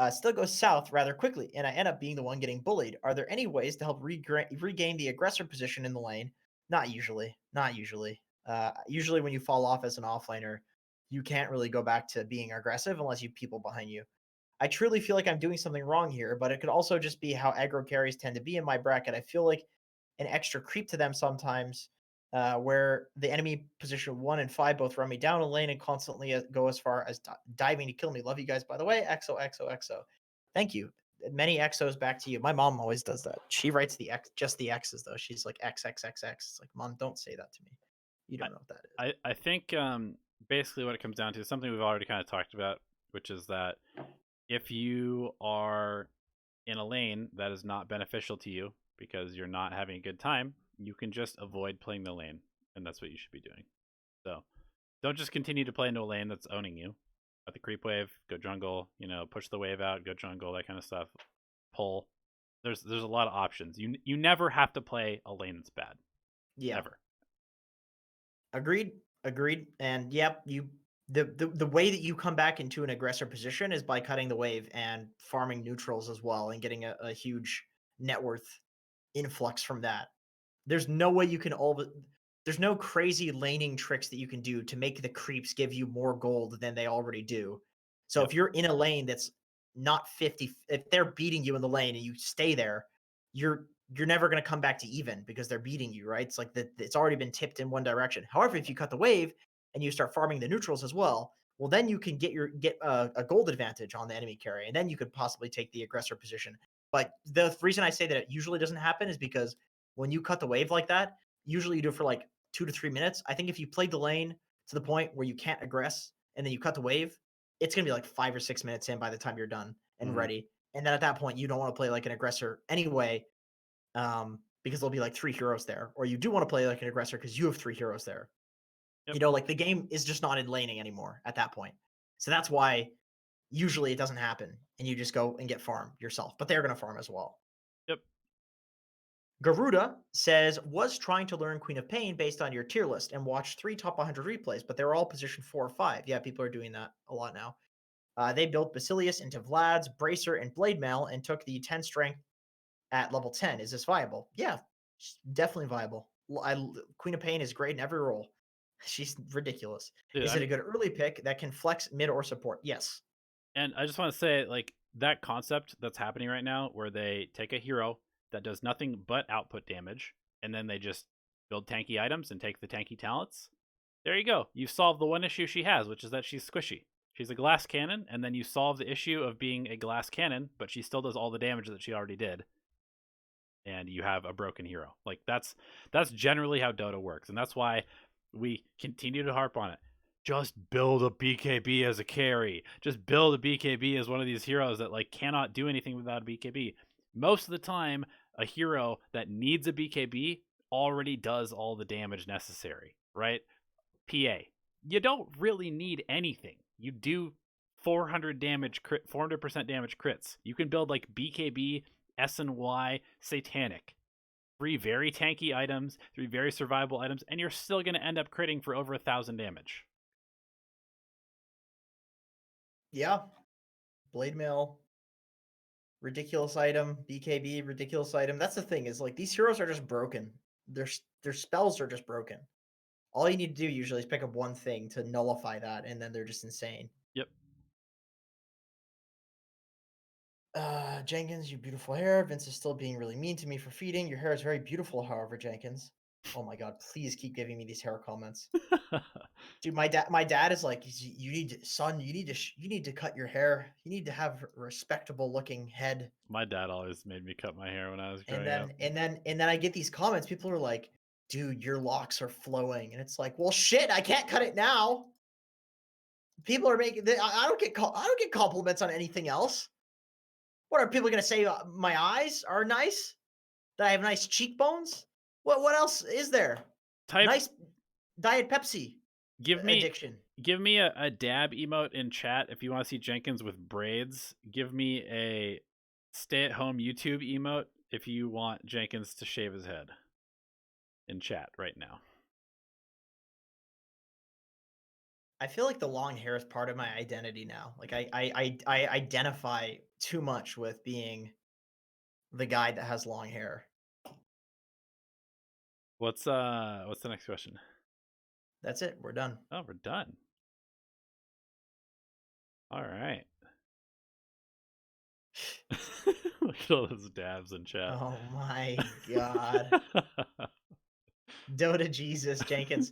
still goes south rather quickly, and I end up being the one getting bullied. Are there any ways to help regain the aggressor position in the lane? Not usually. Not usually. Usually, when you fall off as an offlaner, you can't really go back to being aggressive unless you have people behind you. I truly feel like I'm doing something wrong here, but it could also just be how aggro carries tend to be in my bracket. I feel like an extra creep to them sometimes, where the enemy position 1 and 5 both run me down a lane and constantly go as far as diving to kill me. Love you guys, by the way. XOXOXO. Thank you. Many exos back to you. My mom always does that. She writes the X, just the X's though. She's like X X X X. It's like, mom, don't say that to me. You I don't know what that is. I think basically what it comes down to is something we've already kind of talked about, which is that if you are in a lane that is not beneficial to you because you're not having a good time, you can just avoid playing the lane, and that's what you should be doing. So don't just continue to play into a lane that's owning you. At the creep wave, go jungle, push the wave out, go jungle, that kind of stuff. Pull. There's a lot of options. You never have to play a lane that's bad. Yeah. Never. Agreed. Agreed. And yep, the way that you come back into an aggressor position is by cutting the wave and farming neutrals as well and getting a huge net worth influx from that. There's no way you can there's no crazy laning tricks that you can do to make the creeps give you more gold than they already do. So Yep. if you're in a lane that's not 50, if they're beating you in the lane and you stay there, you're never going to come back to even because they're beating you, right? It's like it's already been tipped in one direction. However, if you cut the wave and you start farming the neutrals as well, well then you can get a gold advantage on the enemy carry, and then you could possibly take the aggressor position. But the reason I say that it usually doesn't happen is because when you cut the wave like that, usually you do it for like 2 to 3 minutes. I think if you played the lane to the point where you can't aggress and then you cut the wave, it's gonna be like 5 or 6 minutes in by the time you're done and Mhm. ready. And then at that point, you don't want to play like an aggressor anyway, because there'll be like 3 heroes there, or you do want to play like an aggressor because you have 3 heroes there. Yep. Like the game is just not in laning anymore at that point. So that's why usually it doesn't happen, and you just go and get farm yourself. But they're gonna farm as well. Yep. Garuda says, was trying to learn Queen of Pain based on your tier list and watched 3 top 100 replays, but they were all position 4 or 5. Yeah, people are doing that a lot now. They built Basilius into Vlad's, Bracer, and Blade Mail and took the 10 strength at level 10. Is this viable? Yeah, definitely viable. Queen of Pain is great in every role. She's ridiculous. Dude, Is it a good early pick that can flex mid or support? Yes. and I just want to say, like, that concept that's happening right now, where they take a hero that does nothing but output damage, and then they just build tanky items and take the tanky talents. There you go. You've solved the one issue she has, which is that she's squishy. She's a glass cannon, and then you solve the issue of being a glass cannon, but she still does all the damage that she already did, and you have a broken hero. Like, that's generally how Dota works, and that's why we continue to harp on it. Just build a BKB as a carry. Just build a BKB as one of these heroes that like cannot do anything without a BKB. Most of the time, a hero that needs a BKB already does all the damage necessary, right? PA. You don't really need anything. You do 400 damage crit, 400% damage crits. You can build like BKB, SNY, Satanic. 3 very tanky items, 3 very survivable items, and you're still going to end up critting for over 1,000 damage. Yeah. Blade Mail, ridiculous item. BKB, ridiculous item. That's the thing, is like these heroes are just broken. Their spells are just broken. All you need to do usually is pick up one thing to nullify that, and then they're just insane. Yep. Jenkins, you beautiful hair. Vince is still being really mean to me for feeding. Your hair is very beautiful, however, Jenkins. Oh my god, please keep giving me these hair comments. Dude, my dad is like, you need to, son, you need to cut your hair. You need to have a respectable looking head. My dad always made me cut my hair when I was And growing up. then I get these comments. People are like, dude, your locks are flowing. And it's like, well shit, I can't cut it now. People are making I don't get compliments on anything else. What are people gonna say? My eyes are nice? That I have nice cheekbones? What else is there? Type Nice Diet Pepsi give me addiction. give me a dab emote in chat if you want to see Jenkins with braids. Give me a stay-at-home YouTube emote if you want Jenkins to shave his head in chat right now. I feel like the long hair is part of my identity now. Like I identify too much with being the guy that has long hair. What's the next question? That's it. We're done. Oh, we're done. All right. Look at all those dabs in chat. Oh my god. Dota Jesus Jenkins.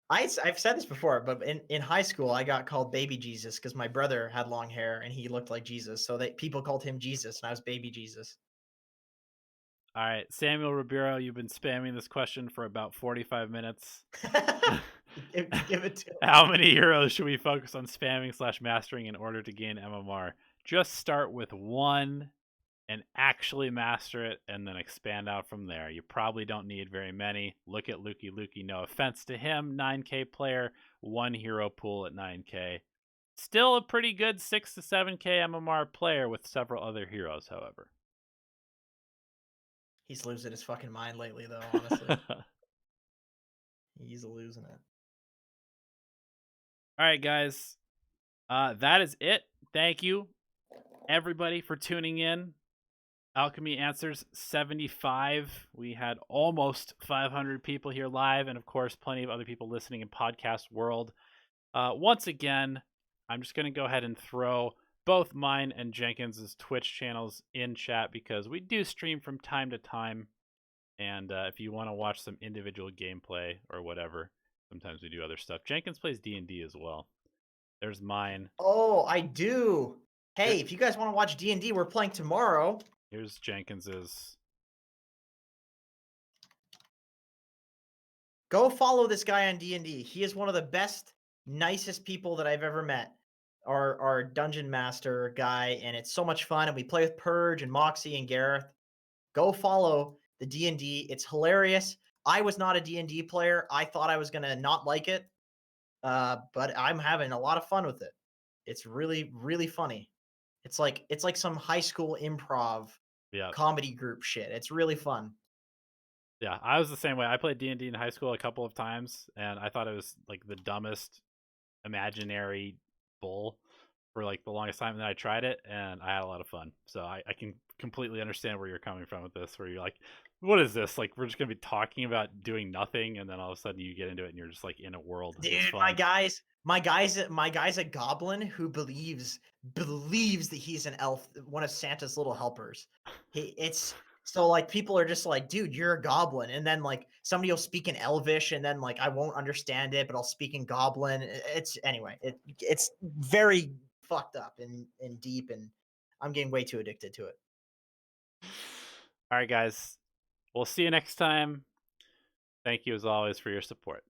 I've said this before, but in high school, I got called Baby Jesus because my brother had long hair and he looked like Jesus, so people called him Jesus, and I was Baby Jesus. All right, Samuel Ribeiro, you've been spamming this question for about 45 minutes. Give it to him. How many heroes should we focus on spamming slash mastering in order to gain MMR? Just start with one and actually master it and then expand out from there. You probably don't need very many. Look at Lukey Lukey. No offense to him, 9k player, one hero pool at 9k. Still a pretty good 6 to 7k MMR player with several other heroes, however. He's losing his fucking mind lately, though, honestly. He's losing it. All right, guys. That is it. Thank you, everybody, for tuning in. Alchemy Answers 75. We had almost 500 people here live, and of course, plenty of other people listening in podcast world. Once again, I'm just going to go ahead and throw both mine and Jenkins's Twitch channels in chat because we do stream from time to time. And if you want to watch some individual gameplay or whatever, sometimes we do other stuff. Jenkins plays D&D as well. There's mine. Oh, I do. Hey, if you guys want to watch D&D, we're playing tomorrow. Here's Jenkins's. Go follow this guy on D&D. He is one of the best, nicest people that I've ever met. Our dungeon master guy, and it's so much fun. And we play with Purge and Moxie and Gareth. Go follow the D&D. It's hilarious. I was not a D&D player. I thought I was gonna not like it, but I'm having a lot of fun with it. It's really, really funny. It's like some high school improv comedy group shit. It's really fun. Yeah, I was the same way. I played D&D in high school a couple of times, and I thought it was like the dumbest imaginary bull for like the longest time. And then I tried it, and I had a lot of fun. So I can completely understand where you're coming from with this, where you're like, what is this? Like, we're just going to be talking about doing nothing, and then all of a sudden you get into it, and you're just like in a world. Dude, my guy's a goblin who believes that he's an elf, one of Santa's little helpers. It's so like people are just like, dude, you're a goblin, and then like somebody will speak in Elvish, and then like I won't understand it, but I'll speak in Goblin. It's anyway, it's very fucked up and deep, and I'm getting way too addicted to it. All right, guys. We'll see you next time. Thank you as always for your support.